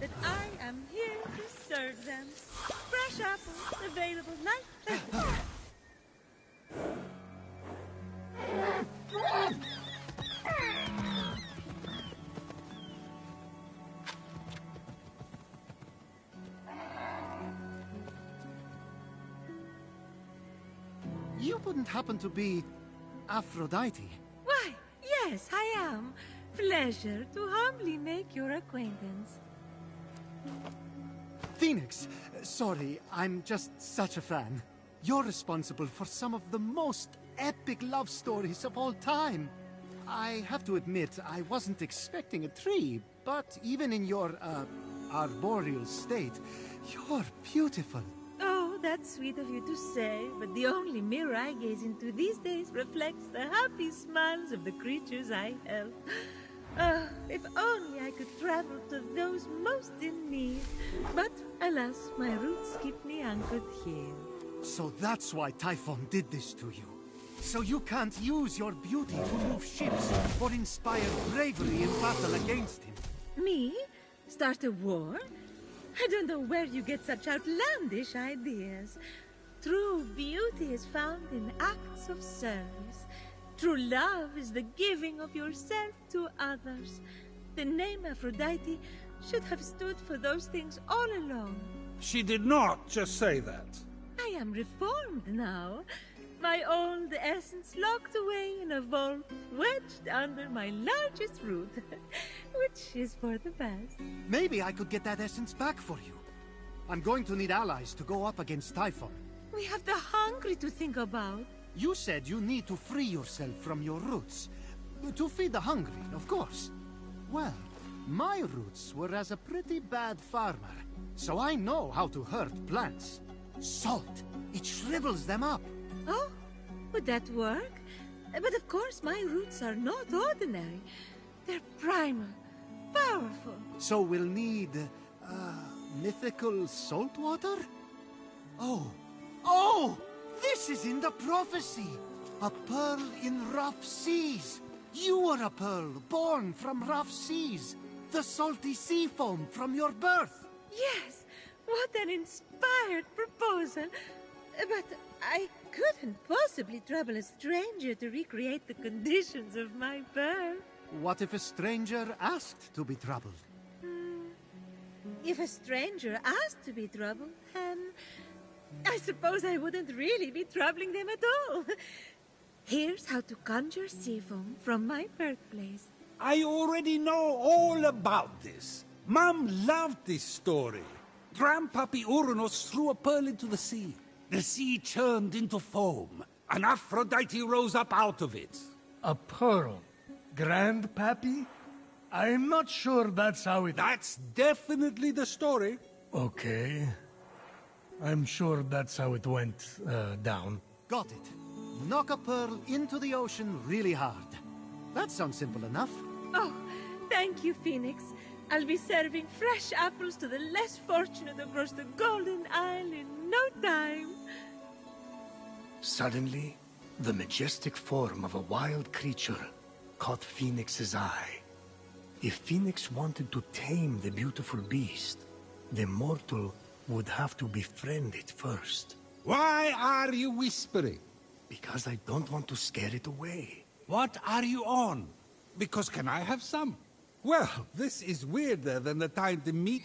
That I am here to serve them. Fresh apples available nightly. You wouldn't happen to be Aphrodite? Why, yes, I am. Pleasure to humbly make your acquaintance. Fenyx, sorry, I'm just such a fan. You're responsible for some of the most epic love stories of all time. I have to admit, I wasn't expecting a tree, but even in your, arboreal state, you're beautiful. Oh, that's sweet of you to say, but the only mirror I gaze into these days reflects the happy smiles of the creatures I help. If only I could travel to those most in need. But, alas, my roots keep me anchored here. So that's why Typhon did this to you. So you can't use your beauty to move ships or inspire bravery in battle against him. Me? Start a war? I don't know where you get such outlandish ideas. True beauty is found in acts of service. True love is the giving of yourself to others. The name Aphrodite should have stood for those things all along. She did not just say that. I am reformed now. My old essence locked away in a vault, wedged under my largest root, which is for the best. Maybe I could get that essence back for you. I'm going to need allies to go up against Typhon. We have the hungry to think about. You said you need to free yourself from your roots. To feed the hungry, of course. Well, my roots were as a pretty bad farmer, so I know how to hurt plants. Salt, it shrivels them up. Oh, would that work? But of course my roots are not ordinary. They're primal, powerful. So we'll need, mythical salt water? Oh! This is in the prophecy! A pearl in rough seas! You were a pearl born from rough seas, the salty sea foam from your birth. Yes, what an inspired proposal. But I couldn't possibly trouble a stranger to recreate the conditions of my birth. What if a stranger asked to be troubled? If a stranger asked to be troubled, then I suppose I wouldn't really be troubling them at all. Here's how to conjure sea foam from my birthplace. I already know all about this. Mom loved this story. Grandpappy Uranus threw a pearl into the sea. The sea churned into foam. And Aphrodite rose up out of it. A pearl? Grandpappy? I'm not sure that's how it... That's definitely the story. Okay. I'm sure that's how it went down. Got it. Knock a pearl into the ocean really hard. That sounds simple enough. Oh, thank you, Fenyx. I'll be serving fresh apples to the less fortunate across the Golden Isle in no time. Suddenly, the majestic form of a wild creature caught Fenyx's eye. If Fenyx wanted to tame the beautiful beast, the mortal would have to befriend it first. Why are you whispering? Because I don't want to scare it away. What are you on? Because can I have some? Well, this is weirder than the time to meet...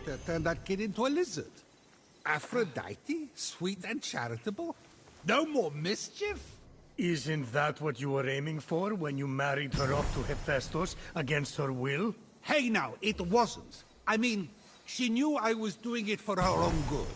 doctor turned that kid into a lizard. Aphrodite? Sweet and charitable? No more mischief? Isn't that what you were aiming for when you married her off to Hephaestus against her will? Hey now, it wasn't. I mean, she knew I was doing it for her own good.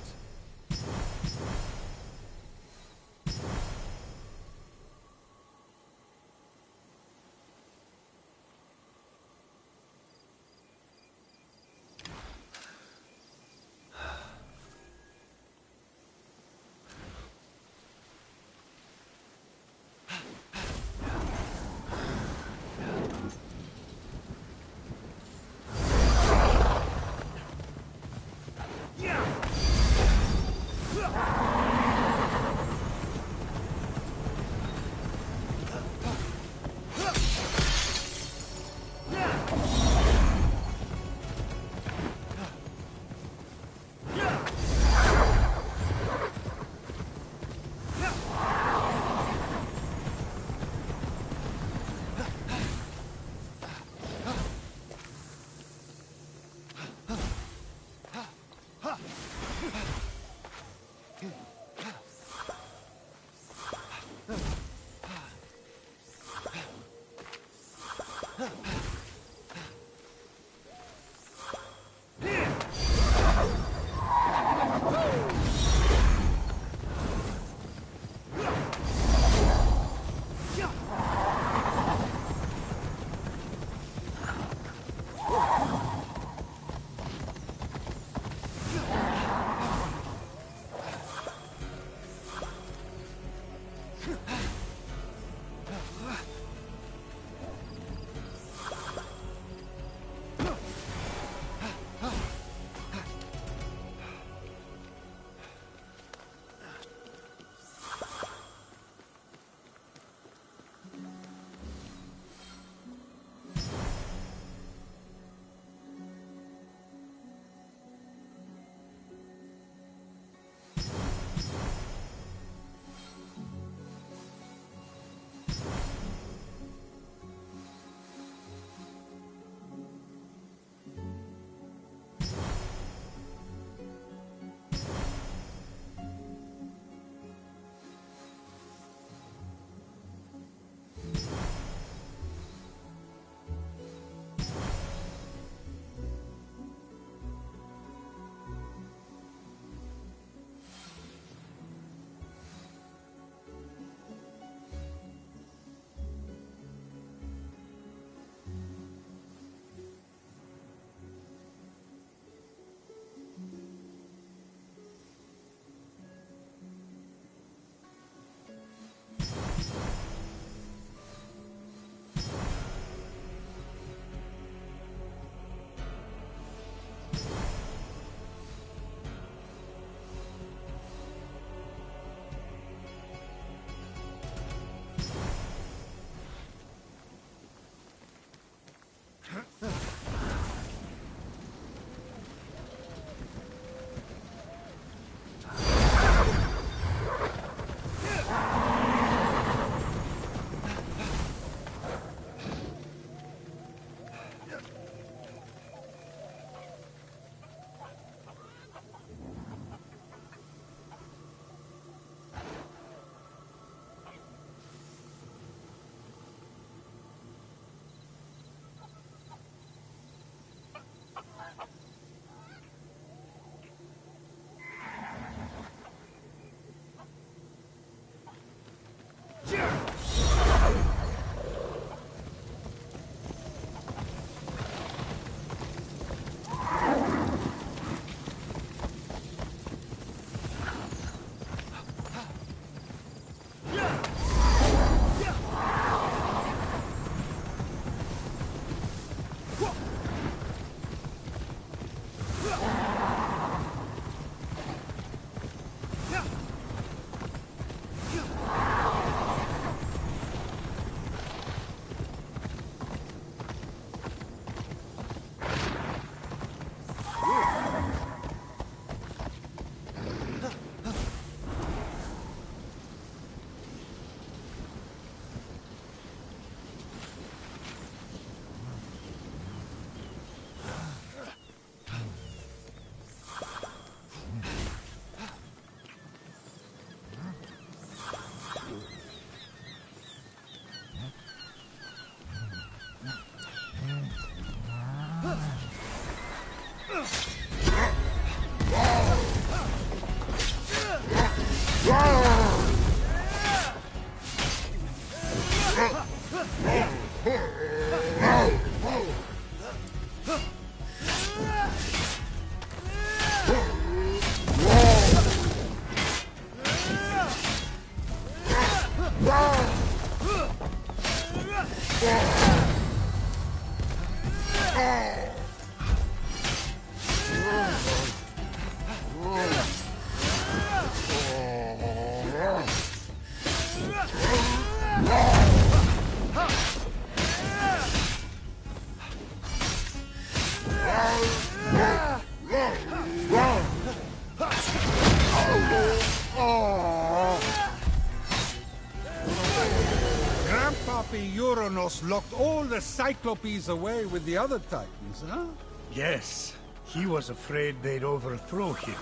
Grandpappy Uranos locked all the Cyclopes away with the other Titans, huh? Yes, he was afraid they'd overthrow him.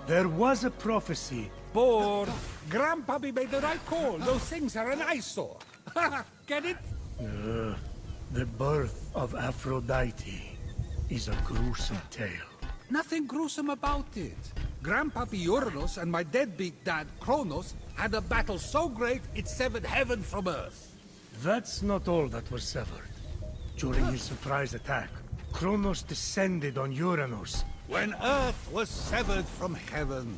There was a prophecy. Bored. Grandpappy made the right call. Those things are an eyesore. Get it? The birth of Aphrodite is a gruesome tale. Nothing gruesome about it. Grandpappy Uranos and my deadbeat dad, Kronos, had a battle so great it severed heaven from earth. That's not all that was severed. During his surprise attack, Kronos descended on Uranus. When earth was severed from heaven,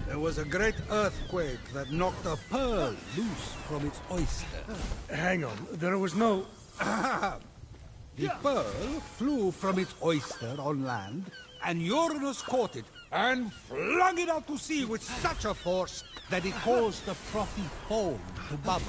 there was a great earthquake that knocked a pearl loose from its oyster. Hang on, there was no... The pearl flew from its oyster on land, and Uranus caught it and flung it out to sea with such a force that it caused the frothy foam to bubble.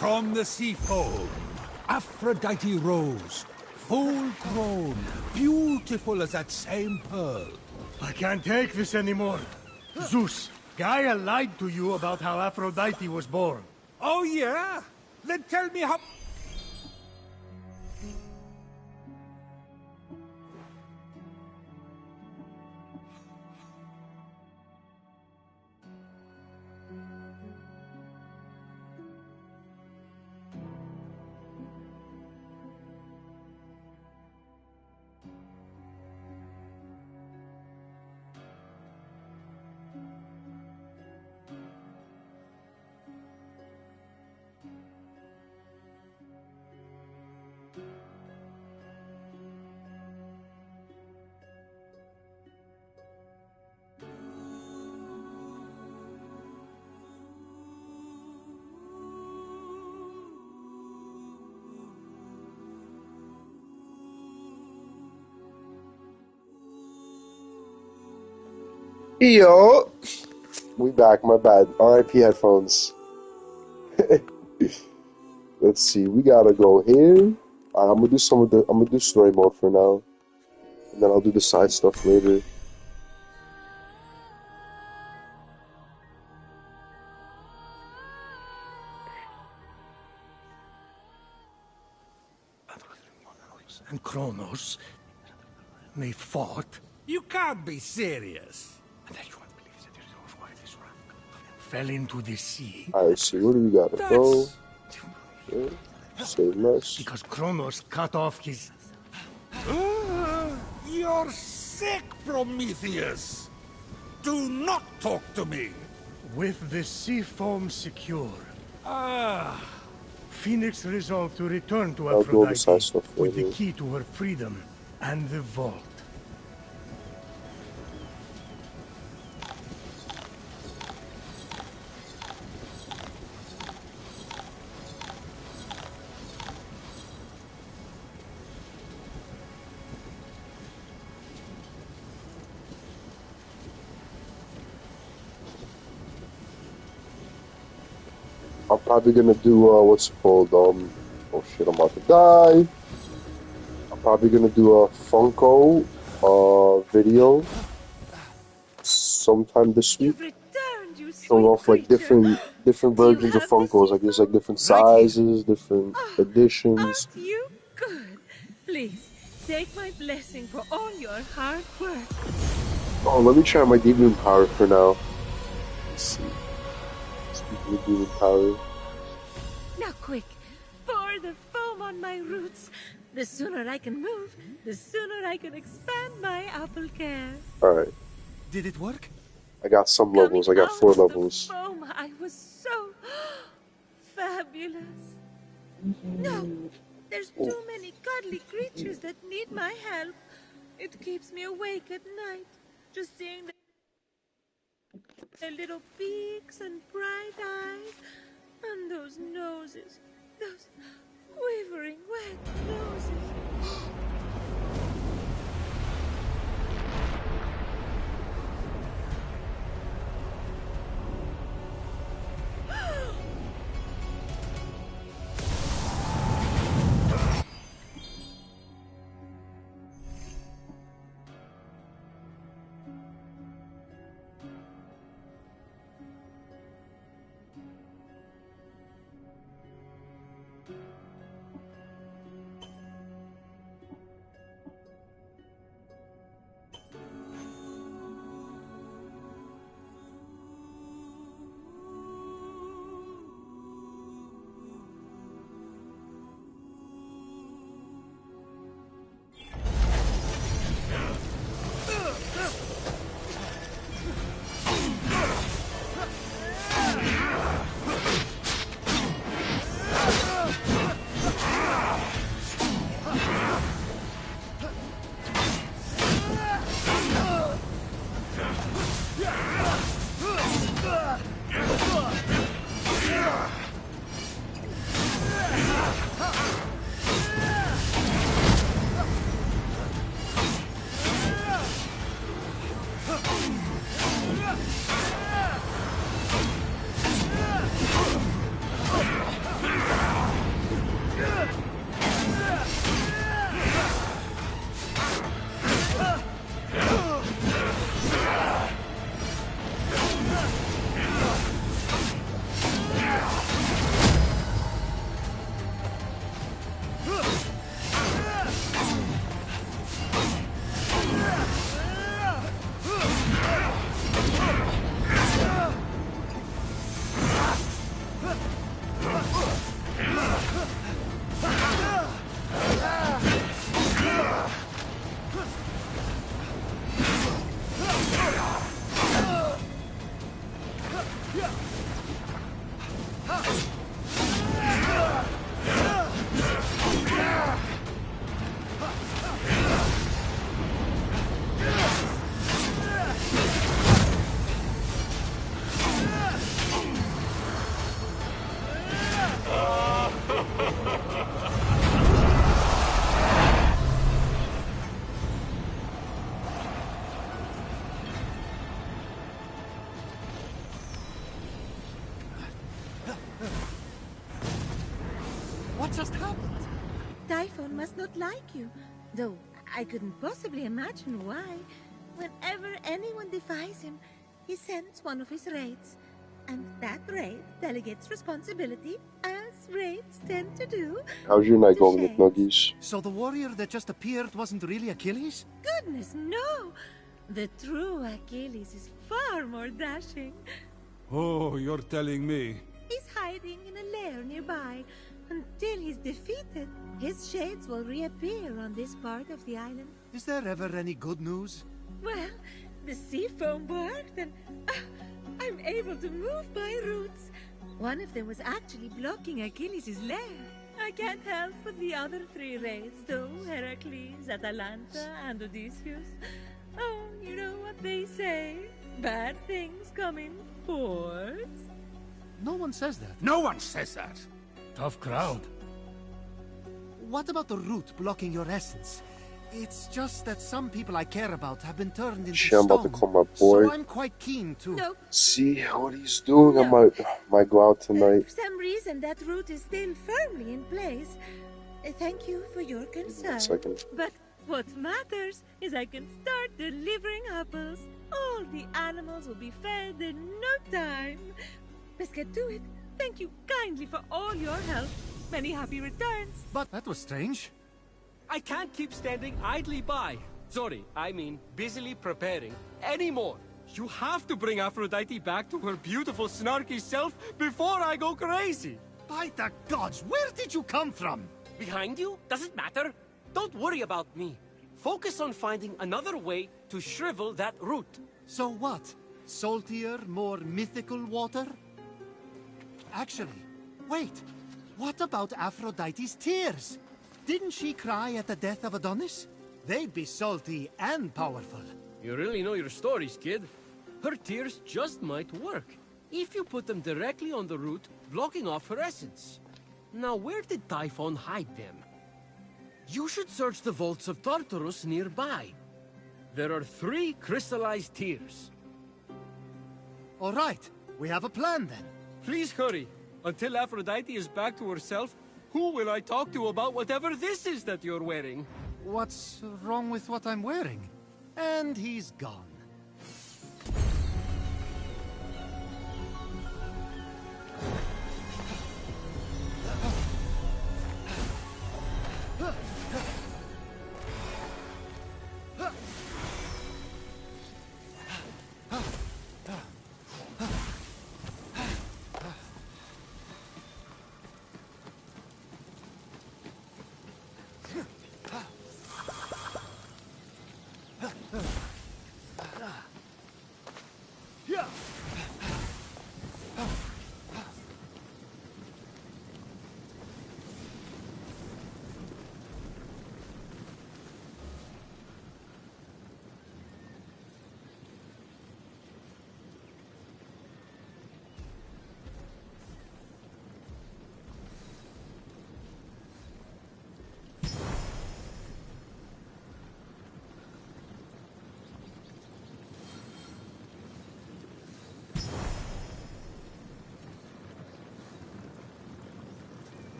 From the sea foam, Aphrodite rose, full grown, beautiful as that same pearl. I can't take this anymore. Zeus, Gaia lied to you about how Aphrodite was born. Oh yeah? Then tell me how... Yo, we back. My bad. R.I.P. headphones. Let's see. We gotta go here. I'm gonna do some of the. I'm gonna do story mode for now, and then I'll do the side stuff later. And Kronos, they fought. You can't be serious. Fell into the sea. Alright, see. Where do we gotta go? Okay. Save less. Because Kronos cut off his... You're sick, Prometheus. Do not talk to me. With the sea foam secure, Fenyx resolved to return to I'll do all the side Aphrodite stuff with the later. key to her freedom and the vault. I'm probably gonna do what's it called? Oh shit! I'm about to die. I'm probably gonna do a Funko video sometime this week. You've returned, you Showing sweet off like creature. different Do you versions of have the Funkos. Like there's like different Right here. sizes, different Oh, editions. aren't you good? Please, take my blessing for all your hard work. Oh, let me try my demon power for now. Let's see. Speaking of demon power. Now quick, pour the foam on my roots. The sooner I can move, the sooner I can expand my apple care. Alright. Did it work? I got some levels. I got Coming 4 out of levels. The foam, I was so fabulous. No, there's too many cuddly creatures that need my help. It keeps me awake at night, just seeing their little beaks and bright eyes, and those noses, those quivering wet noses. What just happened? Typhon must not like you, though I couldn't possibly imagine why. Whenever anyone defies him, he sends one of his raids. And that raid delegates responsibility, as raids tend to do. How's your night to going, Shades. McNuggies? So the warrior that just appeared wasn't really Achilles? Goodness, no! The true Achilles is far more dashing. Oh, you're telling me. He's hiding in a lair nearby. Until he's defeated, his shades will reappear on this part of the island. Is there ever any good news? Well, the sea foam worked and I'm able to move my roots. One of them was actually blocking Achilles' lair. I can't help but the other three raids, though, Heracles, Atalanta, and Odysseus. Oh, you know what they say. Bad things come in fours. No one says that. No one says that. Tough crowd. What about the root blocking your essence? It's just that some people I care about have been turned into Shit, I'm stone. about to call my boy. So I'm quite keen to... No. See what he's doing. I No. might go out tonight. For some reason, that root is still firmly in place. Thank you for your concern. 1 second. But what matters is I can start delivering apples. All the animals will be fed in no time. Let's get to it. Thank you kindly for all your help. Many happy returns. But that was strange. I can't keep standing idly by. Sorry, I mean busily preparing anymore. You have to bring Aphrodite back to her beautiful, snarky self before I go crazy. By the gods, where did you come from? Behind you? Does it matter? Don't worry about me. Focus on finding another way to shrivel that root. So what? Saltier, more mythical water? Actually, wait. What about Aphrodite's tears? Didn't she cry at the death of Adonis? They'd be salty and powerful. You really know your stories, kid. Her tears just might work, if you put them directly on the root, blocking off her essence. Now, where did Typhon hide them? You should search the vaults of Tartarus nearby. There are 3 crystallized tears. All right, we have a plan then. Please hurry. Until Aphrodite is back to herself, who will I talk to about whatever this is that you're wearing? What's wrong with what I'm wearing? And he's gone.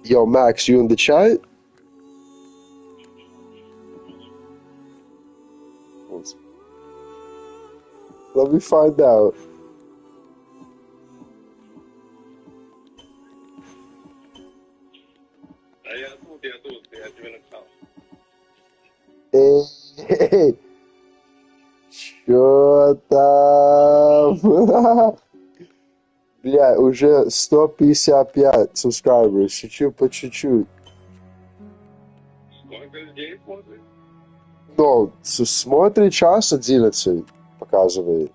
Yo, Max, you in the chat? Let me find out. Hey, что там? Бля, уже 155 subscribers, чуть-чуть по чуть-чуть. Но смотрит час 11 показывает.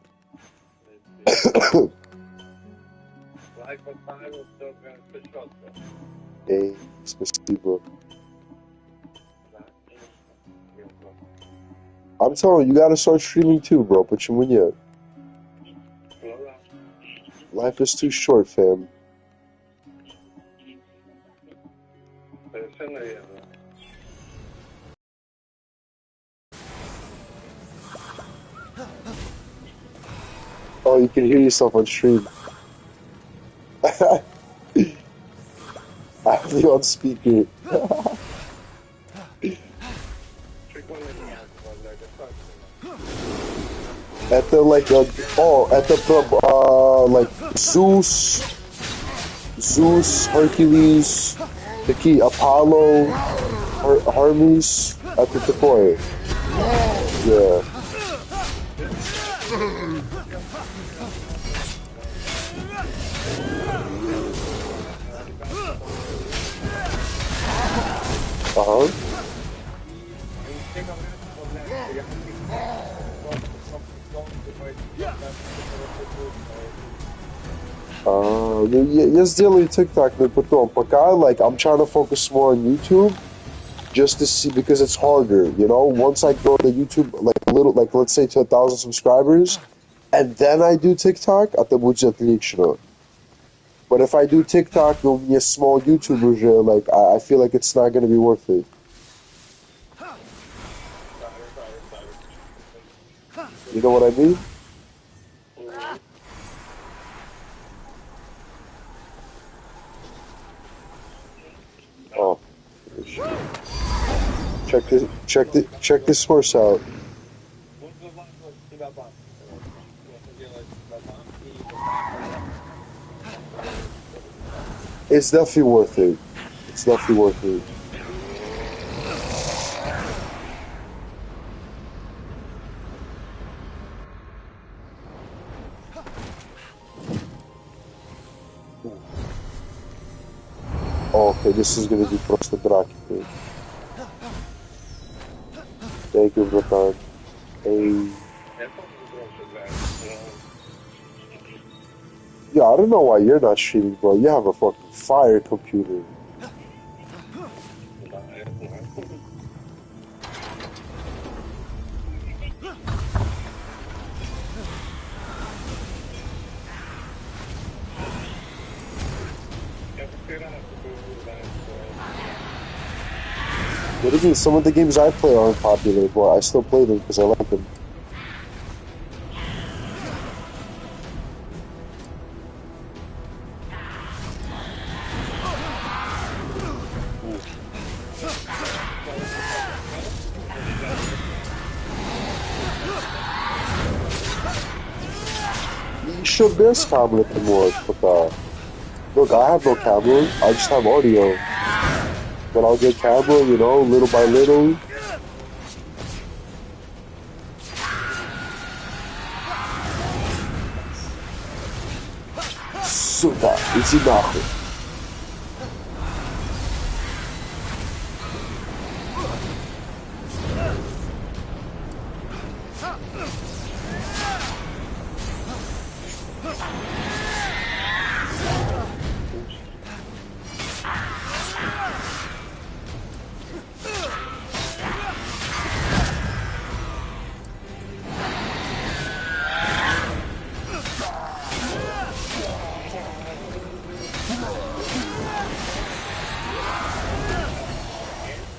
Эй, спасибо. I'm telling you, you gotta start streaming too, bro. Почему нет? Life is too short, fam. Oh, you can hear yourself on stream. I have you on speaker. Это like это like Zeus, Hercules, такие Apollo, Hermes, это такое. Yeah. Uh-huh. Я сделаю TikTok, но потом. Пока, like, I'm trying to focus more on YouTube, just to see, because it's harder, you know? Once I go to YouTube, like, a little, like, let's say to 1,000 subscribers, and then I do TikTok, это будет отлично. But if I do TikTok, у меня small YouTube уже, like, I feel like it's not going to be worth it. You know what I mean? Oh. Check this horse out. It's definitely worth it. It's definitely worth it. Oh, okay, this is gonna be просто драки. Thank you, bratан. Hey. Yeah, I don't know why you're not streaming, bro. You have a fucking fire computer. What do you mean? Some of the games I play aren't popular, but I still play them because I like them. Еще без камеры ты можешь пока. Look, I have no camera. I just have audio. But I'll get camera, you know, little by little. Сука, иди нахуй.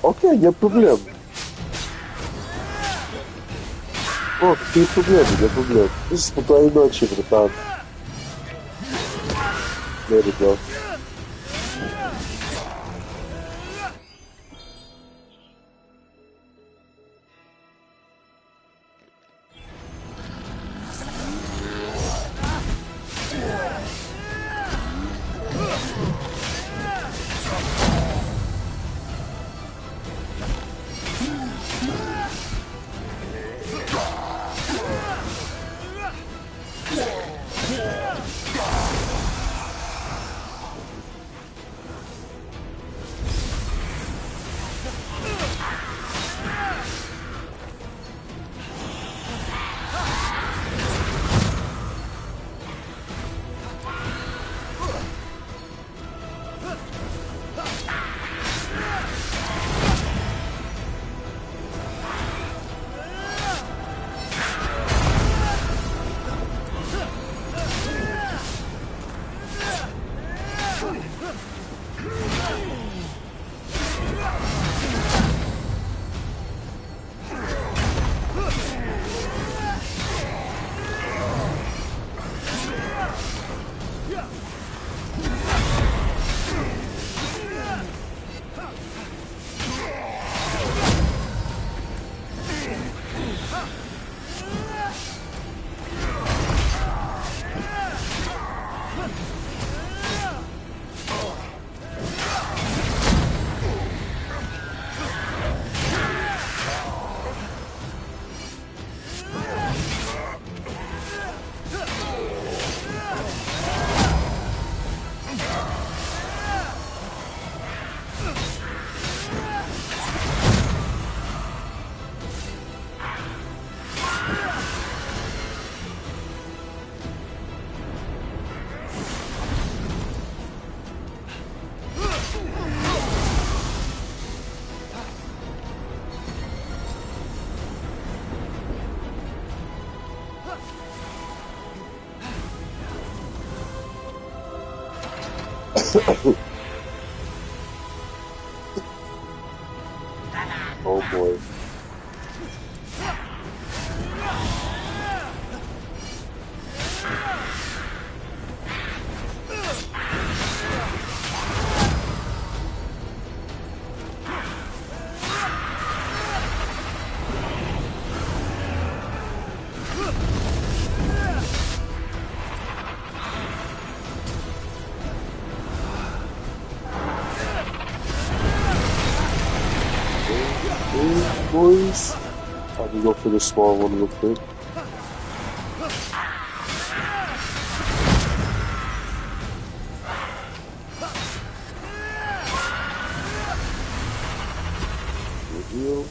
Окей, нет проблем. О, какие проблемы, нет проблем. Спокойной ночи, братан. There we go. Oh boy. Boys, time to go for the small one real quick. Reveal.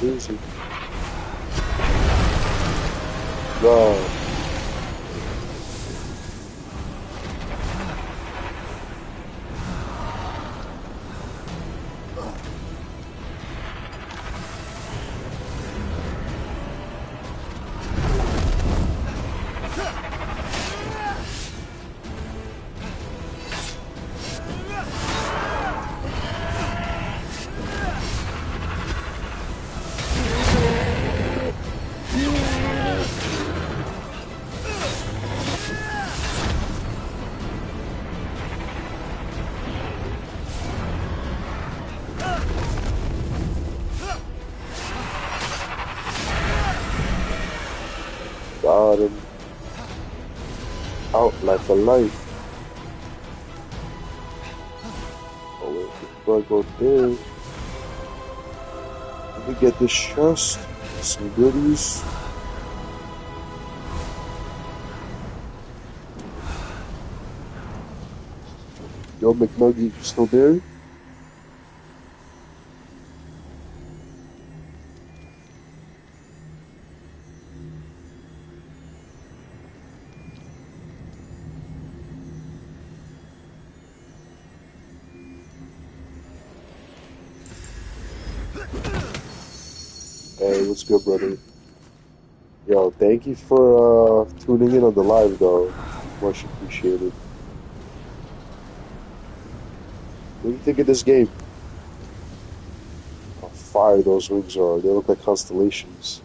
Easy. Go. Got him. Out like a light. Oh wait, before I go there, let me get this chest. Some goodies. Yo, McNugget, you still there? Hey, what's good, brother? Yo, thank you for tuning in on the live, though. Much appreciated. What do you think of this game? How fire those wings are. They look like constellations.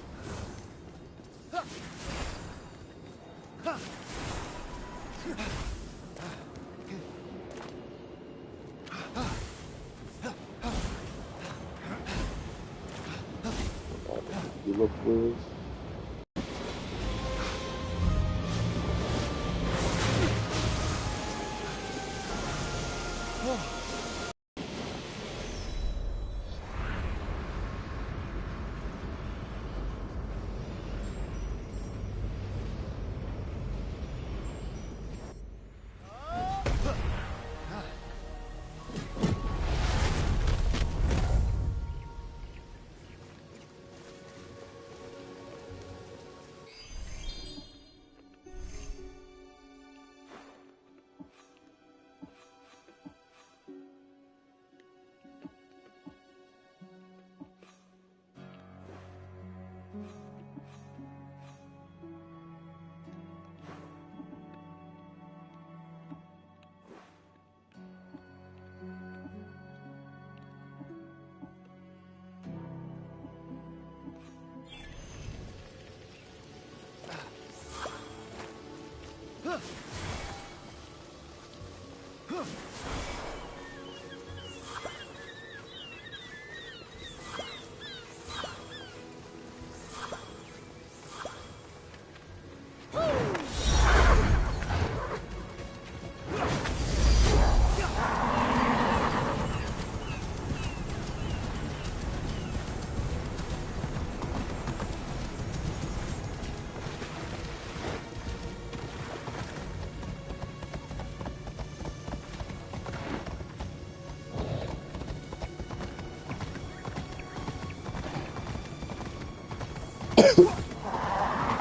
You look weird.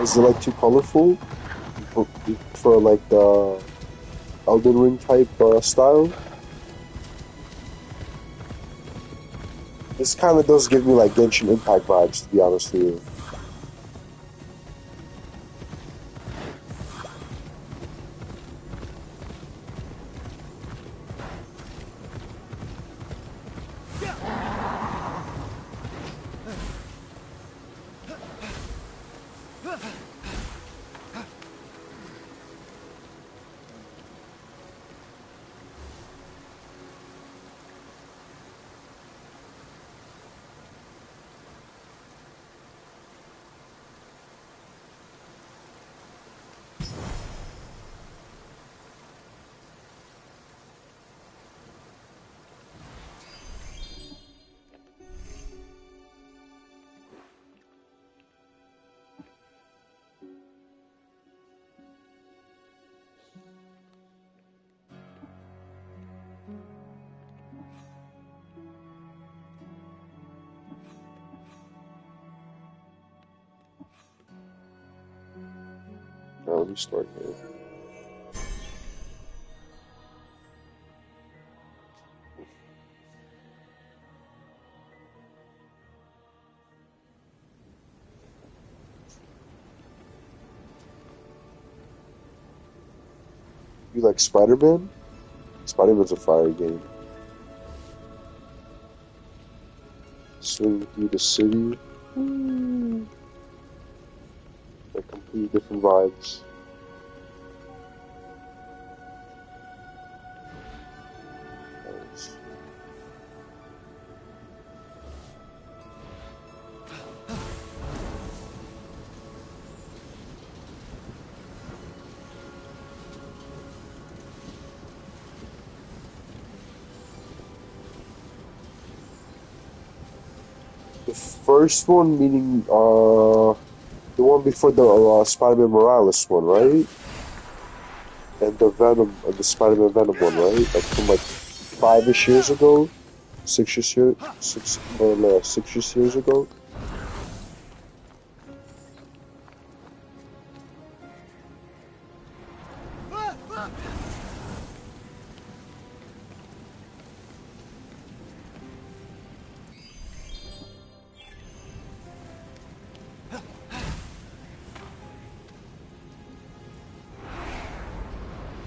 Is it like too colorful for like the Elden Ring type style? This kind of does give me like Genshin Impact vibes, to be honest with you. let me start here. You like Spider-Man? Spider-Man's a fire game. Swing through the city. Like completely different vibes. Nice. The first one, meaning the one before the Spider-Man Morales one, right? And the Venom, the Spider-Man Venom one, right? Like from like 5-ish years ago, 6-ish years ago.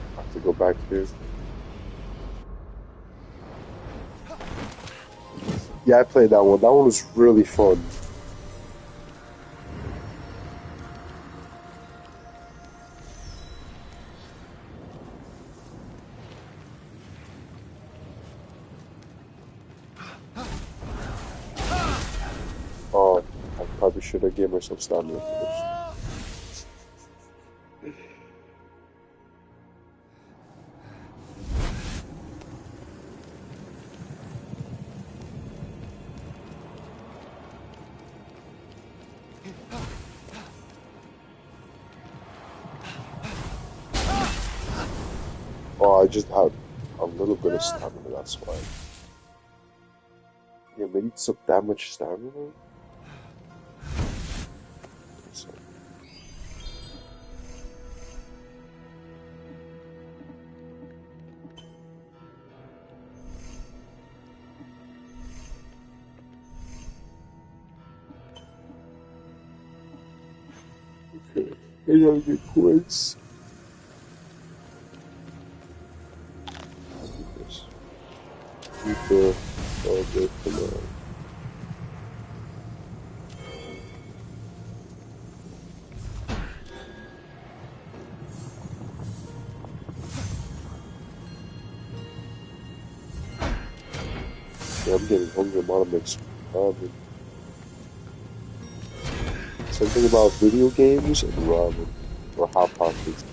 I have to go back here. Yeah, I played that one. That one was really fun. Oh, I probably should have gave myself stamina first. Oh, I just had a little bit of stamina, that's why. Yeah, maybe it's up that much stamina? So, okay, I gotta get quiz. Do this. Keep the good for now. Yeah, I'm getting hungry. I'm gonna make some ramen. Something about video games and ramen. Or hot pockets.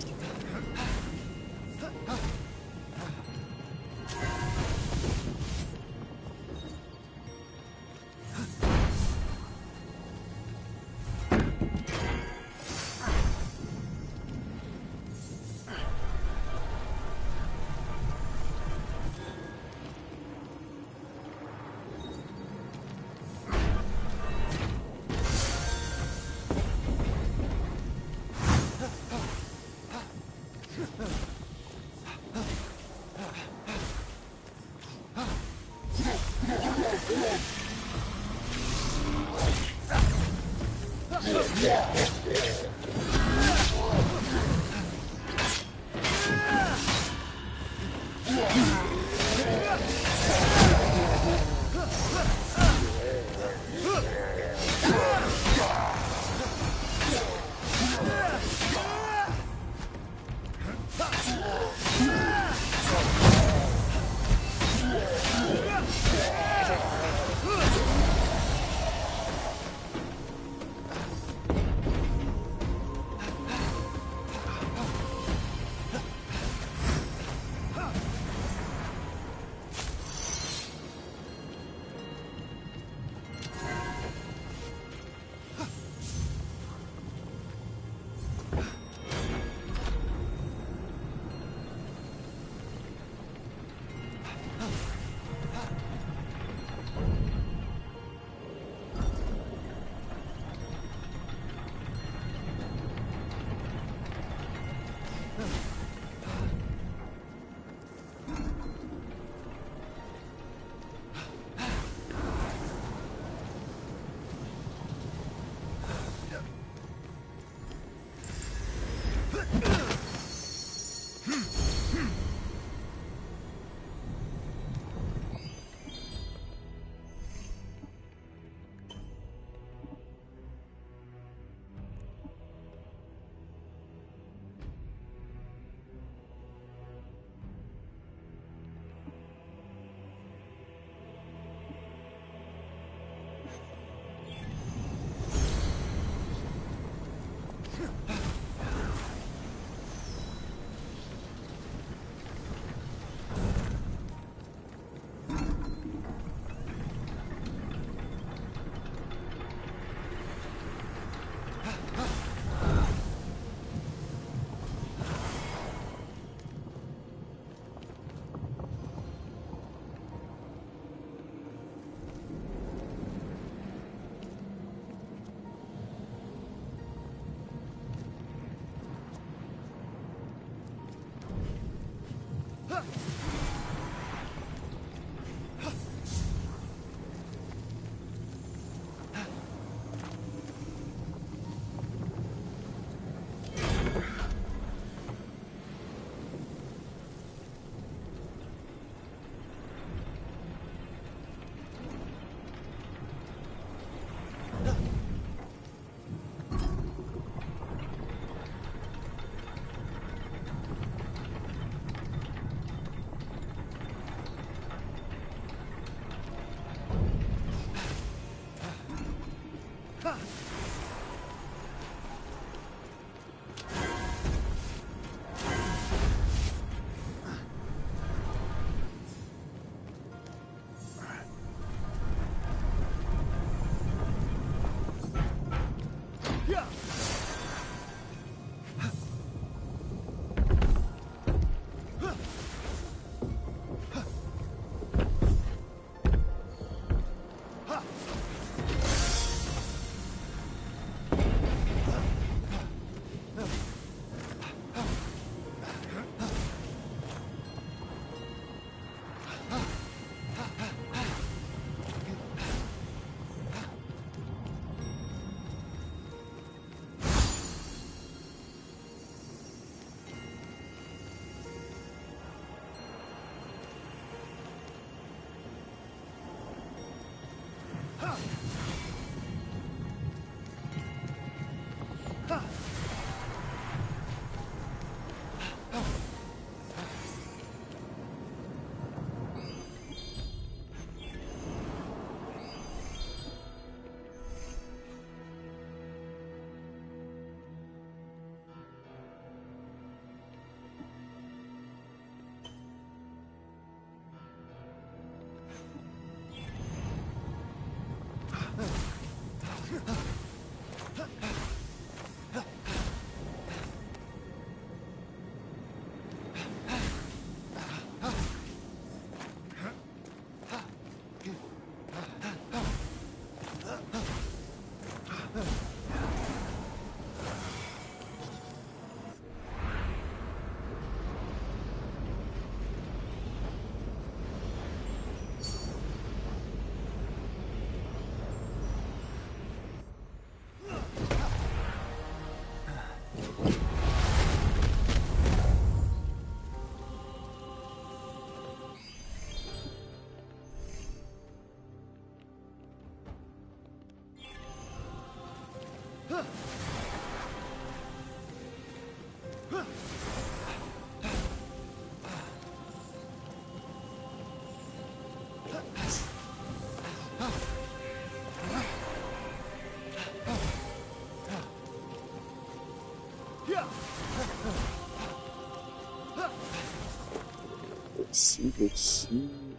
Let's see.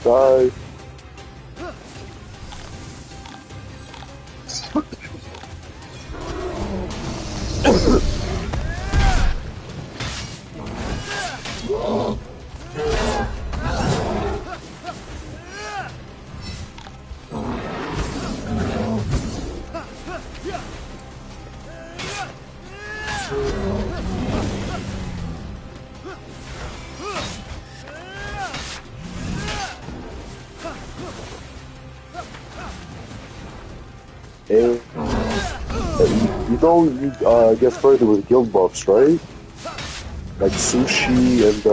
Die. And you know you get further with guild buffs, right? Like sushi and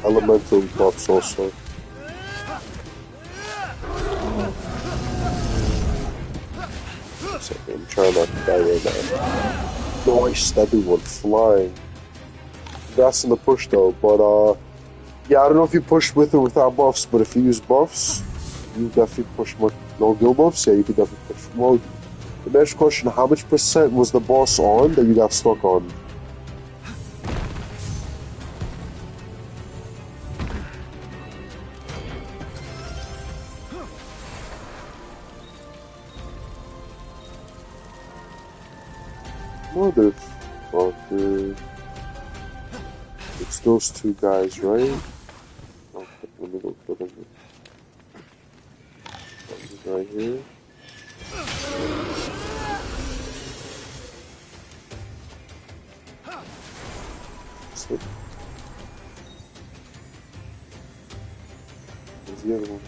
elemental buffs also. So I'm trying not to die right now. Nice, that dude went flying. That's in the push though, but yeah, I don't know if you push with or without buffs, but if you use buffs, you definitely push more. No guild buffs, yeah, you could definitely push more. The next question, how much percent was the boss on that you got stuck on? Motherfucker. It's those two guys, right? Okay, let me go kill them. Right here. Slip. Where's the other one?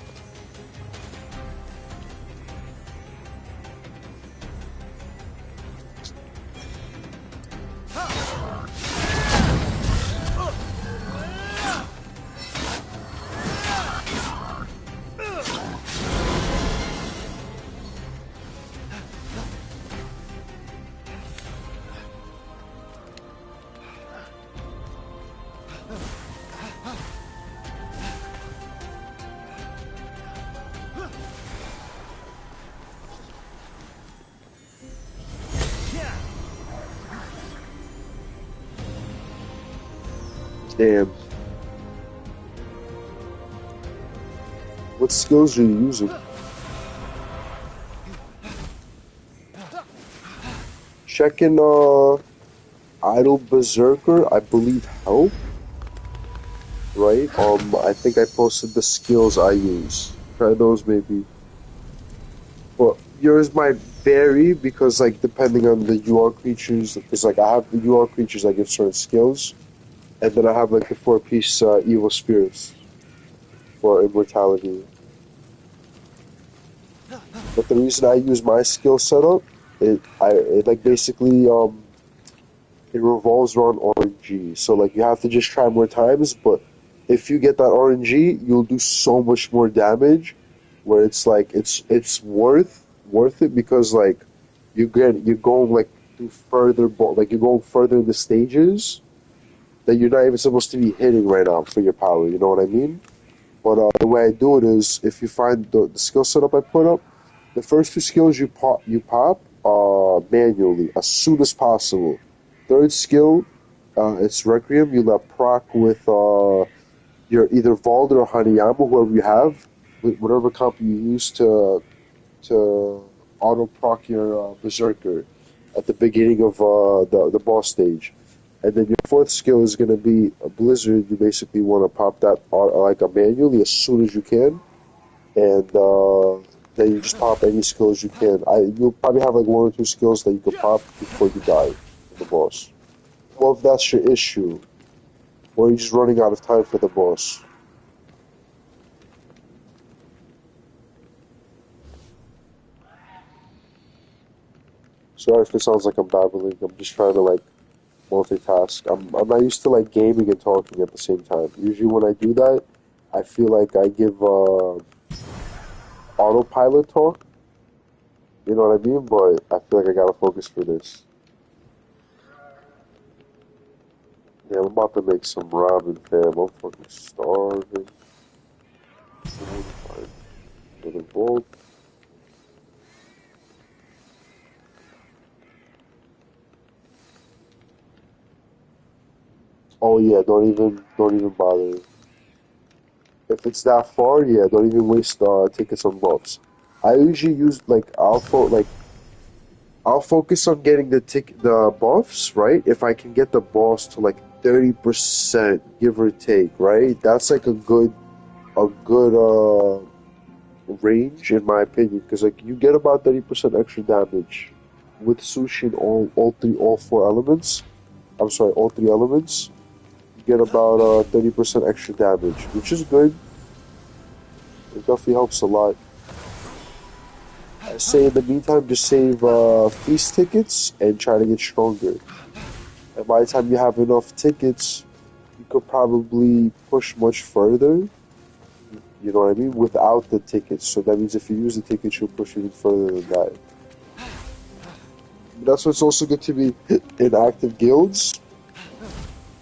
Damn. What skills are you using? Checking Idle Berserker, I believe help. Right? I think I posted the skills I use. Try those maybe. But yours might vary because like depending on the UR creatures, because like I have the UR creatures I give certain skills. And then I have like the 4-piece evil spirits for immortality. But the reason I use my skill setup, it like basically it revolves around RNG. So like you have to just try more times, but if you get that RNG, you'll do so much more damage. Where it's like it's worth it because like you're going like through further like you're going further in the stages that you're not even supposed to be hitting right now for your power. You know what I mean? But the way I do it is, if you find the skill setup I put up, the first two skills you pop manually as soon as possible. Third skill, it's Requiem. You let proc with your either Valder or Hanayama, whoever you have, with whatever comp you use to auto proc your Berserker at the beginning of the boss stage. And then your fourth skill is going to be a Blizzard. You basically want to pop that like a manually as soon as you can, and then you just pop any skills you can. You'll probably have like one or two skills that you can pop before you die for the boss. Well, if that's your issue, or you're just running out of time for the boss. Sorry if it sounds like I'm babbling. I'm just trying to like multitask. I'm not used to like gaming and talking at the same time. Usually when I do that, I feel like I give autopilot talk. You know what I mean? But I feel like I gotta focus for this. Yeah, I'm about to make some ramen, fam. I'm fucking starving. Another bolt. Oh yeah, don't even bother. If it's that far, yeah, don't even waste tickets on buffs. I usually use like I'll focus on getting the buffs, right? If I can get the boss to like 30%, give or take, right? That's like a good range in my opinion, because like you get about 30% extra damage with sushi in all four elements. I'm sorry, all three elements. You get about 30% extra damage, which is good. It definitely helps a lot. I say in the meantime, just save feast tickets and try to get stronger. And by the time you have enough tickets, you could probably push much further. You know what I mean? Without the tickets. So that means if you use the tickets, you'll push even further than that. But that's why it's also good to be in active guilds,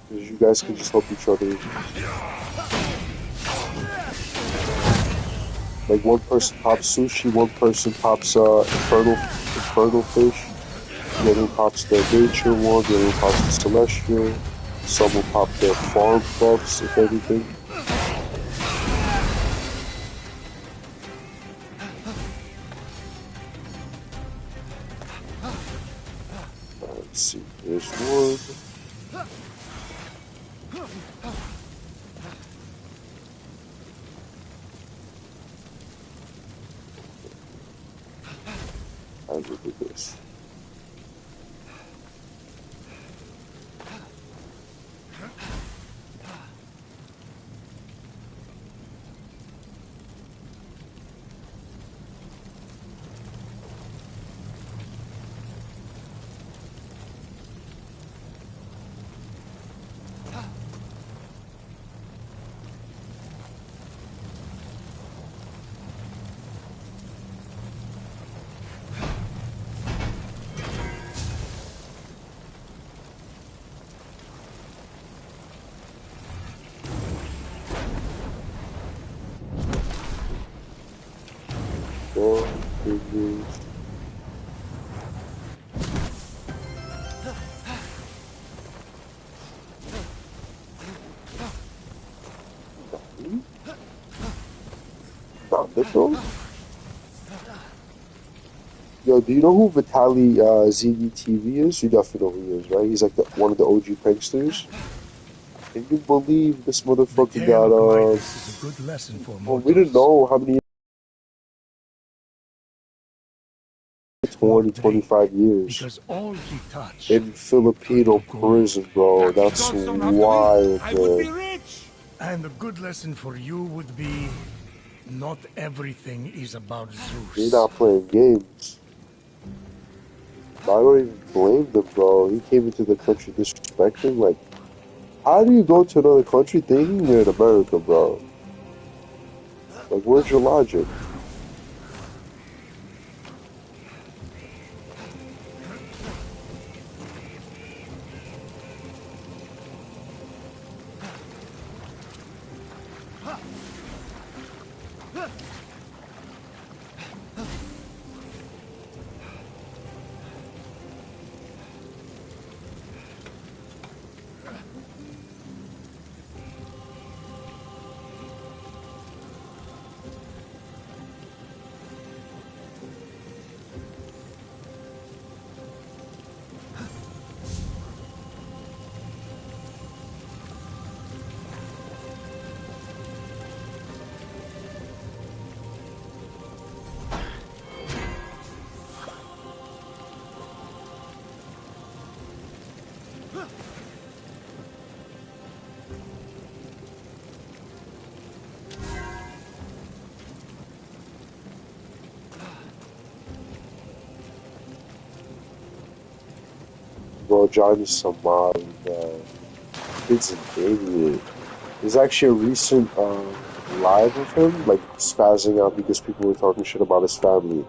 because you guys can just help each other. Like one person pops sushi, one person pops infernal fish, the other one pops the nature one, the other one pops the celestial. Some will pop the farm buffs, if anything. Let's see, there's one. I'll do this. Oh, goodness. Found it though? Yo, do you know who Vitaly ZDTV is? You definitely know who he is, right? He's like one of the OG pranksters. Can you believe this The motherfucker got, tale of Midas is a good lesson for well, we didn't mortals. know how many, 20, Not they, 25 years because all he touched in Filipino turned to gold. prison, bro. Lucky That's gods don't have to be. wild, I would be man. rich. And a good lesson for you would be, not everything is about You're Zeus. not playing games. I don't even blame them, bro. He came into the country disrespecting. Like, how do you go to another country thinking you're in America, bro? Like, where's your logic? Bro, John is some mod. Kid's an idiot. There's actually a recent live of him, like, spazzing out because people were talking shit about his family.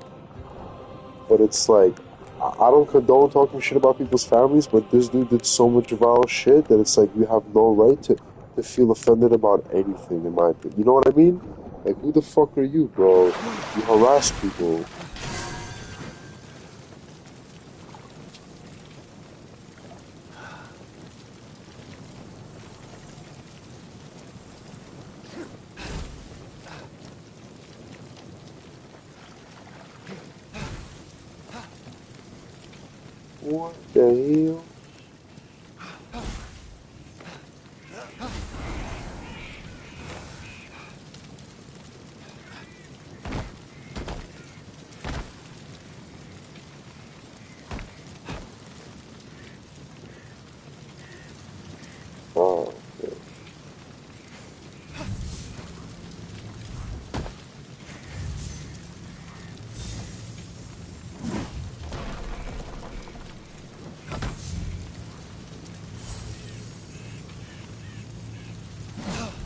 But it's like, I don't condone talking shit about people's families, but this dude did so much vile shit that it's like you have no right to feel offended about anything, in my opinion. You know what I mean? Like, who the fuck are you, bro? You harass people. What the hell? Oh, okay.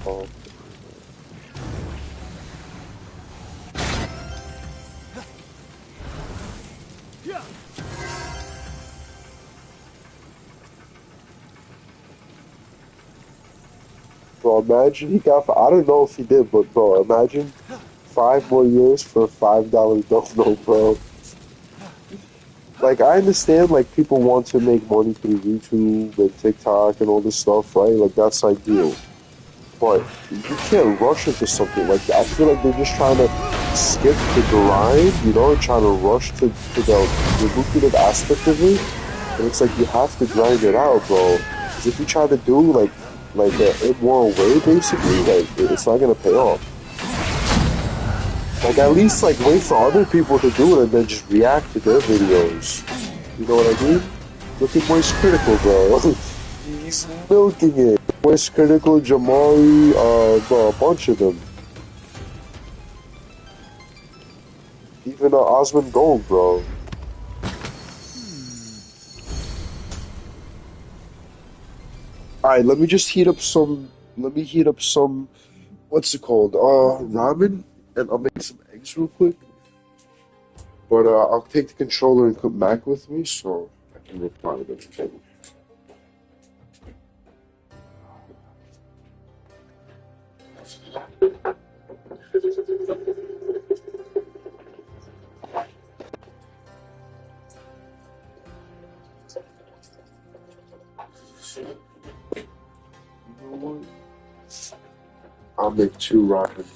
Oh, bro, imagine he got. I don't know if he did, but bro, imagine 5 more years for a $5 dono, bro. Like I understand, like people want to make money through YouTube and TikTok and all this stuff, right? Like that's ideal. But you can't rush into something like that. I feel like they're just trying to skip the grind, you know, and trying to rush to the lucrative aspect of it. And it's like you have to grind it out, bro. Because if you try to do like an immoral way, basically, like it's not gonna pay off. Like at least like wait for other people to do it and then just react to their videos. You know what I mean? Look at Moist Critical, bro. He's milking it. Moist Critical, Jamari, bro, a bunch of them. Even Osmond Gold, bro. Alright, let me just heat up some. Let me heat up some. What's it called? Ramen, and I'll make some eggs real quick. But I'll take the controller and come back with me so I can reply to everything. You know what? I'll make 2 ramens.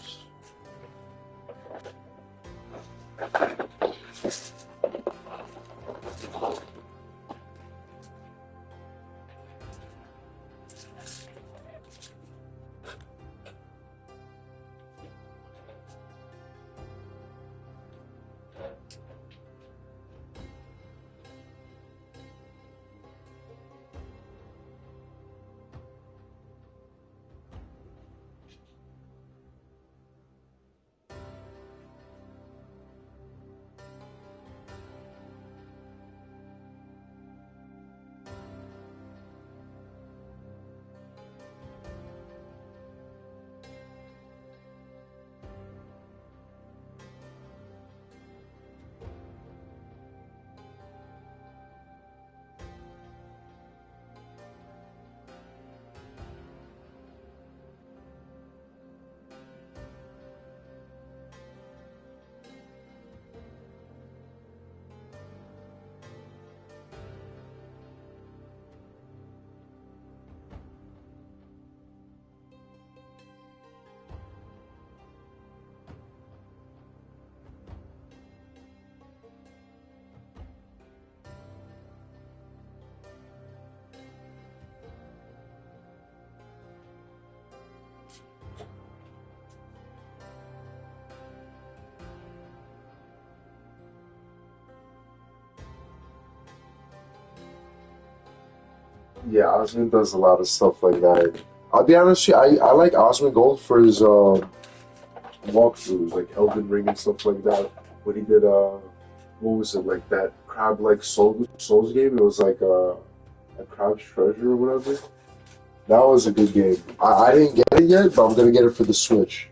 Yeah, Osmond does a lot of stuff like that. I'll be honest with you, I like Osmond Gold for his walkthroughs, like Elden Ring and stuff like that. When he did what was it, like that crab like Souls game? It was like a crab's treasure or whatever. That was a good game. I didn't get it yet, but I'm gonna get it for the Switch.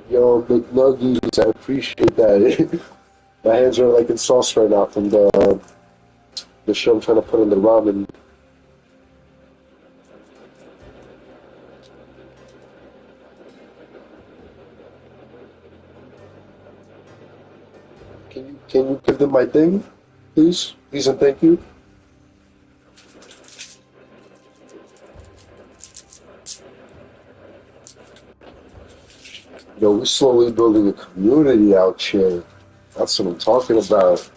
Yo, McNuggies, I appreciate that. My hands are like in sauce right now from the shit I'm trying to put in the ramen. Can you give them my thing, please? Please and thank you. Yo, we're slowly building a community out here. That's what I'm talking about.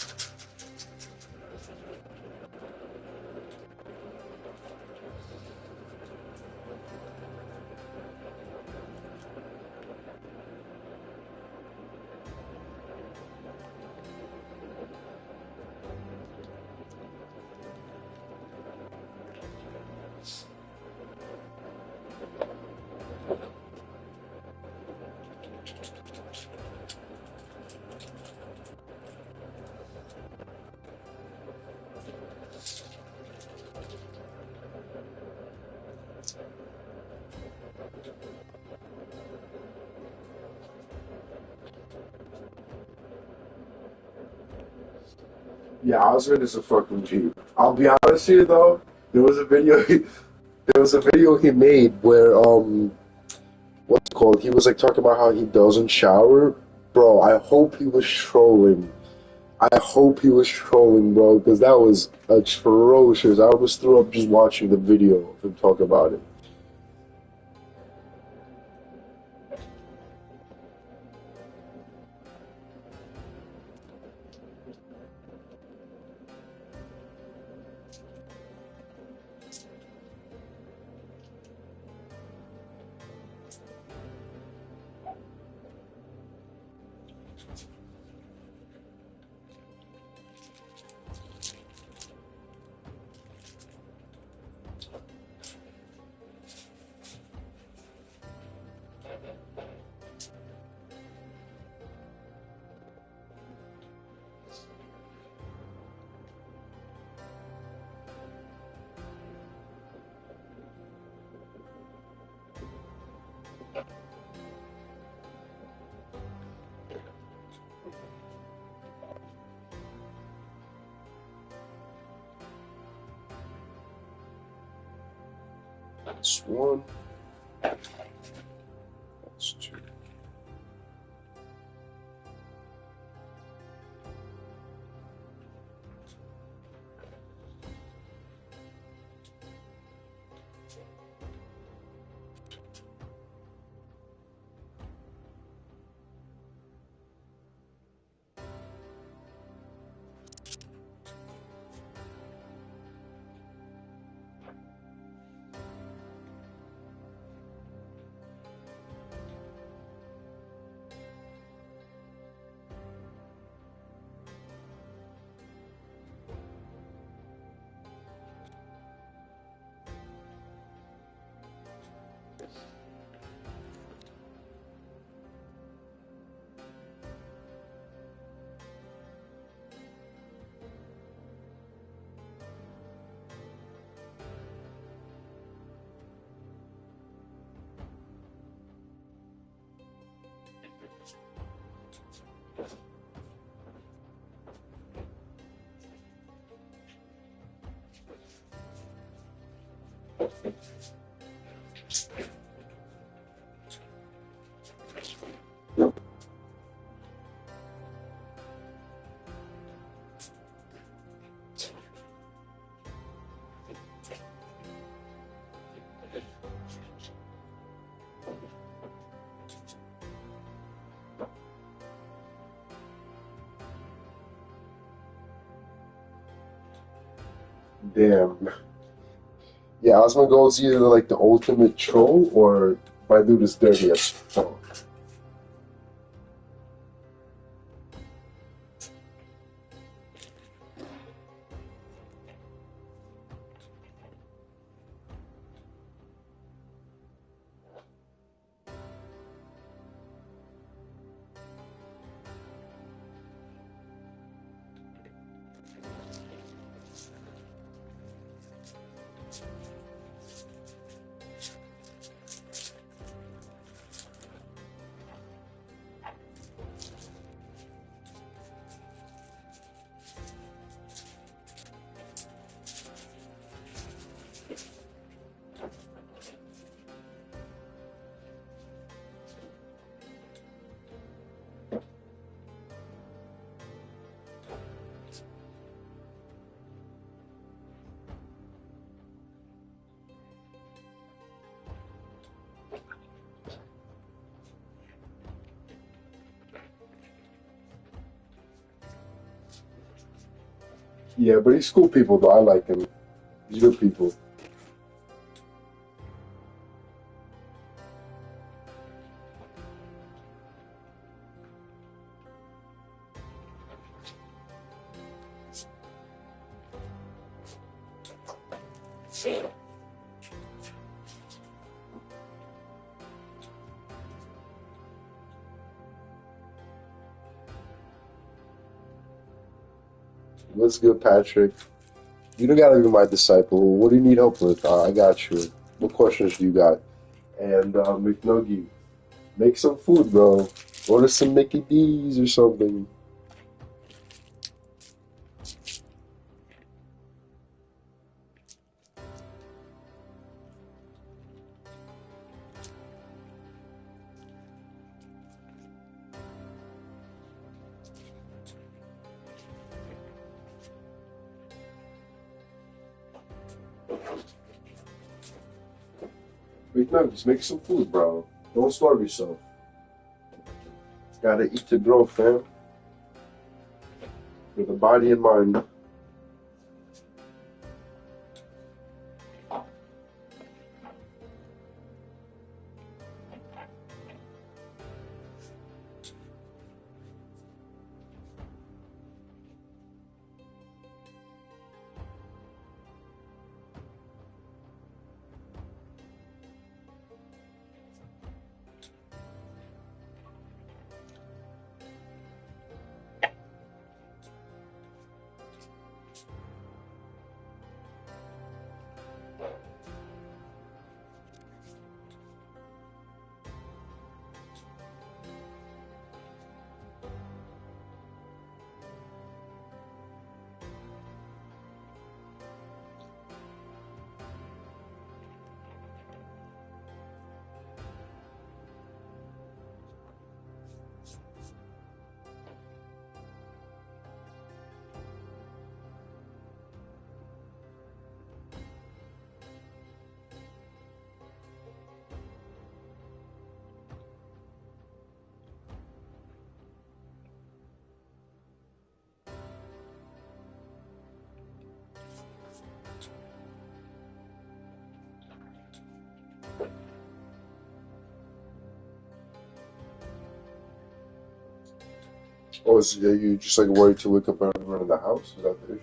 Yeah, Osmond is a fucking G. I'll be honest here though. There was a video. There was a video he made where what's it called? He was like talking about how he doesn't shower. Bro, I hope he was trolling. I hope he was trolling, bro, because that was atrocious. I almost threw up just watching the video of him talk about it. That's one. That's two. Damn. Yeah, I was gonna go. It's either like the ultimate troll or my dude is dirty as fuck. Yeah, but he's cool people though. I like him. He's good people. What's good, Patrick? You don't gotta be my disciple. What do you need help with? I got you. What questions do you got? And McNuggy, make some food, bro. Order some Mickey D's or something. McNuggets, make some food, bro. Don't starve yourself. Gotta eat to grow, fam. With a body and mind. Oh, is you just like worried to wake up and run in the house? Is that the issue?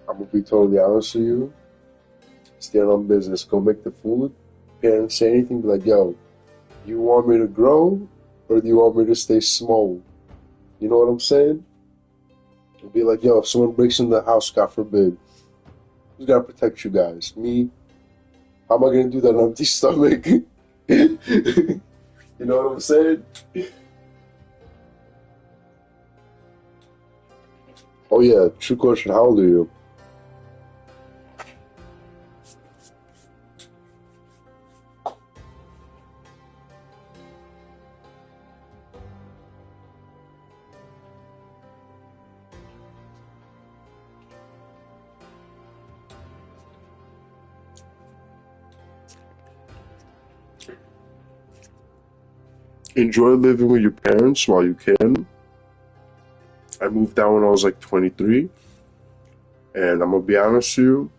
I'm gonna be totally honest with you. Stand on business. Go make the food. Can't say anything. Be like, yo, do you want me to grow or do you want me to stay small? You know what I'm saying? Be like, yo, if someone breaks into the house, God forbid, who's gotta protect you guys? Me? How am I gonna do that on empty stomach? You know what I'm saying? Oh yeah, true question. How old are you? Enjoy living with your parents while you can. I moved down when I was like 23, and I'm gonna be honest with you,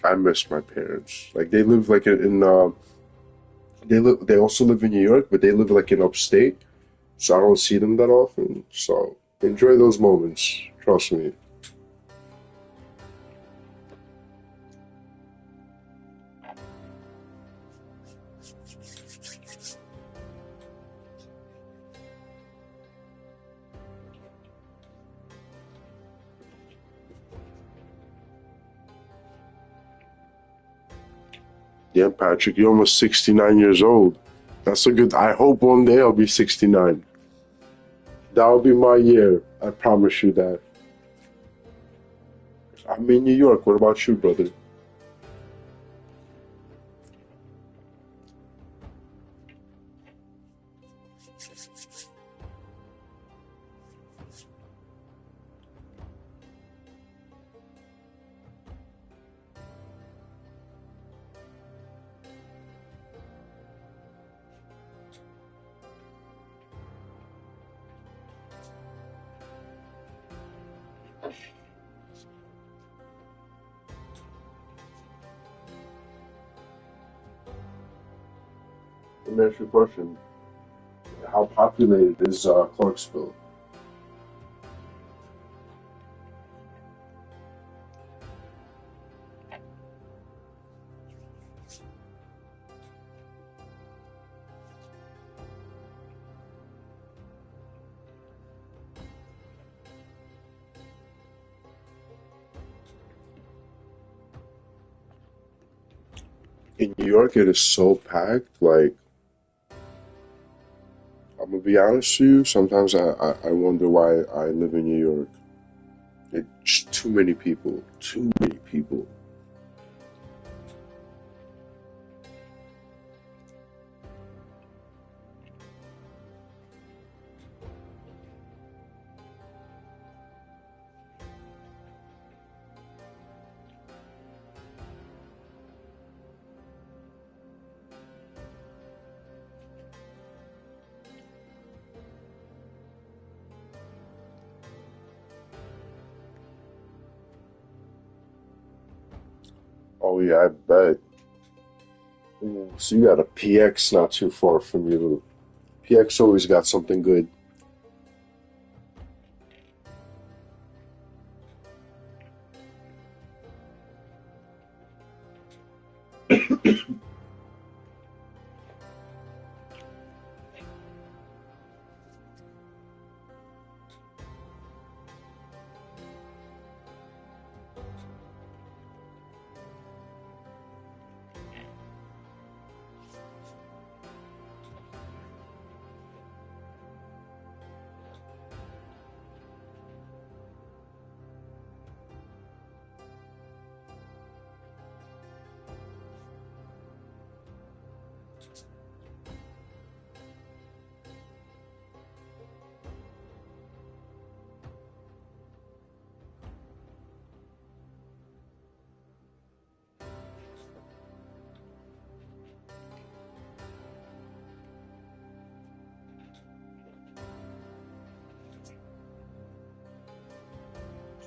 I miss my parents. Like they live like they also live in New York, but they live like in upstate, so I don't see them that often. So enjoy those moments. Trust me. Yeah, Patrick, you're almost 69 years old. That's a good. I hope one day I'll be 69. That'll be my year. I promise you that. I'm in New York. What about you, brother? Let me ask you a question. How populated is Clarksville? In New York, it is so packed. Like, I'm gonna be honest with you. Sometimes I wonder why I live in New York. It's just too many people. Too many people. Oh yeah, I bet. Ooh, so you got a PX not too far from you. PX always got something good.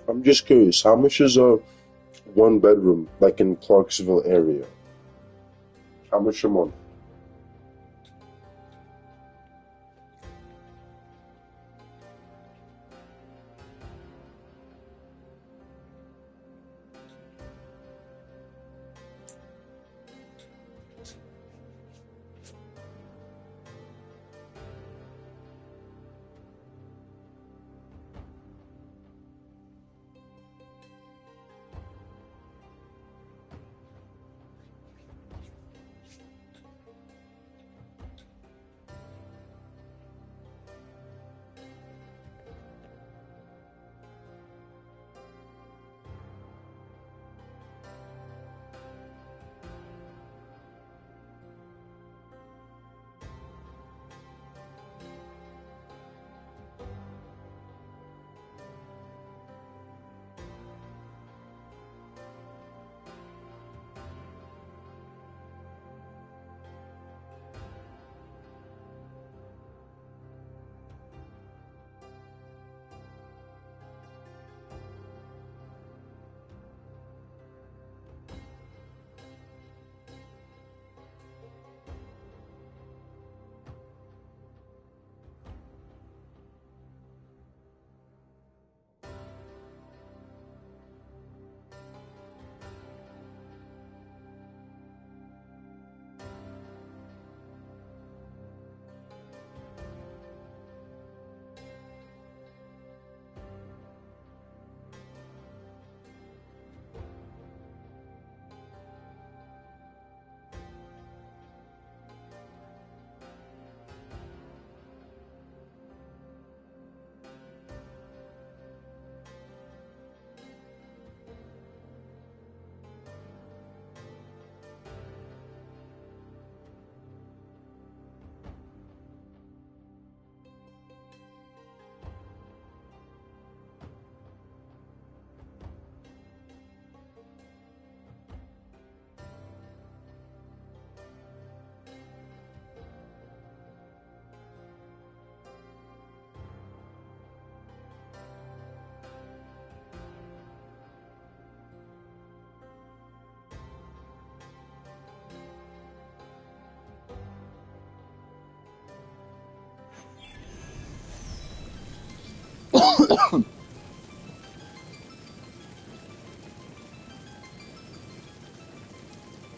I'm just curious, how much is a one bedroom like in Clarksville area? How much a month?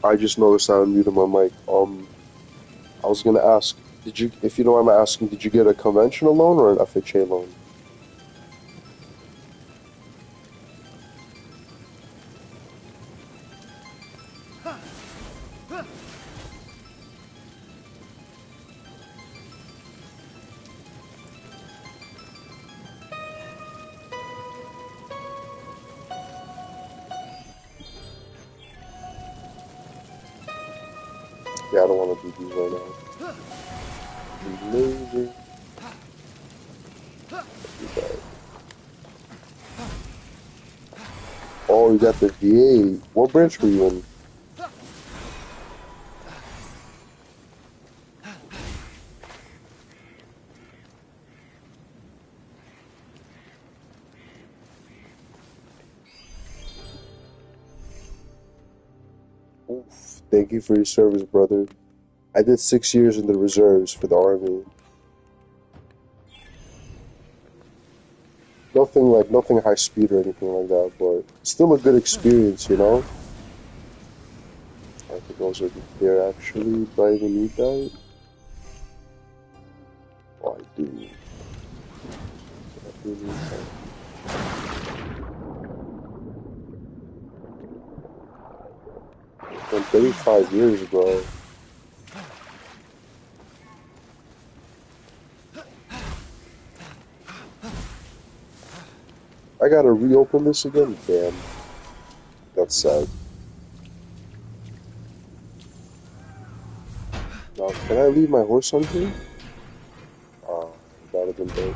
I just noticed I unmuted my mic. I was gonna ask, did you, if you know what I'm asking, did you get a conventional loan or an FHA loan? Yeah, I don't want to do these right now. Laser. Oh, you got the VA. What branch were you in? Oof. Thank you for your service, brother. I did 6 years in the reserves for the army. Nothing high speed or anything like that, but still a good experience, you know? I think those are there actually. Do I even need that? Oh, I do. I do need that. Been 35 years, bro. I gotta reopen this again? Damn. That's sad. Now, can I leave my horse on here? That would have been dope.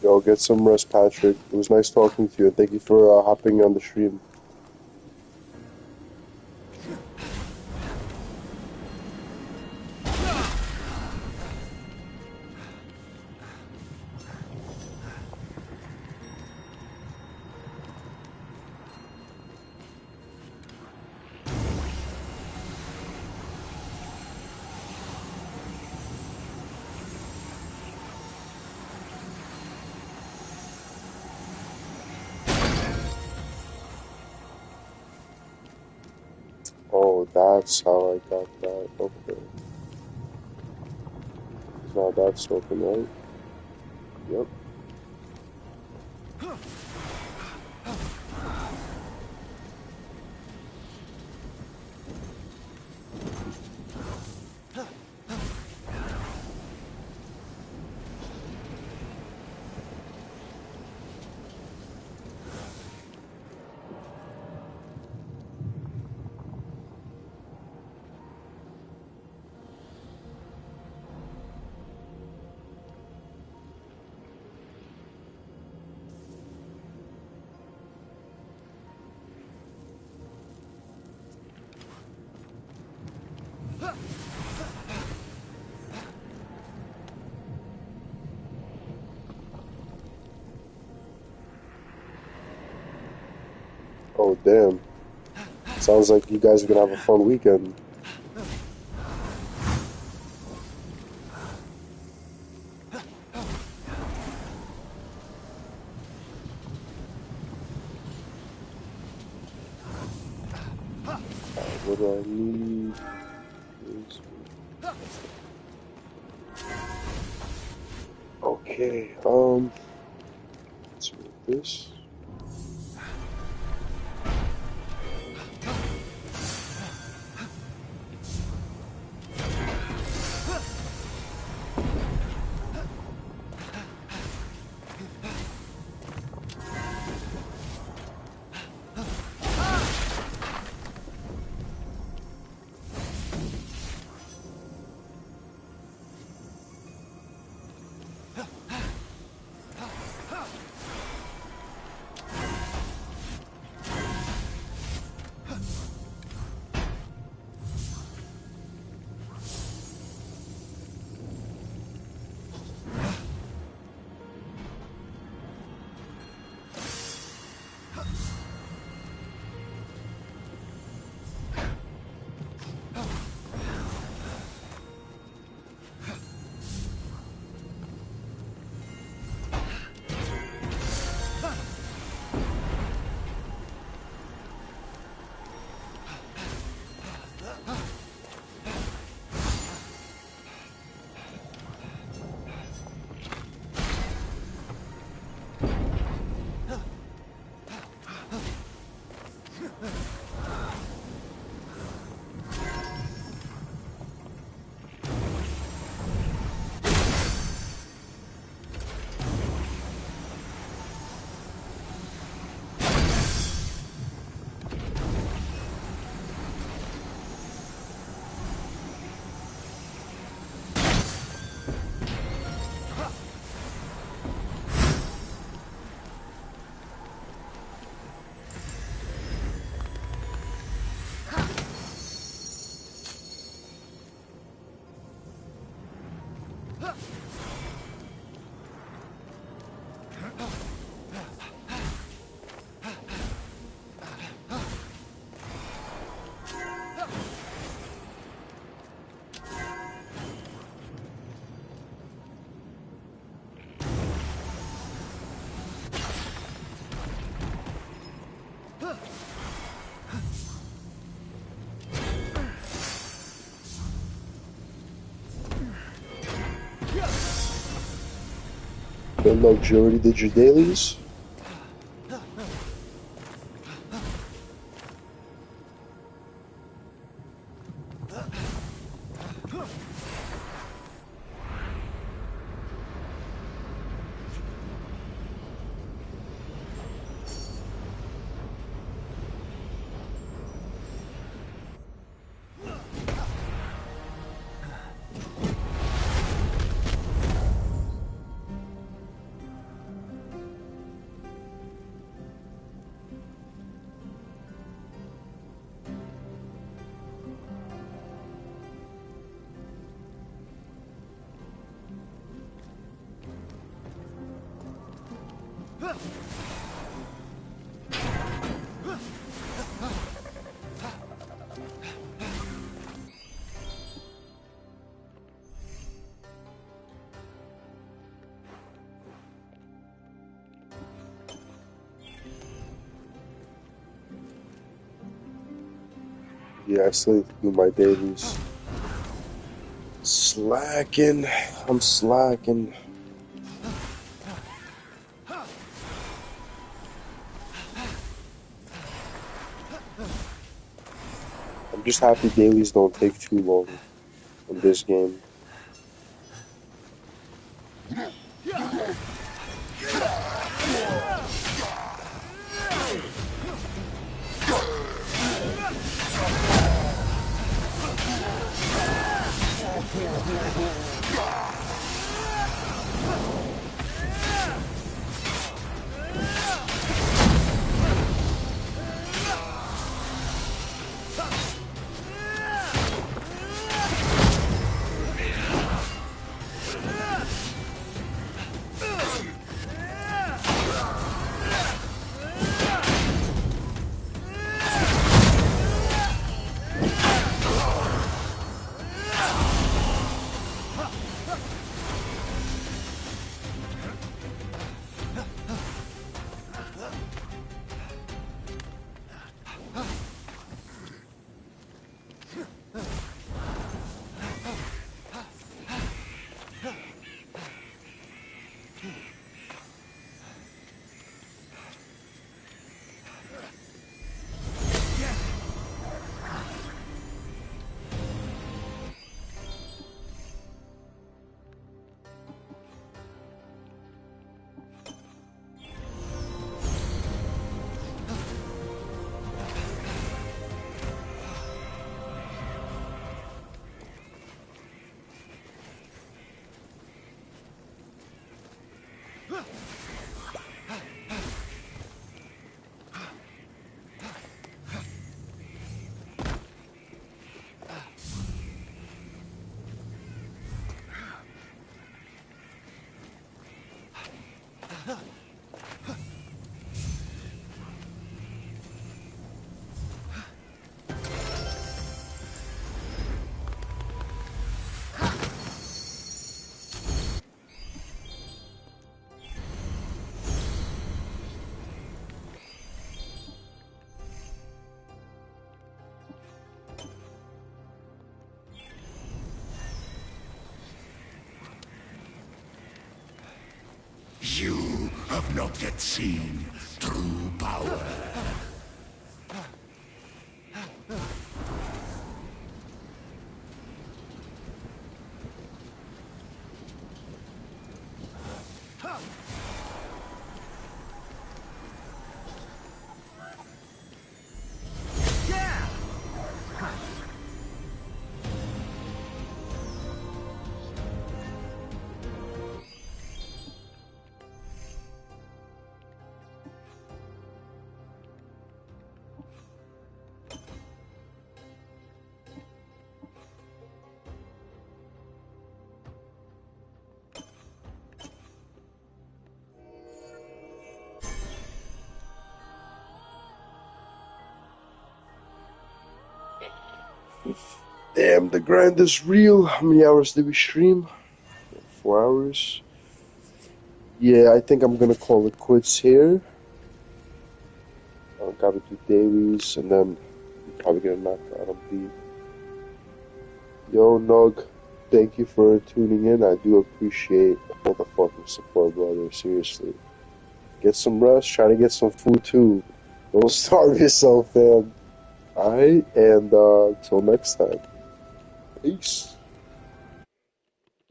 Yo, get some rest, Patrick. It was nice talking to you, and thank you for hopping on the stream. Oh, that's how I got that. Okay. Now that's open, right? Yep. Oh, damn. Sounds like you guys are gonna have a fun weekend. What do I need? Okay, let's do this. Hello, you already did your dailies? Yeah, I still need to do my dailies. Slacking. I'm slacking. I'm just happy dailies don't take too long in this game. You have not yet seen true power. Damn, the grind is real. How many hours did we stream? 4 hours. Yeah, I think I'm gonna call it quits here. I gotta do dailies, and then I'm probably gonna knock out a beat. Yo, Nug, thank you for tuning in. I do appreciate all the fucking support, brother. Seriously. Get some rest. Try to get some food, too. Don't starve yourself, fam. Alright, and until next time. Peace.